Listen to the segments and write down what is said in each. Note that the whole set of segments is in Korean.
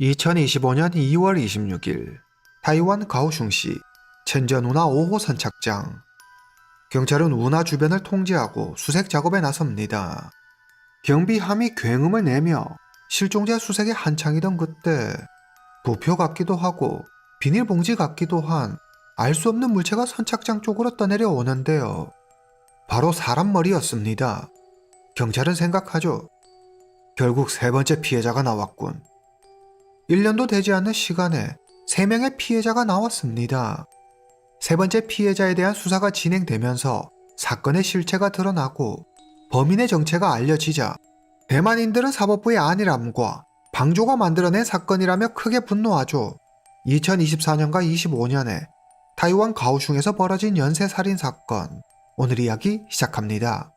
(2025년 2월 26일) 타이완 가오슝시 천전 운하 5호 선착장. 경찰은 운하 주변을 통제하고 수색 작업에 나섭니다. 경비함이 굉음을 내며 실종자 수색에 한창이던 그때 부표 같기도 하고 비닐봉지 같기도 한 알 수 없는 물체가 선착장 쪽으로 떠내려 오는데요. 바로 사람 머리였습니다. 경찰은 생각하죠. 결국 세 번째 피해자가 나왔군. 1년도 되지 않는 시간에 3명의 피해자가 나왔습니다. 세 번째 피해자에 대한 수사가 진행되면서 사건의 실체가 드러나고 범인의 정체가 알려지자 대만인들은 사법부의 안일함과 방조가 만들어낸 사건이라며 크게 분노하죠. 2024년과 25년에 타이완 가오슝에서 벌어진 연쇄살인 사건. 오늘 이야기 시작합니다.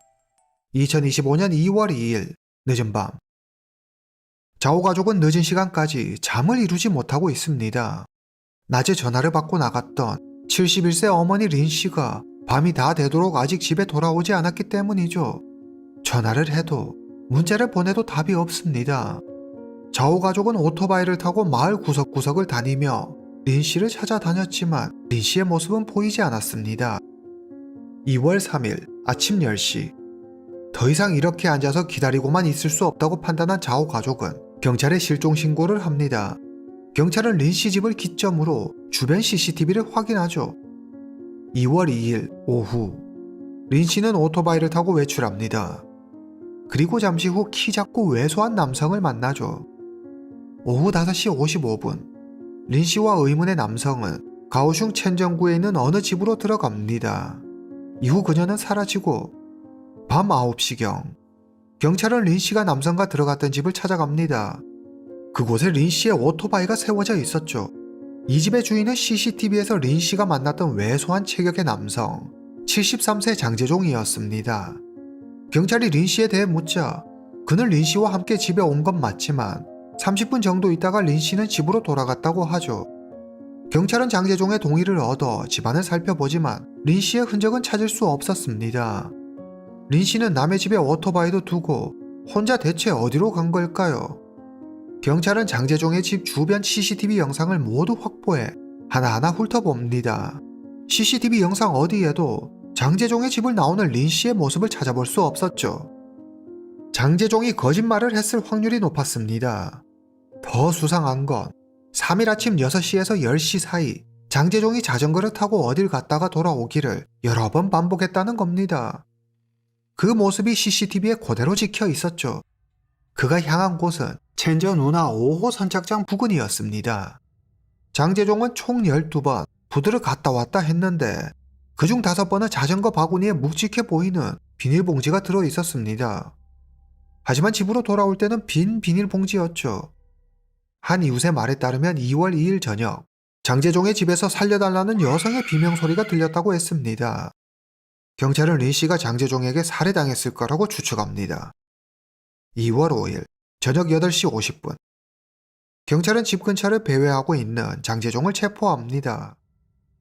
2025년 2월 2일 늦은 밤. 자오 가족은 늦은 시간까지 잠을 이루지 못하고 있습니다. 낮에 전화를 받고 나갔던 71세 어머니 린 씨가 밤이 다 되도록 아직 집에 돌아오지 않았기 때문이죠. 전화를 해도 문자를 보내도 답이 없습니다. 자오 가족은 오토바이를 타고 마을 구석구석을 다니며 린 씨를 찾아다녔지만 린 씨의 모습은 보이지 않았습니다. 2월 3일 아침 10시. 더 이상 이렇게 앉아서 기다리고만 있을 수 없다고 판단한 자오 가족은 경찰에 실종 신고를 합니다. 경찰은 린 씨 집을 기점으로 주변 CCTV를 확인하죠. 2월 2일 오후. 린 씨는 오토바이를 타고 외출합니다. 그리고 잠시 후 키 작고 왜소한 남성을 만나죠. 오후 5시 55분. 린 씨와 의문의 남성은 가오슝 첸정구에 있는 어느 집으로 들어갑니다. 이후 그녀는 사라지고 밤 9시경 경찰은 린 씨가 남성과 들어갔던 집을 찾아갑니다. 그곳에 린 씨의 오토바이가 세워져 있었죠. 이 집의 주인은 CCTV에서 린 씨가 만났던 왜소한 체격의 남성 73세 장재종이었습니다. 경찰이 린 씨에 대해 묻자 그는 린 씨와 함께 집에 온 건 맞지만 30분 정도 있다가 린 씨는 집으로 돌아갔다고 하죠. 경찰은 장재종의 동의를 얻어 집안을 살펴보지만 린 씨의 흔적은 찾을 수 없었습니다. 린 씨는 남의 집에 오토바이도 두고 혼자 대체 어디로 간 걸까요? 경찰은 장재종의 집 주변 CCTV 영상을 모두 확보해 하나하나 훑어봅니다. CCTV 영상 어디에도 장재종의 집을 나오는 린 씨의 모습을 찾아볼 수 없었죠. 장재종이 거짓말을 했을 확률이 높았습니다. 더 수상한 건 3일 아침 6시에서 10시 사이 장재종이 자전거를 타고 어딜 갔다가 돌아오기를 여러 번 반복했다는 겁니다. 그 모습이 CCTV에 그대로 찍혀 있었죠. 그가 향한 곳은 첸전 운하 5호 선착장 부근이었습니다. 장재종은 총 12번 부두를 갔다 왔다 했는데 그중 5번은 자전거 바구니에 묵직해 보이는 비닐봉지가 들어있었습니다. 하지만 집으로 돌아올 때는 빈 비닐봉지였죠. 한 이웃의 말에 따르면 2월 2일 저녁 장재종의 집에서 살려달라는 여성의 비명소리가 들렸다고 했습니다. 경찰은 린 씨가 장재종에게 살해당했을 거라고 추측합니다. 2월 5일 저녁 8시 50분. 경찰은 집 근처를 배회하고 있는 장재종을 체포합니다.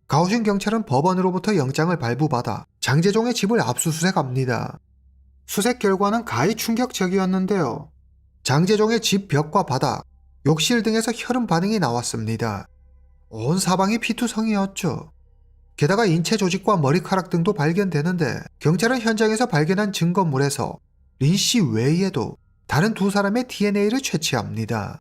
가오슝 경찰은 법원으로부터 영장을 발부받아 장재종의 집을 압수수색합니다. 수색 결과는 가히 충격적이었는데요. 장재종의 집 벽과 바닥, 욕실 등에서 혈흔 반응이 나왔습니다. 온 사방이 피투성이었죠. 게다가 인체 조직과 머리카락 등도 발견되는데 경찰은 현장에서 발견한 증거물에서 린 씨 외에도 다른 2사람의 DNA를 채취합니다.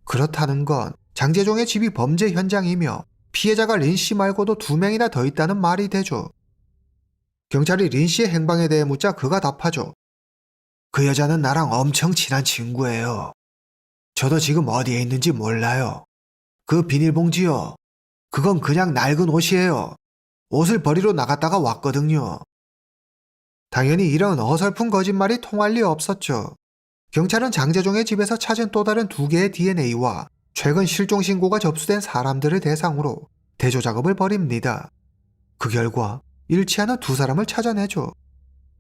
그렇다는 건 장재종의 집이 범죄 현장이며 피해자가 린 씨 말고도 2명이나 더 있다는 말이 되죠. 경찰이 린 씨의 행방에 대해 묻자 그가 답하죠. 그 여자는 나랑 엄청 친한 친구예요. 저도 지금 어디에 있는지 몰라요. 그 비닐봉지요. 그건 그냥 낡은 옷이에요. 옷을 버리러 나갔다가 왔거든요. 당연히 이런 어설픈 거짓말이 통할 리 없었죠. 경찰은 장재종의 집에서 찾은 또 다른 2개의 DNA와 최근 실종 신고가 접수된 사람들을 대상으로 대조 작업을 벌입니다. 그 결과 일치하는 2사람을 찾아내죠.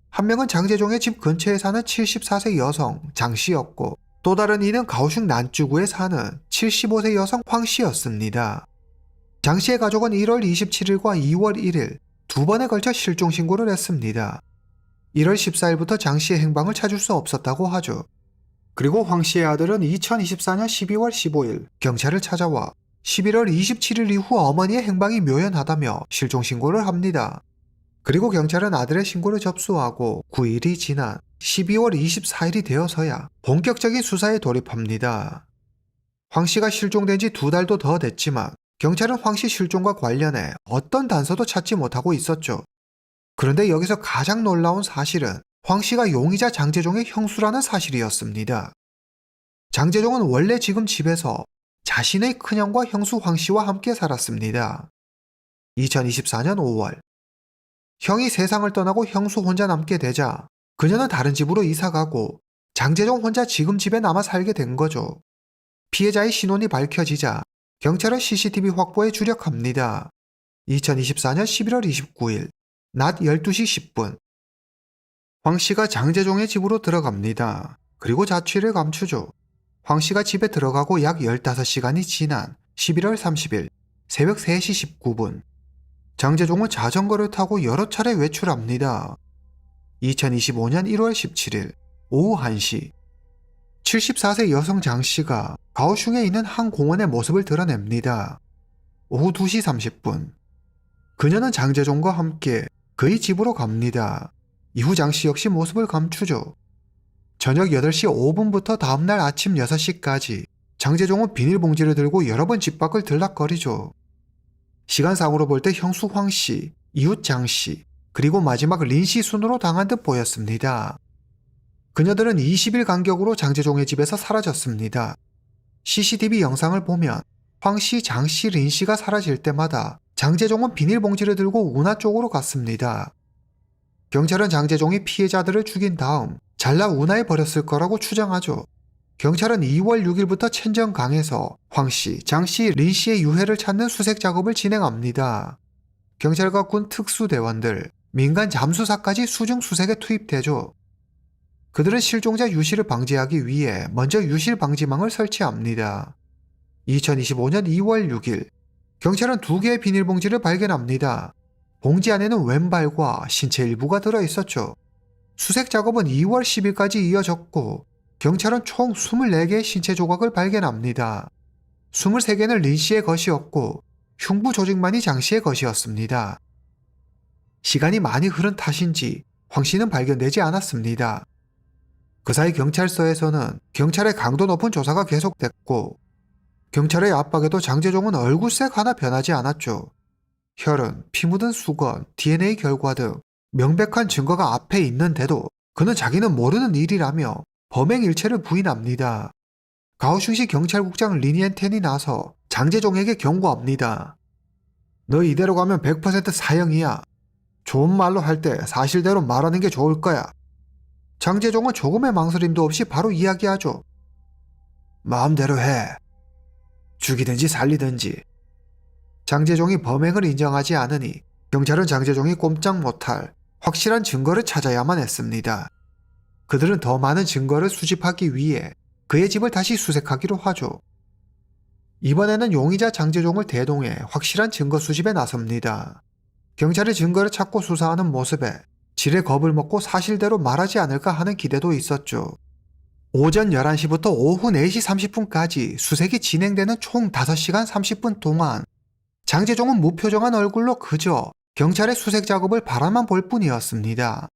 한 명은 장재종의 집 근처에 사는 74세 여성 장 씨였고 또 다른 이는 가오슝 난주구에 사는 75세 여성 황 씨였습니다. 장 씨의 가족은 1월 27일과 2월 1일 2번에 걸쳐 실종 신고를 했습니다. 1월 14일부터 장 씨의 행방을 찾을 수 없었다고 하죠. 그리고 황 씨의 아들은 2024년 12월 15일 경찰을 찾아와 11월 27일 이후 어머니의 행방이 묘연하다며 실종 신고를 합니다. 그리고 경찰은 아들의 신고를 접수하고 9일이 지난 12월 24일이 되어서야 본격적인 수사에 돌입합니다. 황 씨가 실종된 지 2달도 더 됐지만 경찰은 황 씨 실종과 관련해 어떤 단서도 찾지 못하고 있었죠. 그런데 여기서 가장 놀라운 사실은 황 씨가 용의자 장재종의 형수라는 사실이었습니다. 장재종은 원래 지금 집에서 자신의 큰형과 형수 황 씨와 함께 살았습니다. 2024년 5월 형이 세상을 떠나고 형수 혼자 남게 되자 그녀는 다른 집으로 이사가고 장재종 혼자 지금 집에 남아 살게 된 거죠. 피해자의 신원이 밝혀지자 경찰은 CCTV 확보에 주력합니다. 2024년 11월 29일 낮 12시 10분 황 씨가 장재종의 집으로 들어갑니다. 그리고 자취를 감추죠. 황 씨가 집에 들어가고 약 15시간이 지난 11월 30일 새벽 3시 19분 장재종은 자전거를 타고 여러 차례 외출합니다. 2025년 1월 17일 오후 1시 74세 여성 장 씨가 가오슝에 있는 한 공원의 모습을 드러냅니다. 오후 2시 30분 그녀는 장재종과 함께 그의 집으로 갑니다. 이후 장 씨 역시 모습을 감추죠. 저녁 8시 5분부터 다음날 아침 6시까지 장재종은 비닐봉지를 들고 여러 번 집 밖을 들락거리죠. 시간상으로 볼 때 형수 황 씨, 이웃 장 씨, 그리고 마지막 린 씨 순으로 당한 듯 보였습니다. 그녀들은 20일 간격으로 장재종의 집에서 사라졌습니다. CCTV 영상을 보면 황 씨, 장 씨, 린 씨가 사라질 때마다 장재종은 비닐봉지를 들고 운하 쪽으로 갔습니다. 경찰은 장재종이 피해자들을 죽인 다음 잘라 운하에 버렸을 거라고 추정하죠. 경찰은 2월 6일부터 천정강에서 황 씨, 장 씨, 린 씨의 유해를 찾는 수색 작업을 진행합니다. 경찰과 군 특수대원들, 민간 잠수사까지 수중 수색에 투입되죠. 그들은 실종자 유실을 방지하기 위해 먼저 유실 방지망을 설치합니다. 2025년 2월 6일 경찰은 2개의 비닐봉지를 발견합니다. 봉지 안에는 왼발과 신체 일부가 들어있었죠. 수색 작업은 2월 10일까지 이어졌고 경찰은 총 24개의 신체 조각을 발견합니다. 23개는 린 씨의 것이었고 흉부 조직만이 장 씨의 것이었습니다. 시간이 많이 흐른 탓인지 황 씨는 발견되지 않았습니다. 그 사이 경찰서에서는 경찰의 강도 높은 조사가 계속됐고 경찰의 압박에도 장재종은 얼굴색 하나 변하지 않았죠. 혈흔, 피 묻은 수건, DNA 결과 등 명백한 증거가 앞에 있는데도 그는 자기는 모르는 일이라며 범행 일체를 부인합니다. 가오슝시 경찰국장 리니엔텐이 나서 장재종에게 경고합니다. 너 이대로 가면 100% 사형이야. 좋은 말로 할 때 사실대로 말하는 게 좋을 거야. 장재종은 조금의 망설임도 없이 바로 이야기하죠. 마음대로 해. 죽이든지 살리든지. 장재종이 범행을 인정하지 않으니 경찰은 장재종이 꼼짝 못할 확실한 증거를 찾아야만 했습니다. 그들은 더 많은 증거를 수집하기 위해 그의 집을 다시 수색하기로 하죠. 이번에는 용의자 장재종을 대동해 확실한 증거 수집에 나섭니다. 경찰이 증거를 찾고 수사하는 모습에 질의 겁을 먹고 사실대로 말하지 않을까 하는 기대도 있었죠. 오전 11시부터 오후 4시 30분까지 수색이 진행되는 총 5시간 30분 동안 장재종은 무표정한 얼굴로 그저 경찰의 수색 작업을 바라만 볼 뿐이었습니다.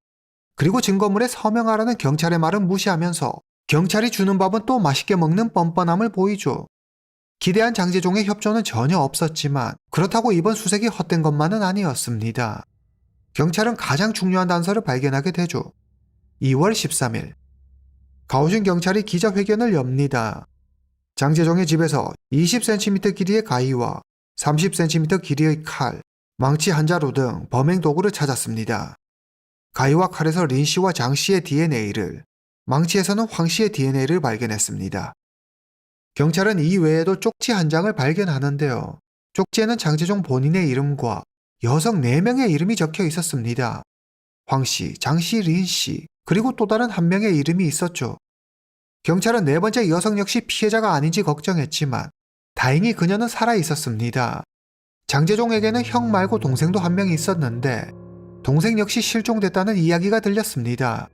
그리고 증거물에 서명하라는 경찰의 말은 무시하면서 경찰이 주는 밥은 또 맛있게 먹는 뻔뻔함을 보이죠. 기대한 장재종의 협조는 전혀 없었지만 그렇다고 이번 수색이 헛된 것만은 아니었습니다. 경찰은 가장 중요한 단서를 발견하게 되죠. 2월 13일 가오슝 경찰이 기자회견을 엽니다. 장재종의 집에서 20cm 길이의 가위와 30cm 길이의 칼, 망치 한 자루 등 범행 도구를 찾았습니다. 가위와 칼에서 린 씨와 장 씨의 DNA를, 망치에서는 황 씨의 DNA를 발견했습니다. 경찰은 이 외에도 쪽지 한 장을 발견하는데요. 쪽지에는 장재종 본인의 이름과 여성 4명의 이름이 적혀 있었습니다. 황 씨, 장 씨, 린 씨, 그리고 또 다른 한 명의 이름이 있었죠. 경찰은 4번째 여성 역시 피해자가 아닌지 걱정했지만 다행히 그녀는 살아 있었습니다. 장재종에게는 형 말고 동생도 한 명 있었는데 동생 역시 실종됐다는 이야기가 들렸습니다.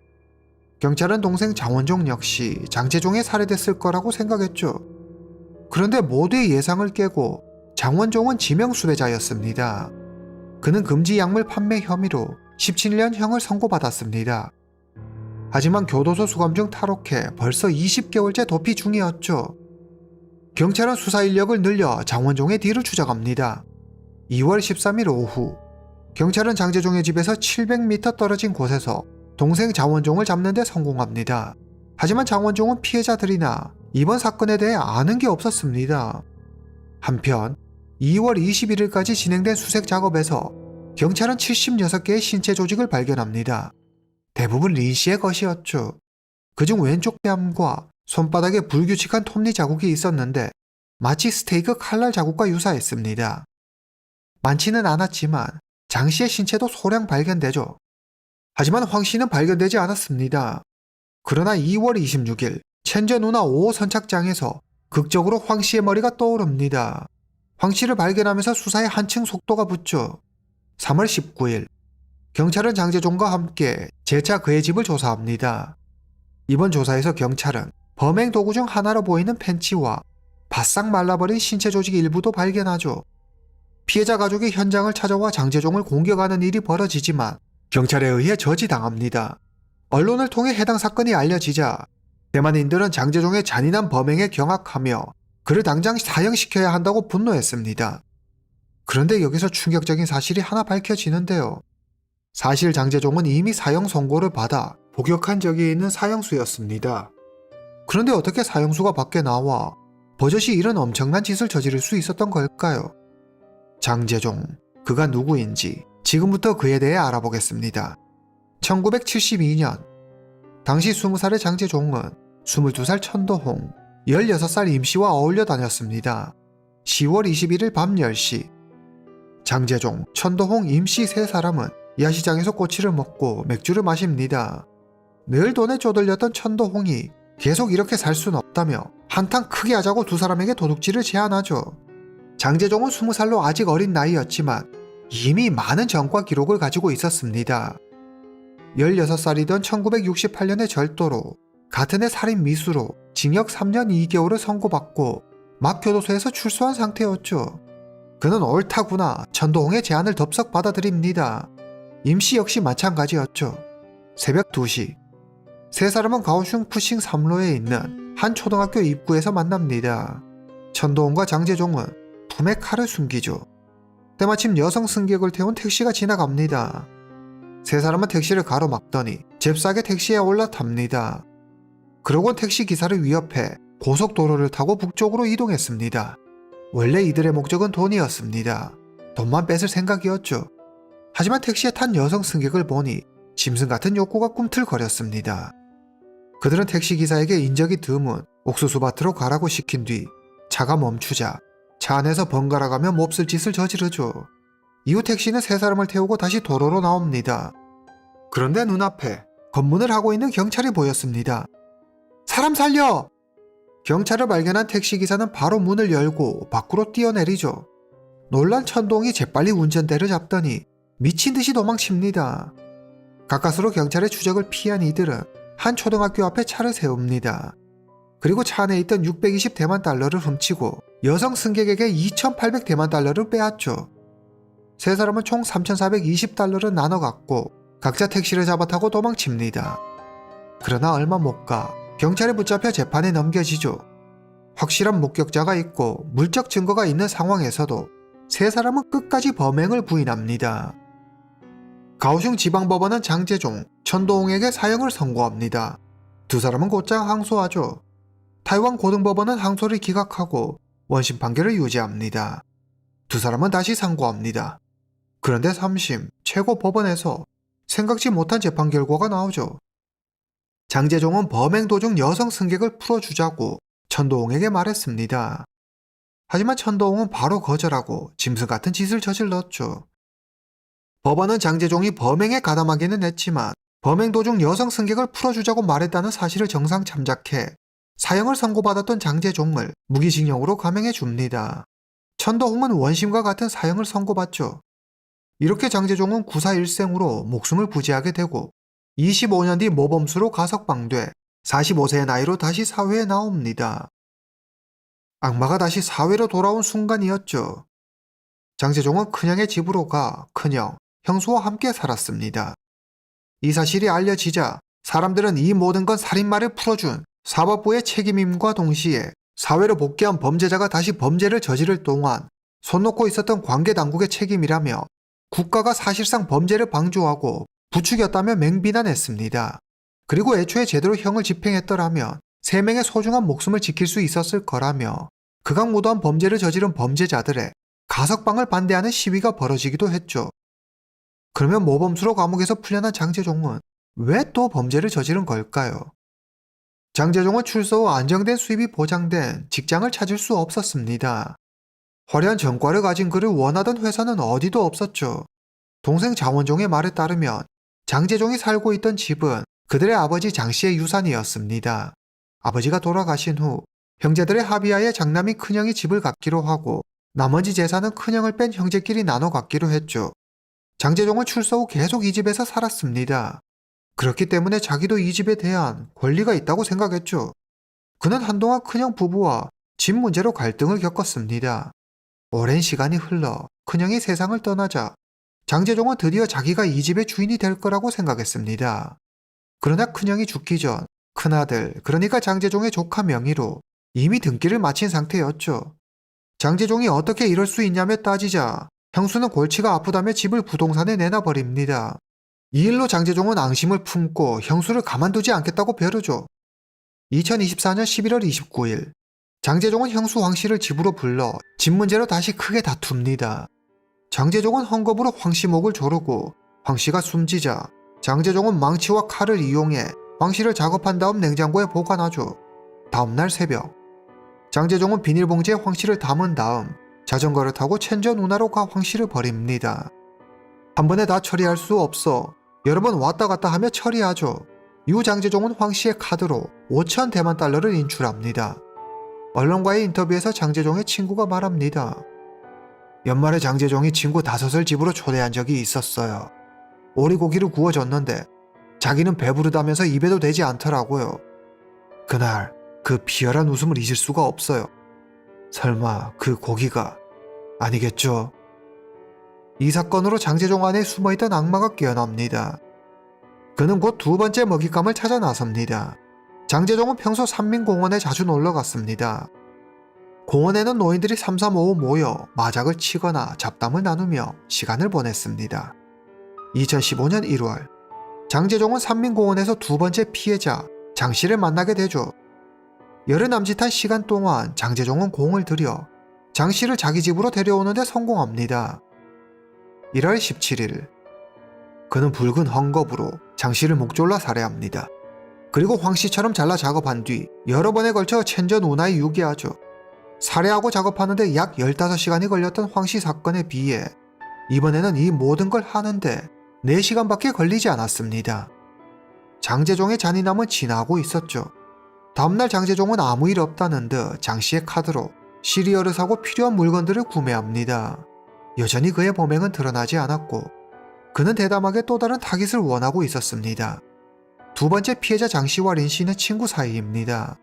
경찰은 동생 장원종 역시 장재종에 살해됐을 거라고 생각했죠. 그런데 모두의 예상을 깨고 장원종은 지명수배자였습니다. 그는 금지 약물 판매 혐의로 17년형을 선고받았습니다. 하지만 교도소 수감 중 탈옥해 벌써 20개월째 도피 중이었죠. 경찰은 수사 인력을 늘려 장원종의 뒤를 추적합니다. 2월 13일 오후 경찰은 장재종의 집에서 700m 떨어진 곳에서 동생 장원종을 잡는 데 성공합니다. 하지만 장원종은 피해자들이나 이번 사건에 대해 아는 게 없었습니다. 한편 2월 21일까지 진행된 수색 작업에서 경찰은 76개의 신체 조직을 발견합니다. 대부분 린 씨의 것이었죠. 그중 왼쪽 뺨과 손바닥에 불규칙한 톱니 자국이 있었는데 마치 스테이크 칼날 자국과 유사했습니다. 많지는 않았지만 장 씨의 신체도 소량 발견되죠. 하지만 황 씨는 발견되지 않았습니다. 그러나 2월 26일 천전운하 5호 선착장에서 극적으로 황 씨의 머리가 떠오릅니다. 황 씨를 발견하면서 수사에 한층 속도가 붙죠. 3월 19일 경찰은 장재종과 함께 재차 그의 집을 조사합니다. 이번 조사에서 경찰은 범행 도구 중 하나로 보이는 팬치와 바싹 말라버린 신체 조직 일부도 발견하죠. 피해자 가족이 현장을 찾아와 장재종을 공격하는 일이 벌어지지만 경찰에 의해 저지당합니다. 언론을 통해 해당 사건이 알려지자 대만인들은 장재종의 잔인한 범행에 경악하며 그를 당장 사형시켜야 한다고 분노했습니다. 그런데 여기서 충격적인 사실이 하나 밝혀지는데요. 사실 장재종은 이미 사형 선고를 받아 복역한 적이 있는 사형수였습니다. 그런데 어떻게 사형수가 밖에 나와 버젓이 이런 엄청난 짓을 저지를 수 있었던 걸까요? 장재종, 그가 누구인지 지금부터 그에 대해 알아보겠습니다. 1972년 당시 20살의 장재종은 22살 천도홍, 16살 임씨와 어울려 다녔습니다. 10월 21일 밤 10시 장재종, 천도홍, 임씨 세 사람은 야시장에서 꼬치를 먹고 맥주를 마십니다. 늘 돈에 쪼들렸던 천도홍이 계속 이렇게 살 순 없다며 한탕 크게 하자고 두 사람에게 도둑질을 제안하죠. 장재종은 20살로 아직 어린 나이였지만 이미 많은 전과 기록을 가지고 있었습니다. 16살이던 1968년의 절도로 같은 해 살인 미수로 징역 3년 2개월을 선고받고 막 교도소에서 출소한 상태였죠. 그는 옳다구나 천도홍의 제안을 덥석 받아들입니다. 임씨 역시 마찬가지였죠. 새벽 2시 세 사람은 가오슝 푸싱 3로에 있는 한 초등학교 입구에서 만납니다. 천도홍과 장재종은 품에 칼을 숨기죠. 때마침 여성 승객을 태운 택시가 지나갑니다. 세 사람은 택시를 가로막더니 잽싸게 택시에 올라탑니다. 그러곤 택시 기사를 위협해 고속도로를 타고 북쪽으로 이동했습니다. 원래 이들의 목적은 돈이었습니다. 돈만 뺏을 생각이었죠. 하지만 택시에 탄 여성 승객을 보니 짐승 같은 욕구가 꿈틀거렸습니다. 그들은 택시기사에게 인적이 드문 옥수수밭으로 가라고 시킨 뒤 차가 멈추자 차 안에서 번갈아가며 몹쓸 짓을 저지르죠. 이후 택시는 세 사람을 태우고 다시 도로로 나옵니다. 그런데 눈앞에 검문을 하고 있는 경찰이 보였습니다. 사람 살려! 경찰을 발견한 택시기사는 바로 문을 열고 밖으로 뛰어내리죠. 놀란 천동이 재빨리 운전대를 잡더니 미친 듯이 도망칩니다. 가까스로 경찰의 추적을 피한 이들은 한 초등학교 앞에 차를 세웁니다. 그리고 차 안에 있던 620대만 달러를 훔치고 여성 승객에게 2,800대만 달러를 빼앗죠. 세 사람은 총 3,420달러를 나눠 갖고 각자 택시를 잡아 타고 도망칩니다. 그러나 얼마 못 가 경찰에 붙잡혀 재판에 넘겨지죠. 확실한 목격자가 있고 물적 증거가 있는 상황에서도 세 사람은 끝까지 범행을 부인합니다. 가오슝 지방법원은 장재종, 천도홍에게 사형을 선고합니다. 두 사람은 곧장 항소하죠. 타이완 고등법원은 항소를 기각하고 원심 판결을 유지합니다. 두 사람은 다시 상고합니다. 그런데 3심 최고법원에서 생각지 못한 재판 결과가 나오죠. 장재종은 범행 도중 여성 승객을 풀어주자고 천도홍에게 말했습니다. 하지만 천도홍은 바로 거절하고 짐승 같은 짓을 저질렀죠. 법원은 장재종이 범행에 가담하기는 했지만 범행 도중 여성 승객을 풀어주자고 말했다는 사실을 정상 참작해 사형을 선고받았던 장재종을 무기징역으로 감형해 줍니다. 천도홍은 원심과 같은 사형을 선고받죠. 이렇게 장재종은 구사일생으로 목숨을 부지하게 되고 25년 뒤 모범수로 가석방돼 45세의 나이로 다시 사회에 나옵니다. 악마가 다시 사회로 돌아온 순간이었죠. 장재종은 큰형의 집으로 가 큰형, 형수와 함께 살았습니다. 이 사실이 알려지자 사람들은 이 모든 건 살인마를 풀어준 사법부의 책임임과 동시에 사회로 복귀한 범죄자가 다시 범죄를 저지를 동안 손 놓고 있었던 관계당국의 책임이라며 국가가 사실상 범죄를 방조하고 부추겼다며 맹비난했습니다. 그리고 애초에 제대로 형을 집행했더라면 3명의 소중한 목숨을 지킬 수 있었을 거라며 극악무도한 범죄를 저지른 범죄자들의 가석방을 반대하는 시위가 벌어지기도 했죠. 그러면 모범수로 감옥에서 풀려난 장재종은 왜 또 범죄를 저지른 걸까요? 장재종은 출소 후 안정된 수입이 보장된 직장을 찾을 수 없었습니다. 화려한 전과를 가진 그를 원하던 회사는 어디도 없었죠. 동생 장원종의 말에 따르면 장재종이 살고 있던 집은 그들의 아버지 장씨의 유산이었습니다. 아버지가 돌아가신 후 형제들의 합의하에 장남이 큰형이 집을 갖기로 하고 나머지 재산은 큰형을 뺀 형제끼리 나눠 갖기로 했죠. 장재종은 출소 후 계속 이 집에서 살았습니다. 그렇기 때문에 자기도 이 집에 대한 권리가 있다고 생각했죠. 그는 한동안 큰형 부부와 집 문제로 갈등을 겪었습니다. 오랜 시간이 흘러 큰형이 세상을 떠나자 장재종은 드디어 자기가 이 집의 주인이 될 거라고 생각했습니다. 그러나 큰형이 죽기 전 큰아들, 그러니까 장재종의 조카 명의로 이미 등기를 마친 상태였죠. 장재종이 어떻게 이럴 수 있냐며 따지자 형수는 골치가 아프다며 집을 부동산에 내놔버립니다. 이 일로 장재종은 앙심을 품고 형수를 가만두지 않겠다고 벼르죠. 2024년 11월 29일 장재종은 형수 황씨를 집으로 불러 집 문제로 다시 크게 다툽니다. 장재종은 헝겊으로 황씨 목을 조르고 황씨가 숨지자 장재종은 망치와 칼을 이용해 황씨를 작업한 다음 냉장고에 보관하죠. 다음날 새벽 장재종은 비닐봉지에 황씨를 담은 다음 자전거를 타고 천전 운하로 가 황씨를 버립니다. 한 번에 다 처리할 수 없어 여러 번 왔다 갔다 하며 처리하죠. 이후 장재종은 황씨의 카드로 5천 대만 달러를 인출합니다. 언론과의 인터뷰에서 장재종의 친구가 말합니다. 연말에 장재종이 친구 5을 집으로 초대한 적이 있었어요. 오리고기를 구워줬는데 자기는 배부르다면서 입에도 대지 않더라고요. 그날 그 비열한 웃음을 잊을 수가 없어요. 설마 그 고기가 아니겠죠? 이 사건으로 장재종 안에 숨어있던 악마가 깨어납니다. 그는 곧 2번째 먹잇감을 찾아 나섭니다. 장재종은 평소 산민공원에 자주 놀러갔습니다. 공원에는 노인들이 삼삼오오 모여 마작을 치거나 잡담을 나누며 시간을 보냈습니다. 2015년 1월 장재종은 산민공원에서 2번째 피해자 장씨를 만나게 되죠. 열흘 남짓한 시간 동안 장재종은 공을 들여 장씨를 자기 집으로 데려오는 데 성공합니다. 1월 17일 그는 붉은 헝겊으로 장씨를 목졸라 살해합니다. 그리고 황씨처럼 잘라 작업한 뒤 여러 번에 걸쳐 천전 운하에 유기하죠. 살해하고 작업하는데 약 15시간이 걸렸던 황씨 사건에 비해 이번에는 이 모든 걸 하는데 4시간밖에 걸리지 않았습니다. 장재종의 잔인함은 진화하고 있었죠. 다음날 장재종은 아무 일 없다는 듯 장씨의 카드로 시리얼을 사고 필요한 물건들을 구매합니다. 여전히 그의 범행은 드러나지 않았고 그는 대담하게 또 다른 타깃을 원하고 있었습니다. 2번째 피해자 장씨와 린씨는 친구 사이입니다.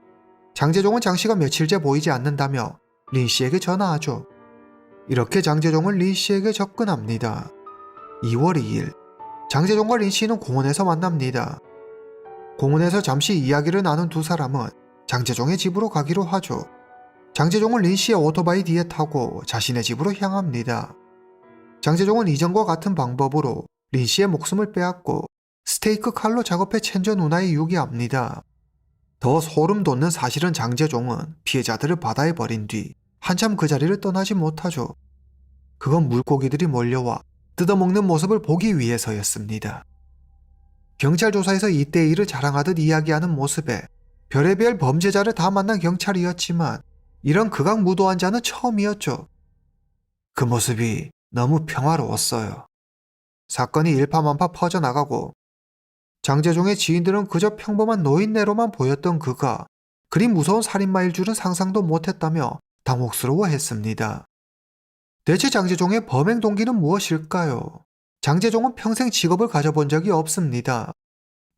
장재종은 장씨가 며칠째 보이지 않는다며 린씨에게 전화하죠. 이렇게 장재종은 린씨에게 접근합니다. 2월 2일 장재종과 린씨는 공원에서 만납니다. 공원에서 잠시 이야기를 나눈 두 사람은 장재종의 집으로 가기로 하죠. 장재종은 린씨의 오토바이 뒤에 타고 자신의 집으로 향합니다. 장재종은 이전과 같은 방법으로 린씨의 목숨을 빼앗고 스테이크 칼로 작업해 천전 운하에 유기합니다. 더 소름 돋는 사실은 장재종은 피해자들을 바다에 버린 뒤 한참 그 자리를 떠나지 못하죠. 그건 물고기들이 몰려와 뜯어먹는 모습을 보기 위해서였습니다. 경찰 조사에서 이때 일을 자랑하듯 이야기하는 모습에 별의별 범죄자를 다 만난 경찰이었지만 이런 극악무도한 자는 처음이었죠. 그 모습이 너무 평화로웠어요. 사건이 일파만파 퍼져나가고 장재종의 지인들은 그저 평범한 노인네로만 보였던 그가 그리 무서운 살인마일 줄은 상상도 못했다며 당혹스러워했습니다. 대체 장재종의 범행 동기는 무엇일까요? 장재종은 평생 직업을 가져본 적이 없습니다.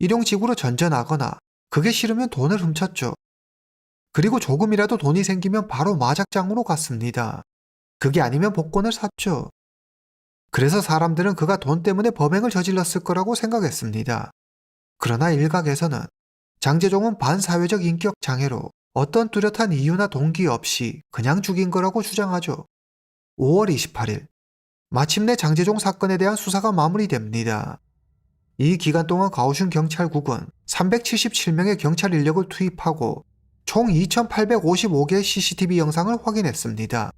일용직으로 전전하거나 그게 싫으면 돈을 훔쳤죠. 그리고 조금이라도 돈이 생기면 바로 마작장으로 갔습니다. 그게 아니면 복권을 샀죠. 그래서 사람들은 그가 돈 때문에 범행을 저질렀을 거라고 생각했습니다. 그러나 일각에서는 장재종은 반사회적 인격 장애로 어떤 뚜렷한 이유나 동기 없이 그냥 죽인 거라고 주장하죠. 5월 28일, 마침내 장재종 사건에 대한 수사가 마무리됩니다. 이 기간 동안 가오슝 경찰국은 377명의 경찰 인력을 투입하고 총 2,855개의 CCTV 영상을 확인했습니다.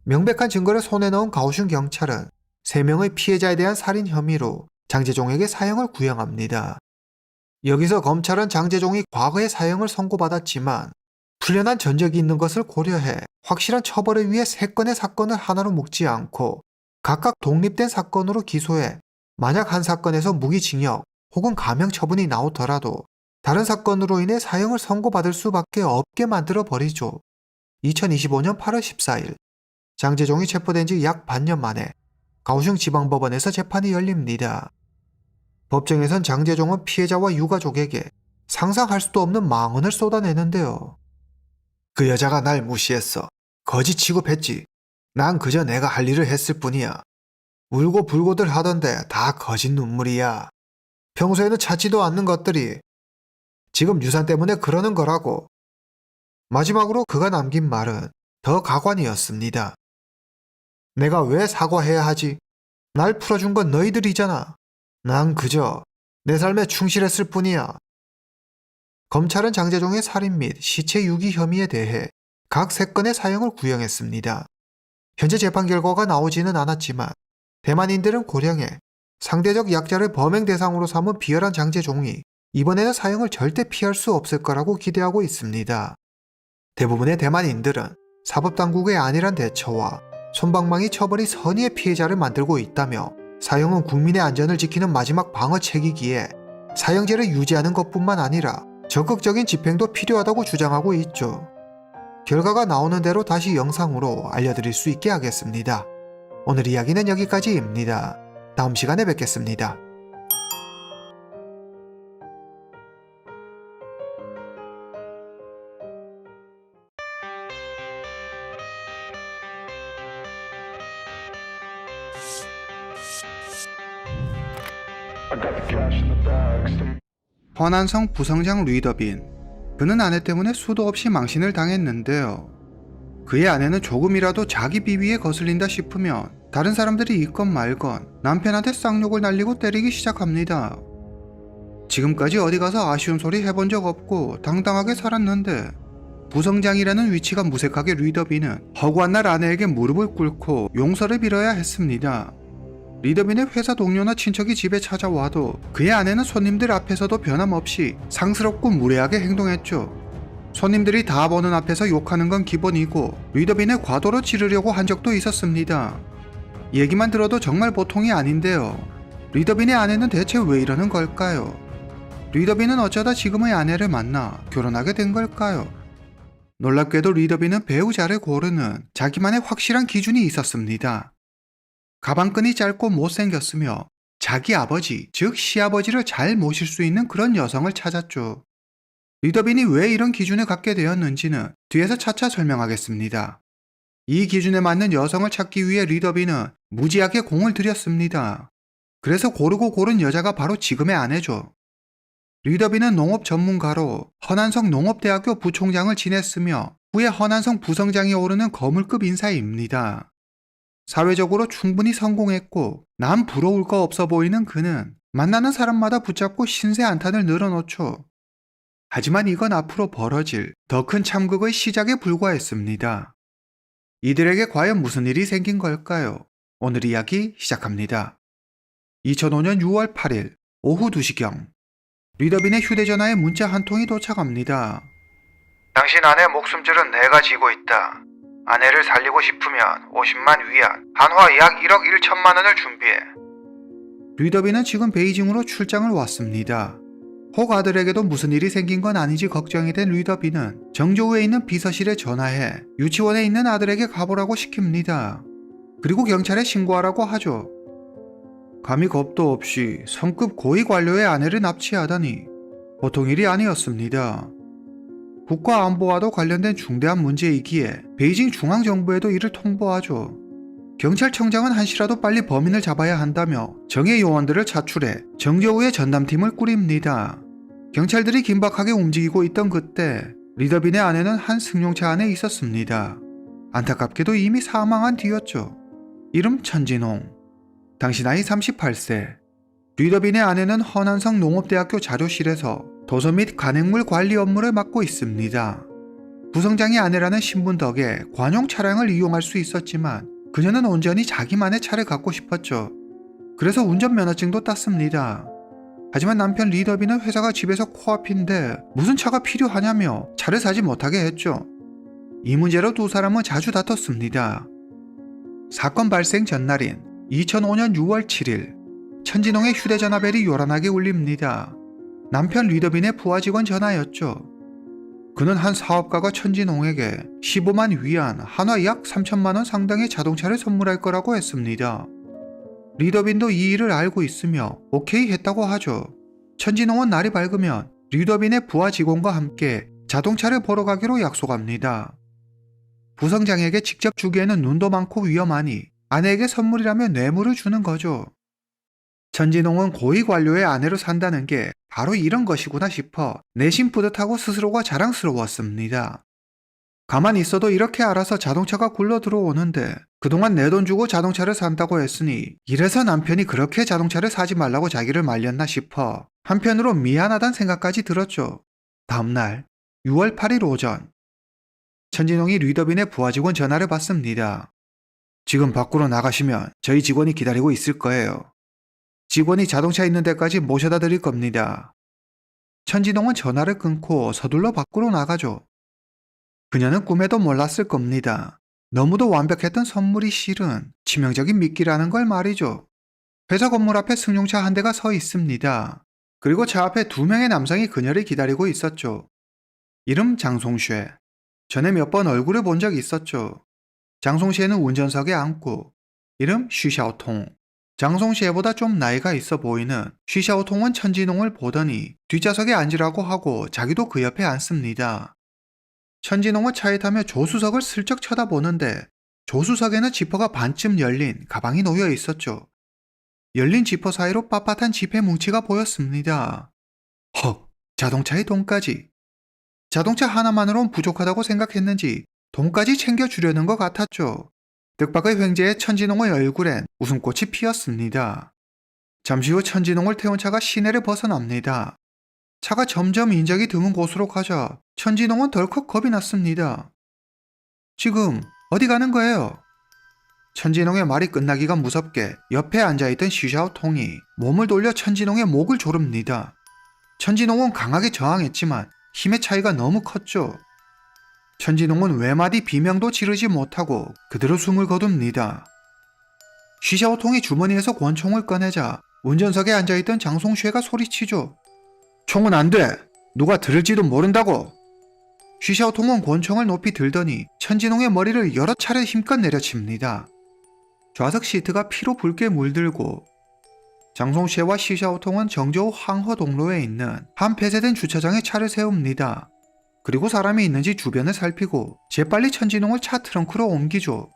명백한 증거를 손에 넣은 가오슝 경찰은 3명의 피해자에 대한 살인 혐의로 장재종에게 사형을 구형합니다. 여기서 검찰은 장재종이 과거에 사형을 선고받았지만 풀려난 전적이 있는 것을 고려해 확실한 처벌을 위해 3건의 사건을 하나로 묶지 않고 각각 독립된 사건으로 기소해 만약 한 사건에서 무기징역 혹은 감형 처분이 나오더라도 다른 사건으로 인해 사형을 선고받을 수밖에 없게 만들어 버리죠. 2025년 8월 14일 장재종이 체포된 지 약 반년 만에 가오슝 지방법원에서 재판이 열립니다. 법정에선 장재종은 피해자와 유가족에게 상상할 수도 없는 망언을 쏟아내는데요. 그 여자가 날 무시했어. 거지 취급했지. 난 그저 내가 할 일을 했을 뿐이야. 울고 불고들 하던데 다 거짓 눈물이야. 평소에는 찾지도 않는 것들이 지금 유산 때문에 그러는 거라고. 마지막으로 그가 남긴 말은 더 가관이었습니다. 내가 왜 사과해야 하지? 날 풀어준 건 너희들이잖아. 난 그저 내 삶에 충실했을 뿐이야. 검찰은 장재종의 살인 및 시체 유기 혐의에 대해 각 3건의 사형을 구형했습니다. 현재 재판 결과가 나오지는 않았지만 대만인들은 고령에 상대적 약자를 범행 대상으로 삼은 비열한 장재종이 이번에는 사형을 절대 피할 수 없을 거라고 기대하고 있습니다. 대부분의 대만인들은 사법당국의 안일한 대처와 솜방망이 처벌이 선의의 피해자를 만들고 있다며 사형은 국민의 안전을 지키는 마지막 방어책이기에 사형제를 유지하는 것뿐만 아니라 적극적인 집행도 필요하다고 주장하고 있죠. 결과가 나오는 대로 다시 영상으로 알려드릴 수 있게 하겠습니다. 오늘 이야기는 여기까지입니다. 다음 시간에 뵙겠습니다. 허난성 부성장 리더빈. 그는 아내 때문에 수도 없이 망신을 당했는데요. 그의 아내는 조금이라도 자기 비위에 거슬린다 싶으면 다른 사람들이 있건 말건 남편한테 쌍욕을 날리고 때리기 시작합니다. 지금까지 어디 가서 아쉬운 소리 해본 적 없고 당당하게 살았는데 부성장이라는 위치가 무색하게 리더빈은 허구한 날 아내에게 무릎을 꿇고 용서를 빌어야 했습니다. 리더빈의 회사 동료나 친척이 집에 찾아와도 그의 아내는 손님들 앞에서도 변함없이 상스럽고 무례하게 행동했죠. 손님들이 다 보는 앞에서 욕하는 건 기본이고 리더빈을 과도로 찌르려고 한 적도 있었습니다. 얘기만 들어도 정말 보통이 아닌데요. 리더빈의 아내는 대체 왜 이러는 걸까요? 리더빈은 어쩌다 지금의 아내를 만나 결혼하게 된 걸까요? 놀랍게도 리더빈은 배우자를 고르는 자기만의 확실한 기준이 있었습니다. 가방끈이 짧고 못생겼으며 자기 아버지, 즉 시아버지를 잘 모실 수 있는 그런 여성을 찾았죠. 리더빈이 왜 이런 기준을 갖게 되었는지는 뒤에서 차차 설명하겠습니다. 이 기준에 맞는 여성을 찾기 위해 리더빈은 무지하게 공을 들였습니다. 그래서 고르고 고른 여자가 바로 지금의 아내죠. 리더빈은 농업 전문가로 허난성 농업대학교 부총장을 지냈으며 후에 허난성 부성장이 오르는 거물급 인사입니다. 사회적으로 충분히 성공했고 남 부러울 거 없어 보이는 그는 만나는 사람마다 붙잡고 신세 한탄을 늘어놓죠. 하지만 이건 앞으로 벌어질 더 큰 참극의 시작에 불과했습니다. 이들에게 과연 무슨 일이 생긴 걸까요? 오늘 이야기 시작합니다. 2005년 6월 8일 오후 2시경 리더빈의 휴대전화에 문자 한 통이 도착합니다. 당신 아내 목숨줄은 내가 쥐고 있다. 아내를 살리고 싶으면 50만 위안, 한화 약 1억 1천만 원을 준비해. 리더빈은 지금 베이징으로 출장을 왔습니다. 혹 아들에게도 무슨 일이 생긴 건 아니지 걱정이 된 리더빈은 정조우에 있는 비서실에 전화해 유치원에 있는 아들에게 가보라고 시킵니다. 그리고 경찰에 신고하라고 하죠. 감히 겁도 없이 성급 고위 관료의 아내를 납치하다니 보통 일이 아니었습니다. 국가 안보와도 관련된 중대한 문제이기에 베이징 중앙정부에도 이를 통보하죠. 경찰청장은 한시라도 빨리 범인을 잡아야 한다며 정예 요원들을 차출해 정저우의 전담팀을 꾸립니다. 경찰들이 긴박하게 움직이고 있던 그때 리더빈의 아내는 한 승용차 안에 있었습니다. 안타깝게도 이미 사망한 뒤였죠. 이름 천진홍. 당시 나이 38세. 리더빈의 아내는 허난성 농업대학교 자료실에서 도서 및 간행물 관리 업무를 맡고 있습니다. 부성장의 아내라는 신분 덕에 관용 차량을 이용할 수 있었지만 그녀는 온전히 자기만의 차를 갖고 싶었죠. 그래서 운전면허증도 땄습니다. 하지만 남편 리더빈은 회사가 집에서 코앞인데 무슨 차가 필요하냐며 차를 사지 못하게 했죠. 이 문제로 두 사람은 자주 다퉜습니다. 사건 발생 전날인 2005년 6월 7일 천진홍의 휴대전화벨이 요란하게 울립니다. 남편 리더빈의 부하 직원 전화였죠. 그는 한 사업가가 천진홍에게 15만 위안, 한화 약 3천만 원 상당의 자동차를 선물할 거라고 했습니다. 리더빈도 이 일을 알고 있으며 오케이 했다고 하죠. 천진홍은 날이 밝으면 리더빈의 부하 직원과 함께 자동차를 보러 가기로 약속합니다. 부성장에게 직접 주기에는 눈도 많고 위험하니 아내에게 선물이라며 뇌물을 주는 거죠. 천진홍은 고위 관료의 아내로 산다는 게 바로 이런 것이구나 싶어 내심 뿌듯하고 스스로가 자랑스러웠습니다. 가만히 있어도 이렇게 알아서 자동차가 굴러 들어오는데 그동안 내 돈 주고 자동차를 산다고 했으니 이래서 남편이 그렇게 자동차를 사지 말라고 자기를 말렸나 싶어 한편으로 미안하단 생각까지 들었죠. 다음날 6월 8일 오전 천진홍이 리더빈의 부하 직원 전화를 받습니다. 지금 밖으로 나가시면 저희 직원이 기다리고 있을 거예요. 직원이 자동차 있는 데까지 모셔다 드릴 겁니다. 천진홍은 전화를 끊고 서둘러 밖으로 나가죠. 그녀는 꿈에도 몰랐을 겁니다. 너무도 완벽했던 선물이 실은 치명적인 미끼라는 걸 말이죠. 회사 건물 앞에 승용차 한 대가 서 있습니다. 그리고 차 앞에 2명의 남성이 그녀를 기다리고 있었죠. 이름 장송쉐. 전에 몇 번 얼굴을 본 적 있었죠. 장송쉐는 운전석에 앉고 이름 쉬샤오통. 장송쉐보다 좀 나이가 있어 보이는 쉬샤오통은 천진홍을 보더니 뒷좌석에 앉으라고 하고 자기도 그 옆에 앉습니다. 천진홍은 차에 타며 조수석을 슬쩍 쳐다보는데 조수석에는 지퍼가 반쯤 열린 가방이 놓여 있었죠. 열린 지퍼 사이로 빳빳한 지폐 뭉치가 보였습니다. 헉, 자동차에 돈까지. 자동차 하나만으론 부족하다고 생각했는지 돈까지 챙겨주려는 것 같았죠. 뜻밖의 횡재에 천진홍의 얼굴엔 웃음꽃이 피었습니다. 잠시 후 천진홍을 태운 차가 시내를 벗어납니다. 차가 점점 인적이 드문 곳으로 가자 천진홍은 덜컥 겁이 났습니다. 지금 어디 가는 거예요? 천진홍의 말이 끝나기가 무섭게 옆에 앉아있던 시샤오통이 몸을 돌려 천진홍의 목을 조릅니다. 천진홍은 강하게 저항했지만 힘의 차이가 너무 컸죠. 천진홍은 외마디 비명도 지르지 못하고 그대로 숨을 거둡니다. 시샤오통이 주머니에서 권총을 꺼내자 운전석에 앉아있던 장송쉐가 소리치죠. 총은 안 돼! 누가 들을지도 모른다고! 시샤오통은 권총을 높이 들더니 천진홍의 머리를 여러 차례 힘껏 내려칩니다. 좌석 시트가 피로 붉게 물들고 장송쉐와 시샤오통은 정저우 항허동로에 있는 한 폐쇄된 주차장에 차를 세웁니다. 그리고 사람이 있는지 주변을 살피고 재빨리 천진홍을 차 트렁크로 옮기죠.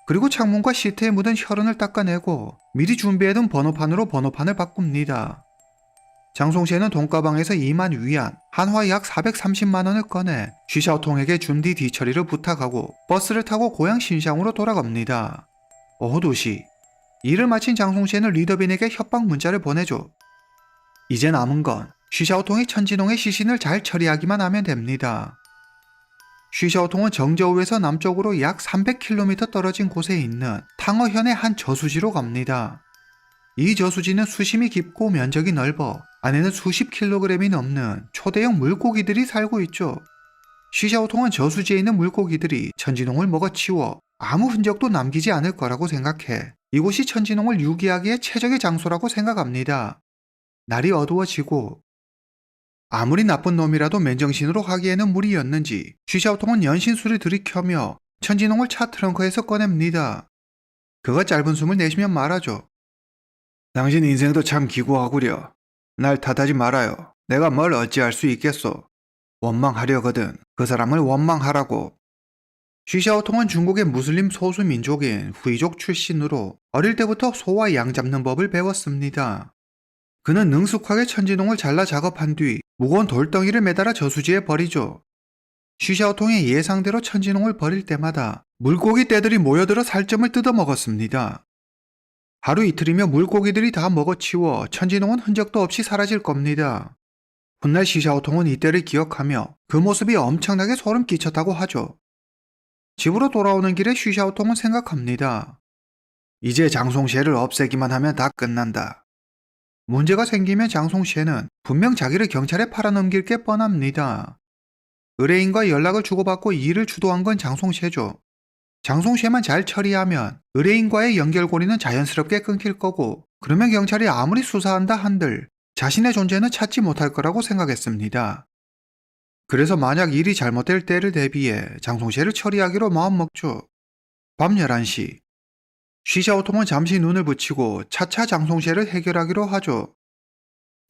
그리고 창문과 시트에 묻은 혈흔을 닦아내고 미리 준비해둔 번호판으로 번호판을 바꿉니다. 장송쉐는 돈가방에서 2만 위안, 한화 약 430만 원을 꺼내 쉬샤오통에게 준 뒤 뒤처리를 부탁하고 버스를 타고 고향 신샹으로 돌아갑니다. 오후 2시. 일을 마친 장송쉐는 리더빈에게 협박 문자를 보내죠. 이제 남은 건 쉬샤오통이 천진홍의 시신을 잘 처리하기만 하면 됩니다. 쉬샤오통은 정저우에서 남쪽으로 약 300km 떨어진 곳에 있는 탕어현의 한 저수지로 갑니다. 이 저수지는 수심이 깊고 면적이 넓어 안에는 수십 킬로그램이 넘는 초대형 물고기들이 살고 있죠. 쉬샤오통은 저수지에 있는 물고기들이 천진홍을 먹어치워 아무 흔적도 남기지 않을 거라고 생각해 이곳이 천진홍을 유기하기에 최적의 장소라고 생각합니다. 날이 어두워지고 아무리 나쁜 놈이라도 맨정신으로 하기에는 무리였는지 쉬샤오통은 연신술을 들이켜며 천진홍을 차 트렁크에서 꺼냅니다. 그거 짧은 숨을 내쉬면 말하죠. 당신 인생도 참 기구하구려. 날 탓하지 말아요. 내가 뭘 어찌할 수 있겠소. 원망하려거든 그 사람을 원망하라고. 쉬샤오통은 중국의 무슬림 소수 민족인 후이족 출신으로 어릴 때부터 소와 양 잡는 법을 배웠습니다. 그는 능숙하게 천지농을 잘라 작업한 뒤 무거운 돌덩이를 매달아 저수지에 버리죠. 쉬샤오통의 예상대로 천지농을 버릴 때마다 물고기 떼들이 모여들어 살점을 뜯어먹었습니다. 하루 이틀이면 물고기들이 다 먹어치워 천지농은 흔적도 없이 사라질 겁니다. 훗날 쉬샤오통은 이때를 기억하며 그 모습이 엄청나게 소름 끼쳤다고 하죠. 집으로 돌아오는 길에 쉬샤오통은 생각합니다. 이제 장송시에를 없애기만 하면 다 끝난다. 문제가 생기면 장송시에는 분명 자기를 경찰에 팔아넘길 게 뻔합니다. 의뢰인과 연락을 주고받고 일을 주도한 건 장송시에죠. 장송시에만 잘 처리하면 의뢰인과의 연결고리는 자연스럽게 끊길 거고, 그러면 경찰이 아무리 수사한다 한들 자신의 존재는 찾지 못할 거라고 생각했습니다. 그래서 만약 일이 잘못될 때를 대비해 장송시에를 처리하기로 마음먹죠. 밤 11시. 쉬샤오통은 잠시 눈을 붙이고 차차 장송시에를 해결하기로 하죠.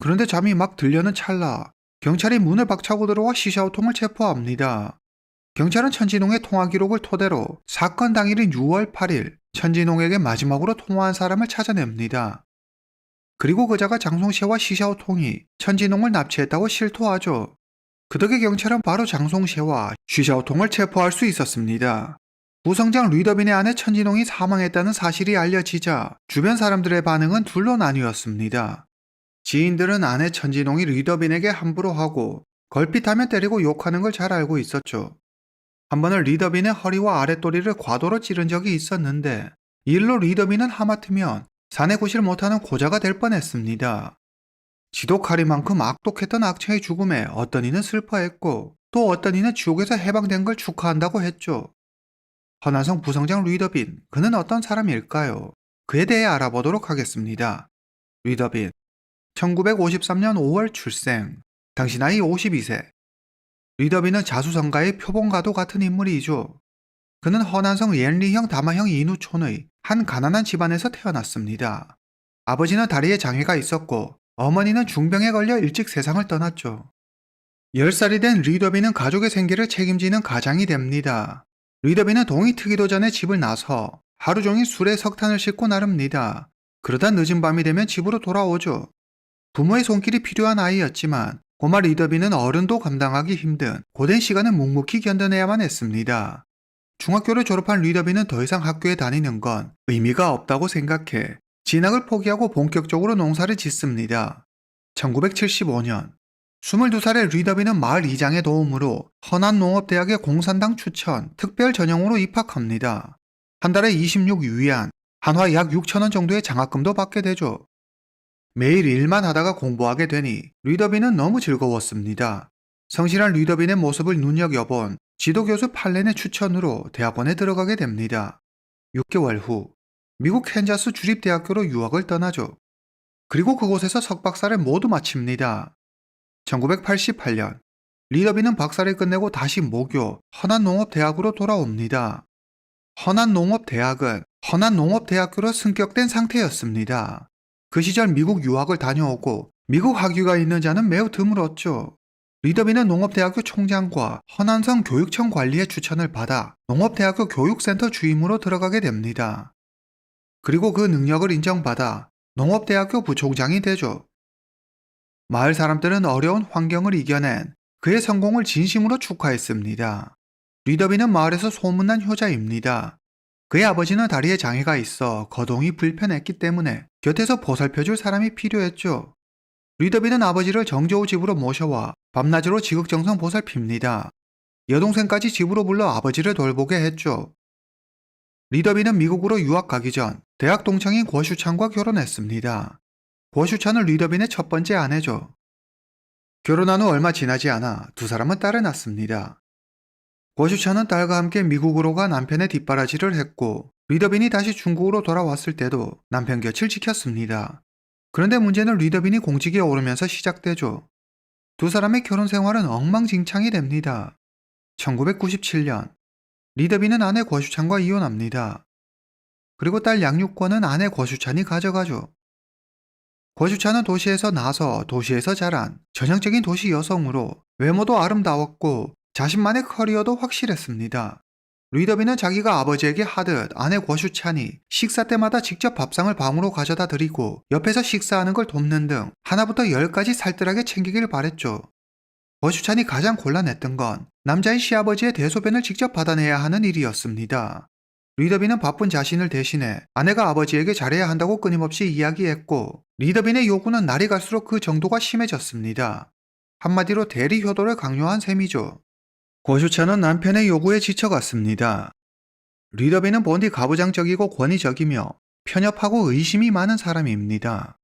그런데 잠이 막 들려는 찰나 경찰이 문을 박차고 들어와 쉬샤오통을 체포합니다. 경찰은 천진홍의 통화 기록을 토대로 사건 당일인 6월 8일 천진홍에게 마지막으로 통화한 사람을 찾아냅니다. 그리고 그자가 장송시에와 쉬샤오통이 천진홍을 납치했다고 실토하죠. 그 덕에 경찰은 바로 장송시에와 쉬샤오통을 체포할 수 있었습니다. 부성장 류더빈의 아내 천진홍이 사망했다는 사실이 알려지자 주변 사람들의 반응은 둘로 나뉘었습니다. 지인들은 아내 천진홍이 류더빈에게 함부로 하고 걸핏하면 때리고 욕하는 걸 잘 알고 있었죠. 한 번은 류더빈의 허리와 아랫도리를 과도로 찌른 적이 있었는데 이 일로 류더빈은 하마터면 사내 구실 못하는 고자가 될 뻔했습니다. 지독하리만큼 악독했던 악체의 죽음에 어떤 이는 슬퍼했고 또 어떤 이는 지옥에서 해방된 걸 축하한다고 했죠. 허난성 부성장 류더빈, 그는 어떤 사람일까요? 그에 대해 알아보도록 하겠습니다. 류더빈, 1953년 5월 출생, 당시 나이 52세. 류더빈은 자수성가의 표본과도 같은 인물이죠. 그는 허난성 옌리형 다마형 인우촌의 한 가난한 집안에서 태어났습니다. 아버지는 다리에 장애가 있었고 어머니는 중병에 걸려 일찍 세상을 떠났죠. 10살이 된 류더빈은 가족의 생계를 책임지는 가장이 됩니다. 류더빈은 동이 트기도 전에 집을 나서 하루 종일 술에 석탄을 싣고 나릅니다. 그러다 늦은 밤이 되면 집으로 돌아오죠. 부모의 손길이 필요한 아이였지만 꼬마 류더빈은 어른도 감당하기 힘든 고된 시간을 묵묵히 견뎌내야만 했습니다. 중학교를 졸업한 류더빈은 더 이상 학교에 다니는 건 의미가 없다고 생각해 진학을 포기하고 본격적으로 농사를 짓습니다. 1975년 22살의 류더빈은 마을 이장의 도움으로 허난농업대학의 공산당 추천 특별 전형으로 입학합니다. 한 달에 26유안, 한화 약 6천원 정도의 장학금도 받게 되죠. 매일 일만 하다가 공부하게 되니 류더빈은 너무 즐거웠습니다. 성실한 류더빈의 모습을 눈여겨본 지도교수 팔렌의 추천으로 대학원에 들어가게 됩니다. 6개월 후 미국 캔자스 주립대학교로 유학을 떠나죠. 그리고 그곳에서 석박사를 모두 마칩니다. 1988년 류더빈은 박사를 끝내고 다시 모교 허난농업대학으로 돌아옵니다. 허난농업대학은 허난농업대학교로 승격된 상태였습니다. 그 시절 미국 유학을 다녀오고 미국 학위가 있는 자는 매우 드물었죠. 류더빈은 농업대학교 총장과 허난성 교육청 관리의 추천을 받아 농업대학교 교육센터 주임으로 들어가게 됩니다. 그리고 그 능력을 인정받아 농업대학교 부총장이 되죠. 마을 사람들은 어려운 환경을 이겨낸 그의 성공을 진심으로 축하했습니다. 류더빈은 마을에서 소문난 효자입니다. 그의 아버지는 다리에 장애가 있어 거동이 불편했기 때문에 곁에서 보살펴줄 사람이 필요했죠. 류더빈은 아버지를 정저우 집으로 모셔와 밤낮으로 지극정성 보살핍니다. 여동생까지 집으로 불러 아버지를 돌보게 했죠. 류더빈은 미국으로 유학 가기 전 대학 동창인 고슈찬과 결혼했습니다. 고슈찬은 류더빈의 첫 번째 아내죠. 결혼한 후 얼마 지나지 않아 두 사람은 딸을 낳습니다. 고슈찬은 딸과 함께 미국으로 가 남편의 뒷바라지를 했고 류더빈이 다시 중국으로 돌아왔을 때도 남편 곁을 지켰습니다. 그런데 문제는 류더빈이 공직에 오르면서 시작되죠. 두 사람의 결혼 생활은 엉망진창이 됩니다. 1997년 류더빈은 아내 고슈찬과 이혼합니다. 그리고 딸 양육권은 아내 고슈찬이 가져가죠. 고슈찬은 도시에서 나서 도시에서 자란 전형적인 도시 여성으로 외모도 아름다웠고 자신만의 커리어도 확실했습니다. 리더빈은 자기가 아버지에게 하듯 아내 고슈찬이 식사 때마다 직접 밥상을 방으로 가져다 드리고 옆에서 식사하는 걸 돕는 등 하나부터 10까지 살뜰하게 챙기길 바랬죠. 고슈찬이 가장 곤란했던 건 남자인 시아버지의 대소변을 직접 받아내야 하는 일이었습니다. 리더빈은 바쁜 자신을 대신해 아내가 아버지에게 잘해야 한다고 끊임없이 이야기했고 리더빈의 요구는 날이 갈수록 그 정도가 심해졌습니다. 한마디로 대리 효도를 강요한 셈이죠. 고슈찬은 남편의 요구에 지쳐갔습니다. 리더빈은 본디 가부장적이고 권위적이며 편협하고 의심이 많은 사람입니다.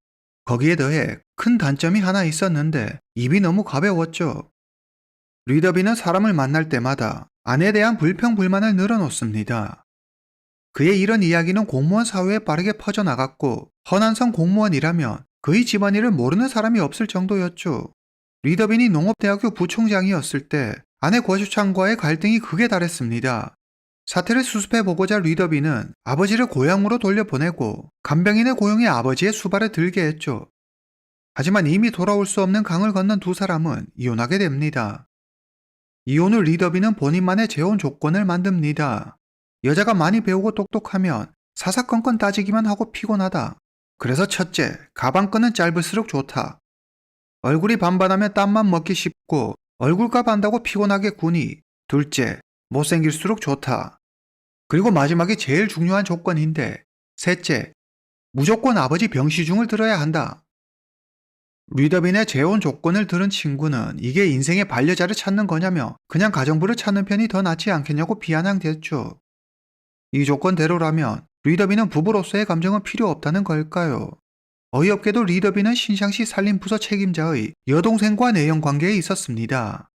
거기에 더해 큰 단점이 하나 있었는데 입이 너무 가벼웠죠. 리더빈은 사람을 만날 때마다 아내에 대한 불평불만을 늘어놓습니다. 그의 이런 이야기는 공무원 사회에 빠르게 퍼져나갔고 허난성 공무원이라면 그의 집안일을 모르는 사람이 없을 정도였죠. 리더빈이 농업대학교 부총장이었을 때 아내 고슈찬과의 갈등이 극에 달했습니다. 사태를 수습해보고자 리더빈은 아버지를 고향으로 돌려보내고 간병인의 고용에 아버지의 수발을 들게 했죠. 하지만 이미 돌아올 수 없는 강을 건넌 두 사람은 이혼하게 됩니다. 이혼 후 리더빈은 본인만의 재혼 조건을 만듭니다. 여자가 많이 배우고 똑똑하면 사사건건 따지기만 하고 피곤하다. 그래서 첫째, 가방끈은 짧을수록 좋다. 얼굴이 반반하면 땀만 먹기 쉽고 얼굴값 한다고 피곤하게 구니. 둘째, 못생길수록 좋다. 그리고 마지막이 제일 중요한 조건인데 셋째, 무조건 아버지 병시중을 들어야 한다. 리더빈의 재혼 조건을 들은 친구는 이게 인생의 반려자를 찾는 거냐며 그냥 가정부를 찾는 편이 더 낫지 않겠냐고 비아냥댔죠. 이 조건대로라면 리더빈은 부부로서의 감정은 필요 없다는 걸까요? 어이없게도 리더빈은 신상시 살림부서 책임자의 여동생과 내연관계에 있었습니다.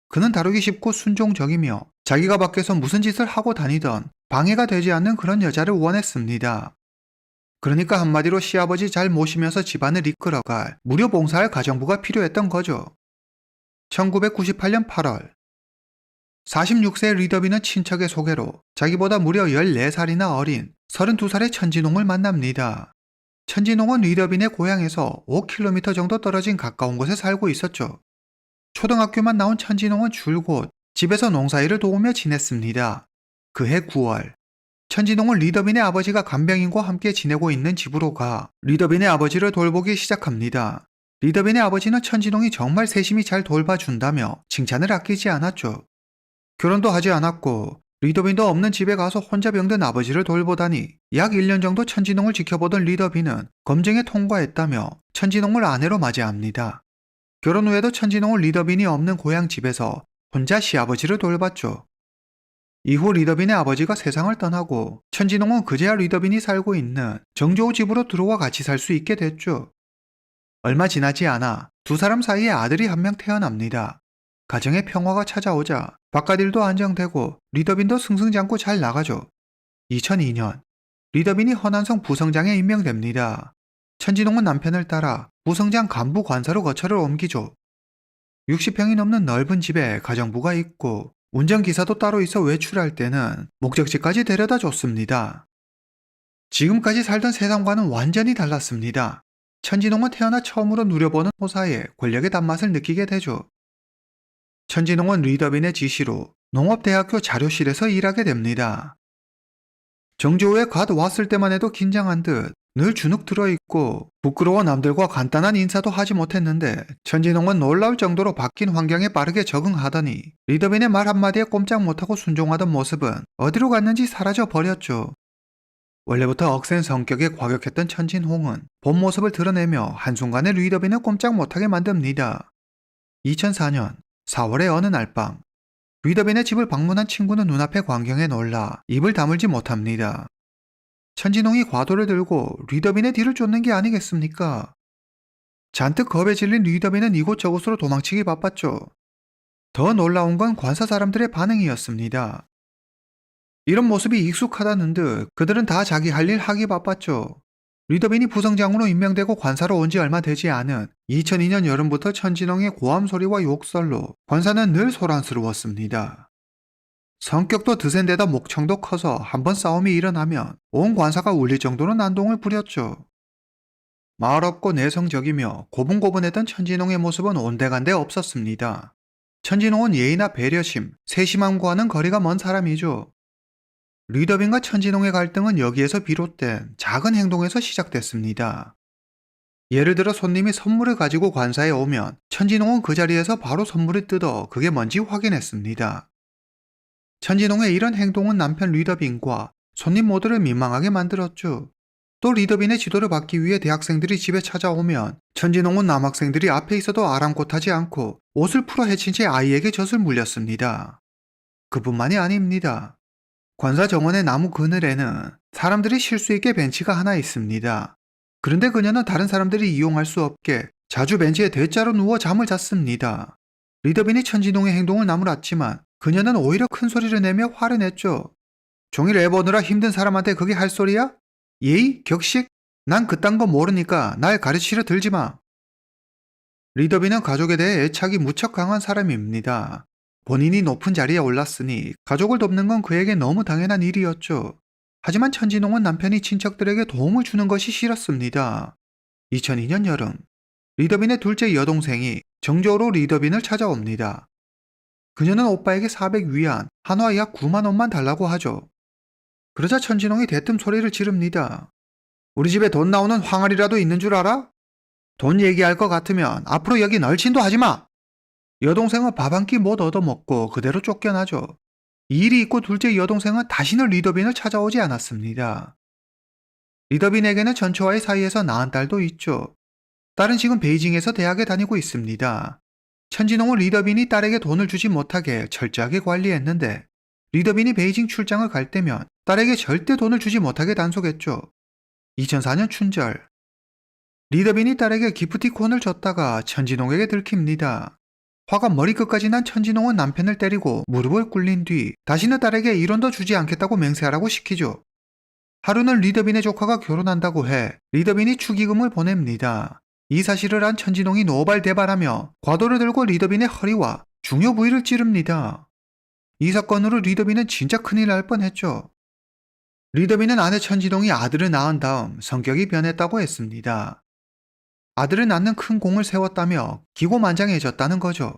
그는 다루기 쉽고 순종적이며 자기가 밖에서 무슨 짓을 하고 다니던 방해가 되지 않는 그런 여자를 원했습니다. 그러니까 한마디로 시아버지 잘 모시면서 집안을 이끌어갈 무료 봉사할 가정부가 필요했던 거죠. 1998년 8월 46세의 리더빈은 친척의 소개로 자기보다 무려 14살이나 어린 32살의 천진홍을 만납니다. 천진홍은 리더빈의 고향에서 5km 정도 떨어진 가까운 곳에 살고 있었죠. 초등학교만 나온 천진홍은 줄곧 집에서 농사일을 도우며 지냈습니다. 그해 9월, 천진홍은 리더빈의 아버지가 간병인과 함께 지내고 있는 집으로 가 리더빈의 아버지를 돌보기 시작합니다. 리더빈의 아버지는 천진홍이 정말 세심히 잘 돌봐준다며 칭찬을 아끼지 않았죠. 결혼도 하지 않았고 리더빈도 없는 집에 가서 혼자 병든 아버지를 돌보다니 약 1년 정도 천진홍을 지켜보던 리더빈은 검증에 통과했다며 천진홍을 아내로 맞이합니다. 결혼 후에도 천진홍은 리더빈이 없는 고향 집에서 혼자 시아버지를 돌봤죠. 이후 리더빈의 아버지가 세상을 떠나고 천진홍은 그제야 리더빈이 살고 있는 정조우 집으로 들어와 같이 살 수 있게 됐죠. 얼마 지나지 않아 두 사람 사이에 아들이 한 명 태어납니다. 가정에 평화가 찾아오자 바깥일도 안정되고 리더빈도 승승장구 잘 나가죠. 2002년 리더빈이 허난성 부성장에 임명됩니다. 천진홍은 남편을 따라 부성장 간부 관사로 거처를 옮기죠. 60평이 넘는 넓은 집에 가정부가 있고 운전기사도 따로 있어 외출할 때는 목적지까지 데려다 줬습니다. 지금까지 살던 세상과는 완전히 달랐습니다. 천진홍은 태어나 처음으로 누려보는 호사에 권력의 단맛을 느끼게 되죠. 천진홍은 리더빈의 지시로 농업대학교 자료실에서 일하게 됩니다. 정조우에 갓 왔을 때만 해도 긴장한 듯 늘 주눅 들어있고 부끄러워 남들과 간단한 인사도 하지 못했는데 천진홍은 놀라울 정도로 바뀐 환경에 빠르게 적응하더니 리더빈의 말 한마디에 꼼짝 못하고 순종하던 모습은 어디로 갔는지 사라져 버렸죠. 원래부터 억센 성격에 과격했던 천진홍은 본 모습을 드러내며 한순간에 리더빈을 꼼짝 못하게 만듭니다. 2004년 4월의 어느 날 밤 리더빈의 집을 방문한 친구는 눈앞의 광경에 놀라 입을 다물지 못합니다. 천진홍이 과도를 들고 리더빈의 뒤를 쫓는 게 아니겠습니까? 잔뜩 겁에 질린 리더빈은 이곳저곳으로 도망치기 바빴죠. 더 놀라운 건 관사 사람들의 반응이었습니다. 이런 모습이 익숙하다는 듯 그들은 다 자기 할 일 하기 바빴죠. 리더빈이 부성장으로 임명되고 관사로 온 지 얼마 되지 않은 2002년 여름부터 천진홍의 고함 소리와 욕설로 관사는 늘 소란스러웠습니다. 성격도 드센데다 목청도 커서 한번 싸움이 일어나면 온 관사가 울릴 정도로 난동을 부렸죠. 말없고 내성적이며 고분고분했던 천진홍의 모습은 온데간데 없었습니다. 천진홍은 예의나 배려심, 세심함과는 거리가 먼 사람이죠. 리더빈과 천진홍의 갈등은 여기에서 비롯된 작은 행동에서 시작됐습니다. 예를 들어 손님이 선물을 가지고 관사에 오면 천진홍은 그 자리에서 바로 선물을 뜯어 그게 뭔지 확인했습니다. 천진홍의 이런 행동은 남편 리더빈과 손님 모두를 민망하게 만들었죠. 또 리더빈의 지도를 받기 위해 대학생들이 집에 찾아오면 천진홍은 남학생들이 앞에 있어도 아랑곳하지 않고 옷을 풀어 헤친 채 아이에게 젖을 물렸습니다. 그뿐만이 아닙니다. 관사 정원의 나무 그늘에는 사람들이 쉴 수 있게 벤치가 하나 있습니다. 그런데 그녀는 다른 사람들이 이용할 수 없게 자주 벤치에 대자로 누워 잠을 잤습니다. 리더빈이 천진홍의 행동을 나무랐지만 그녀는 오히려 큰 소리를 내며 화를 냈죠. 종일 애 보느라 힘든 사람한테 그게 할 소리야? 예의? 격식? 난 그딴 거 모르니까 날 가르치려 들지 마. 리더빈은 가족에 대해 애착이 무척 강한 사람입니다. 본인이 높은 자리에 올랐으니 가족을 돕는 건 그에게 너무 당연한 일이었죠. 하지만 천진홍은 남편이 친척들에게 도움을 주는 것이 싫었습니다. 2002년 여름, 리더빈의 둘째 여동생이 정조로 리더빈을 찾아옵니다. 그녀는 오빠에게 400위안, 한화 약 9만 원만 달라고 하죠. 그러자 천진홍이 대뜸 소리를 지릅니다. 우리 집에 돈 나오는 황아리라도 있는 줄 알아? 돈 얘기할 것 같으면 앞으로 여기 널친도 하지 마! 여동생은 밥 한 끼 못 얻어먹고 그대로 쫓겨나죠. 이 일이 있고 둘째 여동생은 다시는 리더빈을 찾아오지 않았습니다. 리더빈에게는 전처와의 사이에서 낳은 딸도 있죠. 딸은 지금 베이징에서 대학에 다니고 있습니다. 천진홍은 리더빈이 딸에게 돈을 주지 못하게 철저하게 관리했는데 리더빈이 베이징 출장을 갈 때면 딸에게 절대 돈을 주지 못하게 단속했죠. 2004년 춘절, 리더빈이 딸에게 기프티콘을 줬다가 천진홍에게 들킵니다. 화가 머리끝까지 난 천진홍은 남편을 때리고 무릎을 꿇린 뒤 다시는 딸에게 1원도 주지 않겠다고 맹세하라고 시키죠. 하루는 리더빈의 조카가 결혼한다고 해 리더빈이 축의금을 보냅니다. 이 사실을 안 천진홍이 노발대발하며 과도를 들고 리더빈의 허리와 중요 부위를 찌릅니다. 이 사건으로 리더빈은 진짜 큰일 날 뻔했죠. 리더빈은 아내 천진홍이 아들을 낳은 다음 성격이 변했다고 했습니다. 아들을 낳는 큰 공을 세웠다며 기고만장해졌다는 거죠.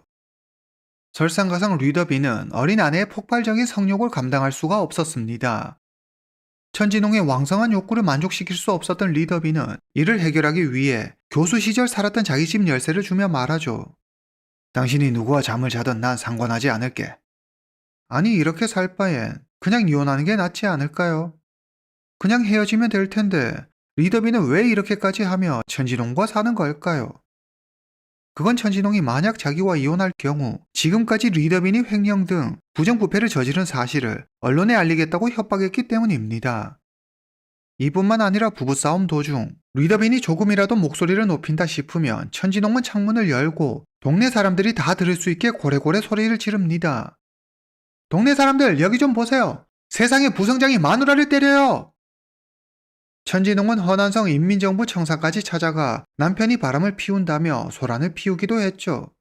설상가상 리더빈은 어린 아내의 폭발적인 성욕을 감당할 수가 없었습니다. 천진홍의 왕성한 욕구를 만족시킬 수 없었던 리더빈은 이를 해결하기 위해 교수 시절 살았던 자기 집 열쇠를 주며 말하죠. 당신이 누구와 잠을 자든 난 상관하지 않을게. 아니 이렇게 살 바엔 그냥 이혼하는 게 낫지 않을까요? 그냥 헤어지면 될 텐데 리더빈은 왜 이렇게까지 하며 천진홍과 사는 걸까요? 그건 천진홍이 만약 자기와 이혼할 경우 지금까지 리더빈이 횡령 등 부정부패를 저지른 사실을 언론에 알리겠다고 협박했기 때문입니다. 이뿐만 아니라 부부싸움 도중 리더빈이 조금이라도 목소리를 높인다 싶으면 천진홍은 창문을 열고 동네 사람들이 다 들을 수 있게 고래고래 소리를 지릅니다. 동네 사람들 여기 좀 보세요. 세상에 부성장이 마누라를 때려요. 천진홍은 허난성 인민정부 청사까지 찾아가 남편이 바람을 피운다며 소란을 피우기도 했죠.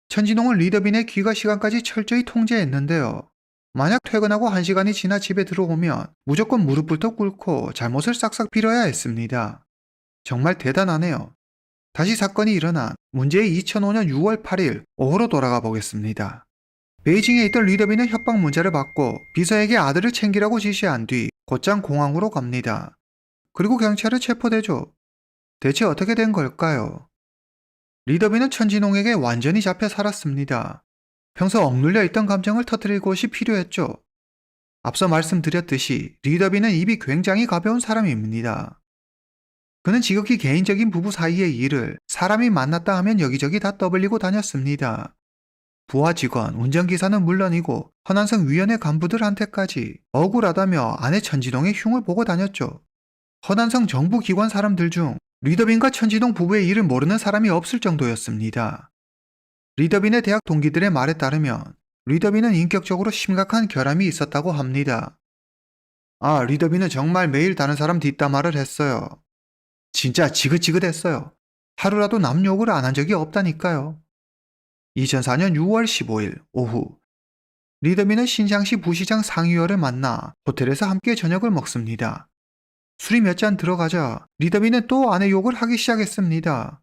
천진홍은 리더빈의 귀가 시간까지 철저히 통제했는데요. 만약 퇴근하고 1시간이 지나 집에 들어오면 무조건 무릎부터 꿇고 잘못을 싹싹 빌어야 했습니다. 정말 대단하네요. 다시 사건이 일어난 문제의 2005년 6월 8일 오후로 돌아가 보겠습니다. 베이징에 있던 리더빈은 협박 문자를 받고 비서에게 아들을 챙기라고 지시한 뒤 곧장 공항으로 갑니다. 그리고 경찰에 체포되죠. 대체 어떻게 된 걸까요? 리더빈은 천진홍에게 완전히 잡혀 살았습니다. 평소 억눌려 있던 감정을 터뜨릴 곳이 필요했죠. 앞서 말씀드렸듯이 리더빈은 입이 굉장히 가벼운 사람입니다. 그는 지극히 개인적인 부부 사이의 일을 사람이 만났다 하면 여기저기 다 떠벌리고 다녔습니다. 부하 직원, 운전기사는 물론이고 허난성 위원회 간부들한테까지 억울하다며 아내 천진홍의 흉을 보고 다녔죠. 허난성 정부 기관 사람들 중 리더빈과 천진홍 부부의 일을 모르는 사람이 없을 정도였습니다. 리더빈의 대학 동기들의 말에 따르면 리더빈은 인격적으로 심각한 결함이 있었다고 합니다. 아, 리더빈은 정말 매일 다른 사람 뒷담화를 했어요. 진짜 지긋지긋했어요. 하루라도 남 욕을 안 한 적이 없다니까요. 2004년 6월 15일 오후 리더빈은 신장시 부시장 상유어를 만나 호텔에서 함께 저녁을 먹습니다. 술이 몇 잔 들어가자 리더빈은 또 아내 욕을 하기 시작했습니다.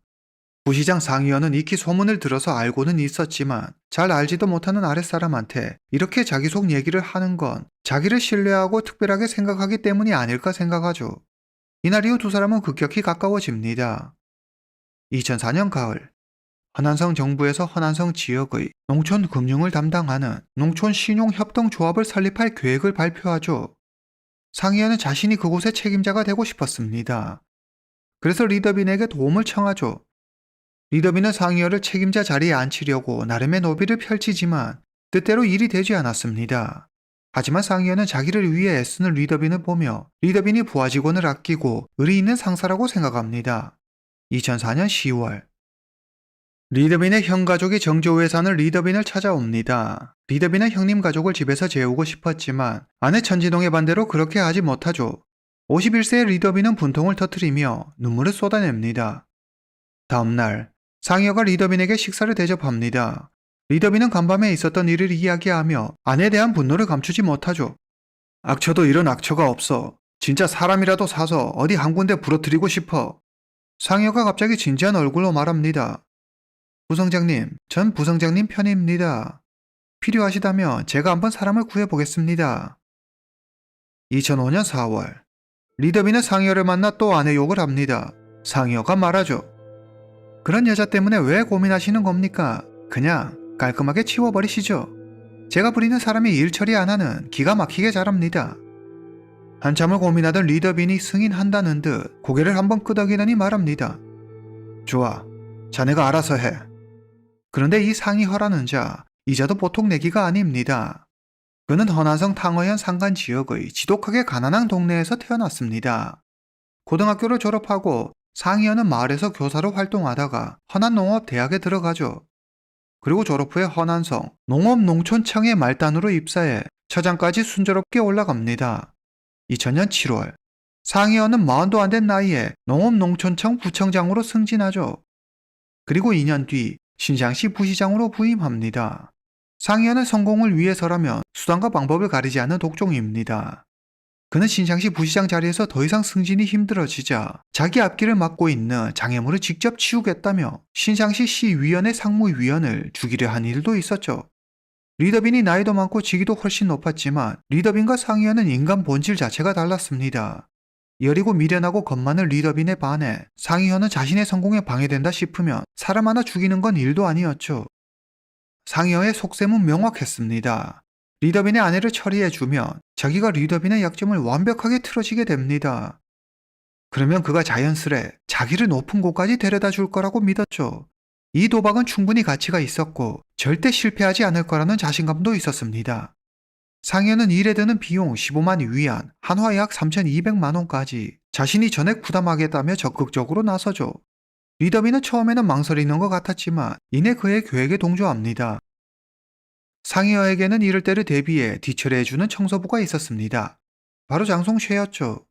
부시장 상유어는 익히 소문을 들어서 알고는 있었지만 잘 알지도 못하는 아랫사람한테 이렇게 자기 속 얘기를 하는 건 자기를 신뢰하고 특별하게 생각하기 때문이 아닐까 생각하죠. 이날 이후 두 사람은 급격히 가까워집니다. 2004년 가을, 허난성 정부에서 허난성 지역의 농촌 금융을 담당하는 농촌신용협동조합을 설립할 계획을 발표하죠. 상희어는 자신이 그곳의 책임자가 되고 싶었습니다. 그래서 리더빈에게 도움을 청하죠. 리더빈은 상희어를 책임자 자리에 앉히려고 나름의 노비를 펼치지만 뜻대로 일이 되지 않았습니다. 하지만 상희어는 자기를 위해 애쓰는 리더빈을 보며 리더빈이 부하 직원을 아끼고 의리 있는 상사라고 생각합니다. 2004년 10월, 리더빈의 형 가족이 정조우에 사는 리더빈을 찾아옵니다. 리더빈은 형님 가족을 집에서 재우고 싶었지만 아내 천진홍의 반대로 그렇게 하지 못하죠. 51세의 리더빈은 분통을 터뜨리며 눈물을 쏟아냅니다. 다음날, 상희어가 리더빈에게 식사를 대접합니다. 리더빈은 간밤에 있었던 일을 이야기하며 아내에 대한 분노를 감추지 못하죠. 악처도 이런 악처가 없어. 진짜 사람이라도 사서 어디 한 군데 부러뜨리고 싶어. 상희어가 갑자기 진지한 얼굴로 말합니다. 부성장님, 전 부성장님 편입니다. 필요하시다면 제가 한번 사람을 구해보겠습니다. 2005년 4월, 리더빈은 상희어를 만나 또 아내 욕을 합니다. 상희어가 말하죠. 그런 여자 때문에 왜 고민하시는 겁니까? 그냥 깔끔하게 치워버리시죠. 제가 부리는 사람이 일 처리 안 하는 기가 막히게 잘합니다. 한참을 고민하던 리더빈이 승인한다는 듯 고개를 한번 끄덕이더니 말합니다. 좋아, 자네가 알아서 해. 그런데 이 상희허라는 자, 이자도 보통 내기가 아닙니다. 그는 허난성 탕허현 산간 지역의 지독하게 가난한 동네에서 태어났습니다. 고등학교를 졸업하고 상희허는 마을에서 교사로 활동하다가 허난농업대학에 들어가죠. 그리고 졸업 후에 허난성 농업농촌청의 말단으로 입사해 처장까지 순조롭게 올라갑니다. 2000년 7월, 상희허는 40도 안 된 나이에 농업농촌청 부청장으로 승진하죠. 그리고 2년 뒤 신장시 부시장으로 부임합니다. 상희어는 성공을 위해서라면 수단과 방법을 가리지 않는 독종입니다. 그는 신장시 부시장 자리에서 더 이상 승진이 힘들어지자 자기 앞길을 막고 있는 장애물을 직접 치우겠다며 신장시 시위원회 상무위원을 죽이려 한 일도 있었죠. 리더빈이 나이도 많고 직위도 훨씬 높았지만 리더빈과 상희어는 인간 본질 자체가 달랐습니다. 여리고 미련하고 겁 많은 리더빈에 반해 상희어는 자신의 성공에 방해된다 싶으면 사람 하나 죽이는 건 일도 아니었죠. 상희어의 속셈은 명확했습니다. 리더빈의 아내를 처리해주면 자기가 리더빈의 약점을 완벽하게 틀어지게 됩니다. 그러면 그가 자연스레 자기를 높은 곳까지 데려다 줄 거라고 믿었죠. 이 도박은 충분히 가치가 있었고 절대 실패하지 않을 거라는 자신감도 있었습니다. 상희어는 일에 드는 비용 15만 위안, 한화 약 3,200만 원까지 자신이 전액 부담하겠다며 적극적으로 나서죠. 리더빈은 처음에는 망설이는 것 같았지만 이내 그의 계획에 동조합니다. 상희어에게는 이럴 때를 대비해 뒤처리해주는 청소부가 있었습니다. 바로 장송쉐였죠.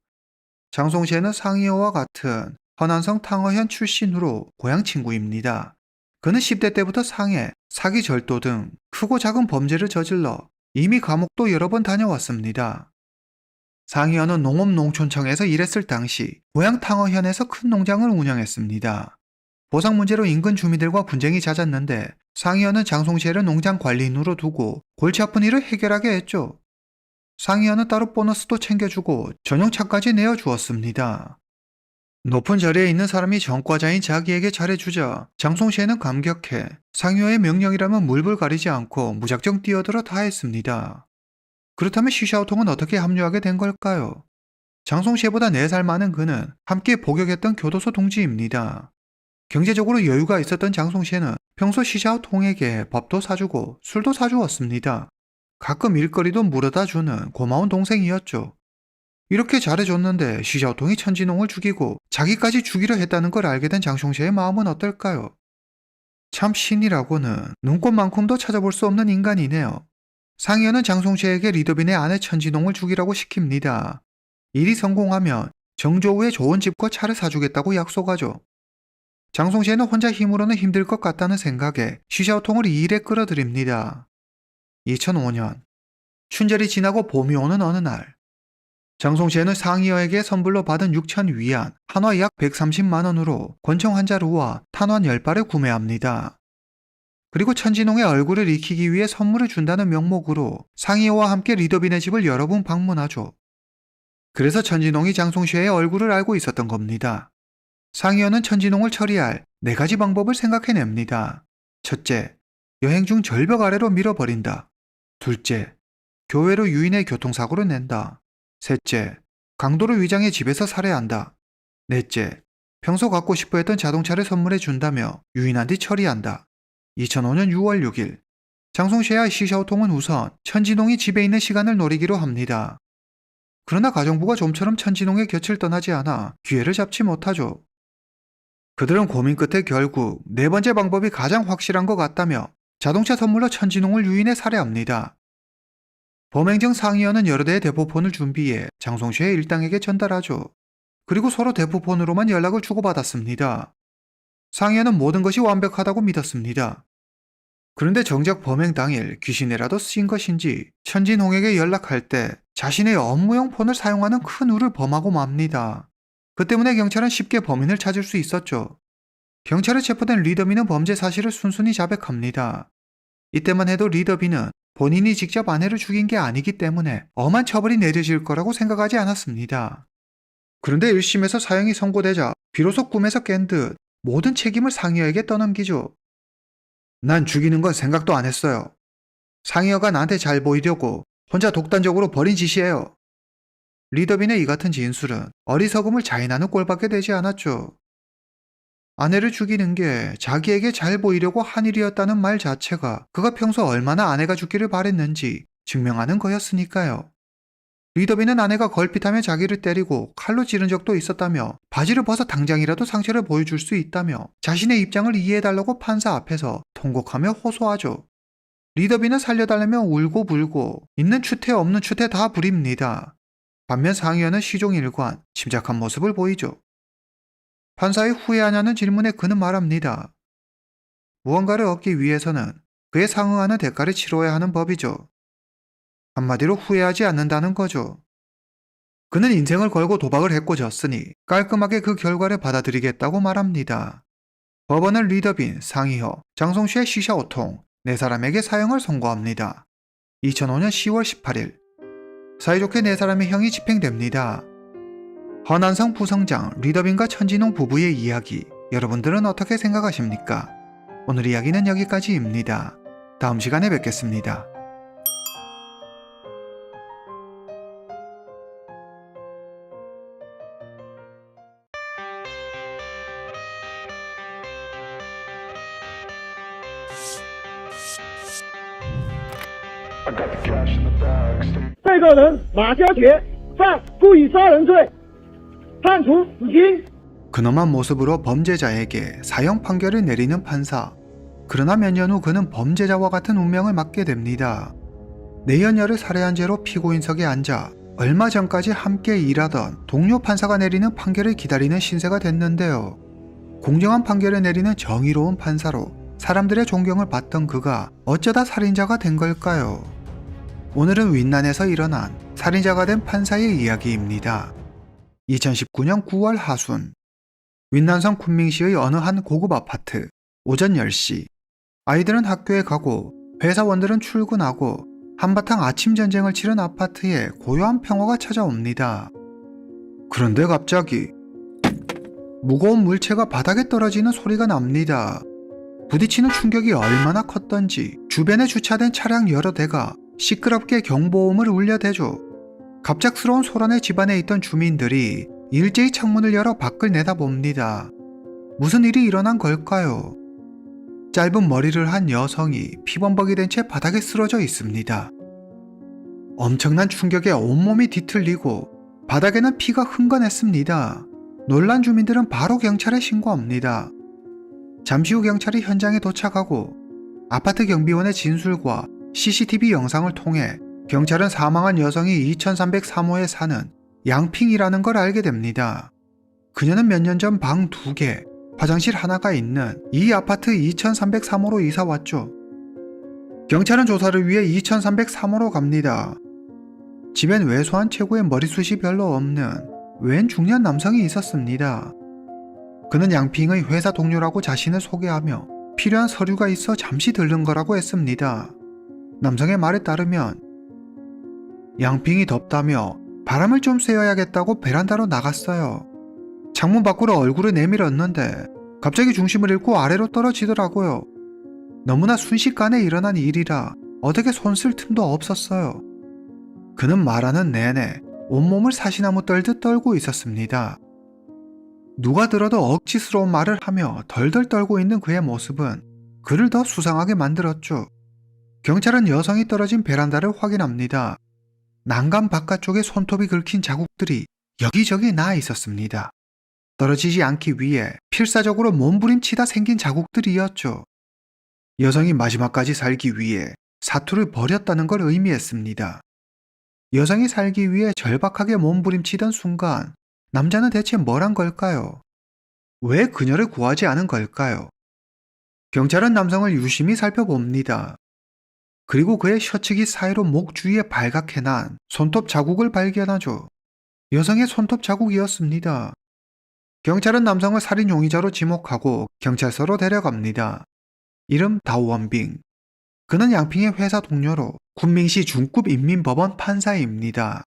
장송쉐는 상희어와 같은 허난성 탕허현 출신으로 고향 친구입니다. 그는 10대 때부터 상해, 사기 절도 등 크고 작은 범죄를 저질러 이미 감옥도 여러 번 다녀왔습니다. 상희어는 농업농촌청에서 일했을 당시 고향 탕허현에서 큰 농장을 운영했습니다. 보상 문제로 인근 주민들과 분쟁이 잦았는데 상희어는 장송시를 농장 관리인으로 두고 골치 아픈 일을 해결하게 했죠. 상희어는 따로 보너스도 챙겨주고 전용차까지 내어주었습니다. 높은 자리에 있는 사람이 전과자인 자기에게 잘해주자 장송시에는 감격해 상희어의 명령이라면 물불 가리지 않고 무작정 뛰어들어 다 했습니다. 그렇다면 시샤오통은 어떻게 합류하게 된 걸까요? 장송시보다 4살 많은 그는 함께 복역했던 교도소 동지입니다. 경제적으로 여유가 있었던 장송시는 평소 시샤오통에게 밥도 사주고 술도 사주었습니다. 가끔 일거리도 물어다 주는 고마운 동생이었죠. 이렇게 잘해줬는데 시샤오통이 천진홍을 죽이고 자기까지 죽이려 했다는 걸 알게 된 장송시의 마음은 어떨까요? 참 신이라고는 눈꽃만큼도 찾아볼 수 없는 인간이네요. 상희어는 장송시에게 리더빈의 아내 천진홍을 죽이라고 시킵니다. 일이 성공하면 정조우의 좋은 집과 차를 사주겠다고 약속하죠. 장송시에는 혼자 힘으로는 힘들 것 같다는 생각에 시샤오통을 이 일에 끌어들입니다. 2005년 춘절이 지나고 봄이 오는 어느 날 장송시에는 상이어에게 선불로 받은 6천 위안, 한화 약 130만 원으로 권총 한 자루와 탄환 10발을 구매합니다. 그리고 천진홍의 얼굴을 익히기 위해 선물을 준다는 명목으로 상이어와 함께 리더빈의 집을 여러 번 방문하죠. 그래서 천진홍이 장송시의 얼굴을 알고 있었던 겁니다. 상이어는 천진홍을 처리할 4가지 방법을 생각해냅니다. 첫째, 여행 중 절벽 아래로 밀어버린다. 둘째, 교외로 유인해 교통사고를 낸다. 셋째, 강도를 위장해 집에서 살해한다. 넷째, 평소 갖고 싶어 했던 자동차를 선물해 준다며 유인한 뒤 처리한다. 2005년 6월 6일 장송시와 시샤오통은 우선 천진홍이 집에 있는 시간을 노리기로 합니다. 그러나 가정부가 좀처럼 천진홍의 곁을 떠나지 않아 기회를 잡지 못하죠. 그들은 고민 끝에 결국 4번째 방법이 가장 확실한 것 같다며 자동차 선물로 천진홍을 유인해 살해합니다. 범행정 상이어는 여러 대의 대포폰을 준비해 장송시의 일당에게 전달하죠. 그리고 서로 대포폰으로만 연락을 주고받았습니다. 상이어는 모든 것이 완벽하다고 믿었습니다. 그런데 정작 범행 당일 귀신이라도 쓰인 것인지 천진홍에게 연락할 때 자신의 업무용 폰을 사용하는 큰 우를 범하고 맙니다. 그 때문에 경찰은 쉽게 범인을 찾을 수 있었죠. 경찰에 체포된 리더빈은 범죄 사실을 순순히 자백합니다. 이때만 해도 리더빈은 본인이 직접 아내를 죽인 게 아니기 때문에 엄한 처벌이 내려질 거라고 생각하지 않았습니다. 그런데 1심에서 사형이 선고되자 비로소 꿈에서 깬 듯 모든 책임을 상이어에게 떠넘기죠. 난 죽이는 건 생각도 안 했어요. 상이어가 나한테 잘 보이려고 혼자 독단적으로 벌인 짓이에요. 리더빈의 이 같은 진술은 어리석음을 자인하는 꼴밖에 되지 않았죠. 아내를 죽이는 게 자기에게 잘 보이려고 한 일이었다는 말 자체가 그가 평소 얼마나 아내가 죽기를 바랬는지 증명하는 거였으니까요. 리더빈은 아내가 걸핏하며 자기를 때리고 칼로 찌른 적도 있었다며 바지를 벗어 당장이라도 상처를 보여줄 수 있다며 자신의 입장을 이해해달라고 판사 앞에서 통곡하며 호소하죠. 리더빈은 살려달라며 울고 불고 있는 추태 없는 추태 다 부립니다. 반면 상이어는 시종일관 침착한 모습을 보이죠. 판사의 후회하냐는 질문에 그는 말합니다. 무언가를 얻기 위해서는 그에 상응하는 대가를 치러야 하는 법이죠. 한마디로 후회하지 않는다는 거죠. 그는 인생을 걸고 도박을 했고 졌으니 깔끔하게 그 결과를 받아들이겠다고 말합니다. 법원은 리더빈, 상이어, 장송시의 시샤오통 4사람에게 사형을 선고합니다. 2005년 10월 18일 사이좋게 4사람의 형이 집행됩니다. 허난성 부성장, 리더빈과 천진홍 부부의 이야기, 여러분들은 어떻게 생각하십니까? 오늘 이야기는 여기까지입니다. 다음 시간에 뵙겠습니다. "这个人马家铁犯故意杀人罪，判处死刑。" 근엄한 모습으로 범죄자에게 사형 판결을 내리는 판사. 그러나 몇 년 후 그는 범죄자와 같은 운명을 맞게 됩니다. 내연녀를 살해한 죄로 피고인석에 앉아 얼마 전까지 함께 일하던 동료 판사가 내리는 판결을 기다리는 신세가 됐는데요. 공정한 판결을 내리는 정의로운 판사로 사람들의 존경을 받던 그가 어쩌다 살인자가 된 걸까요? 오늘은 윈난에서 일어난 살인자가 된 판사의 이야기입니다. 2019년 9월 하순 윈난성 쿤밍시의 어느 한 고급 아파트. 오전 10시 아이들은 학교에 가고 회사원들은 출근하고 한바탕 아침 전쟁을 치른 아파트에 고요한 평화가 찾아옵니다. 그런데 갑자기 무거운 물체가 바닥에 떨어지는 소리가 납니다. 부딪히는 충격이 얼마나 컸던지 주변에 주차된 차량 여러 대가 시끄럽게 경보음을 울려대죠. 갑작스러운 소란에 집안에 있던 주민들이 일제히 창문을 열어 밖을 내다봅니다. 무슨 일이 일어난 걸까요? 짧은 머리를 한 여성이 피범벅이 된 채 바닥에 쓰러져 있습니다. 엄청난 충격에 온몸이 뒤틀리고 바닥에는 피가 흥건했습니다. 놀란 주민들은 바로 경찰에 신고합니다. 잠시 후 경찰이 현장에 도착하고 아파트 경비원의 진술과 CCTV 영상을 통해 경찰은 사망한 여성이 2303호에 사는 양핑이라는 걸 알게 됩니다. 그녀는 몇 년 전 방 2개, 화장실 하나가 있는 이 아파트 2303호로 이사 왔죠. 경찰은 조사를 위해 2303호로 갑니다. 집엔 왜소한 체구에 머리숱이 별로 없는 웬 중년 남성이 있었습니다. 그는 양핑의 회사 동료라고 자신을 소개하며 필요한 서류가 있어 잠시 들른 거라고 했습니다. 남성의 말에 따르면 양핑이 덥다며 바람을 좀 쐬어야겠다고 베란다로 나갔어요. 창문 밖으로 얼굴을 내밀었는데 갑자기 중심을 잃고 아래로 떨어지더라고요. 너무나 순식간에 일어난 일이라 어떻게 손쓸 틈도 없었어요. 그는 말하는 내내 온몸을 사시나무 떨듯 떨고 있었습니다. 누가 들어도 억지스러운 말을 하며 덜덜 떨고 있는 그의 모습은 그를 더 수상하게 만들었죠. 경찰은 여성이 떨어진 베란다를 확인합니다. 난간 바깥쪽에 손톱이 긁힌 자국들이 여기저기 나 있었습니다. 떨어지지 않기 위해 필사적으로 몸부림치다 생긴 자국들이었죠. 여성이 마지막까지 살기 위해 사투를 벌였다는 걸 의미했습니다. 여성이 살기 위해 절박하게 몸부림치던 순간 남자는 대체 뭘 한 걸까요? 왜 그녀를 구하지 않은 걸까요? 경찰은 남성을 유심히 살펴봅니다. 그리고 그의 셔츠기 사이로 목 주위에 발갛게 난 손톱 자국을 발견하죠. 여성의 손톱 자국이었습니다. 경찰은 남성을 살인 용의자로 지목하고 경찰서로 데려갑니다. 이름 다오원빙. 그는 양핑의 회사 동료로 군민시 중급 인민법원 판사입니다.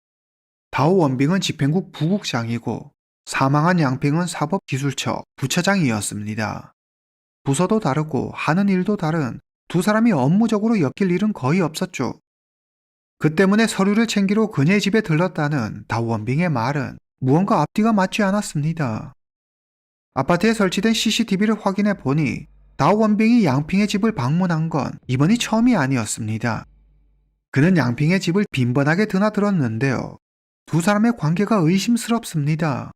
다오원빙은 집행국 부국장이고 사망한 양핑은 사법기술처 부처장이었습니다. 부서도 다르고 하는 일도 다른 두 사람이 업무적으로 엮일 일은 거의 없었죠. 그 때문에 서류를 챙기러 그녀의 집에 들렀다는 다오원빙의 말은 무언가 앞뒤가 맞지 않았습니다. 아파트에 설치된 CCTV를 확인해 보니 다오원빙이 양핑의 집을 방문한 건 이번이 처음이 아니었습니다. 그는 양핑의 집을 빈번하게 드나들었는데요. 두 사람의 관계가 의심스럽습니다.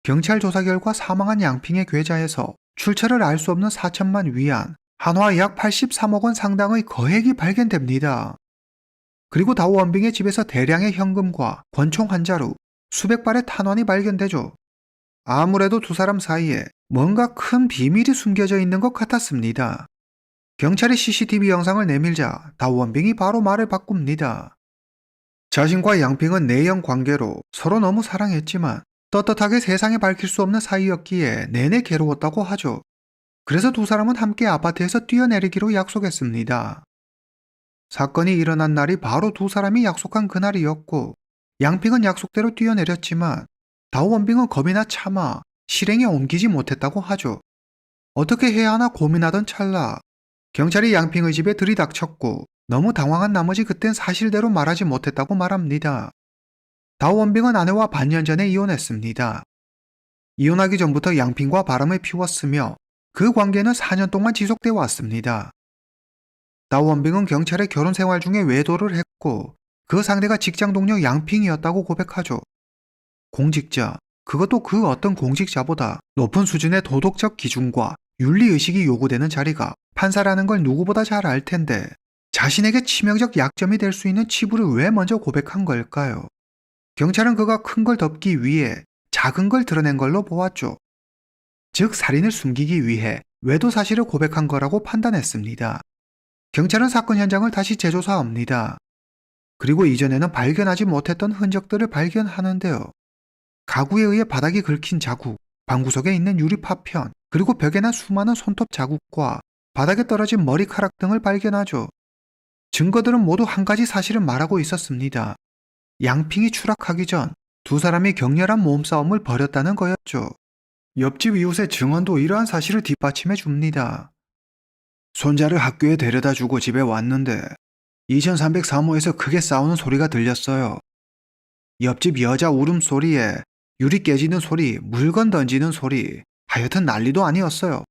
경찰 조사 결과 사망한 양핑의 계좌에서 출처를 알 수 없는 4천만 위안, 한화 약 83억 원 상당의 거액이 발견됩니다. 그리고 다오원빙의 집에서 대량의 현금과 권총 한 자루, 수백 발의 탄환이 발견되죠. 아무래도 두 사람 사이에 뭔가 큰 비밀이 숨겨져 있는 것 같았습니다. 경찰이 CCTV 영상을 내밀자 다오원빙이 바로 말을 바꿉니다. 자신과 양핑은 내연 관계로 서로 너무 사랑했지만 떳떳하게 세상에 밝힐 수 없는 사이였기에 내내 괴로웠다고 하죠. 그래서 두 사람은 함께 아파트에서 뛰어내리기로 약속했습니다. 사건이 일어난 날이 바로 두 사람이 약속한 그날이었고 양핑은 약속대로 뛰어내렸지만 다오원빙은 겁이 나 참아 실행에 옮기지 못했다고 하죠. 어떻게 해야 하나 고민하던 찰나 경찰이 양핑의 집에 들이닥쳤고 너무 당황한 나머지 그땐 사실대로 말하지 못했다고 말합니다. 다오원빙은 아내와 반년 전에 이혼했습니다. 이혼하기 전부터 양핑과 바람을 피웠으며 그 관계는 4년 동안 지속되어 왔습니다. 다오원빙은 경찰의 결혼 생활 중에 외도를 했고 그 상대가 직장 동료 양핑이었다고 고백하죠. 공직자, 그것도 그 어떤 공직자보다 높은 수준의 도덕적 기준과 윤리의식이 요구되는 자리가 판사라는 걸 누구보다 잘 알 텐데 자신에게 치명적 약점이 될 수 있는 치부를 왜 먼저 고백한 걸까요? 경찰은 그가 큰 걸 덮기 위해 작은 걸 드러낸 걸로 보았죠. 즉 살인을 숨기기 위해 외도 사실을 고백한 거라고 판단했습니다. 경찰은 사건 현장을 다시 재조사합니다. 그리고 이전에는 발견하지 못했던 흔적들을 발견하는데요. 가구에 의해 바닥이 긁힌 자국, 방구석에 있는 유리 파편, 그리고 벽에 난 수많은 손톱 자국과 바닥에 떨어진 머리카락 등을 발견하죠. 증거들은 모두 한 가지 사실을 말하고 있었습니다. 양핑이 추락하기 전 두 사람이 격렬한 몸싸움을 벌였다는 거였죠. 옆집 이웃의 증언도 이러한 사실을 뒷받침해 줍니다. 손자를 학교에 데려다 주고 집에 왔는데 2303호에서 크게 싸우는 소리가 들렸어요. 옆집 여자 울음소리에 유리 깨지는 소리, 물건 던지는 소리, 하여튼 난리도 아니었어요.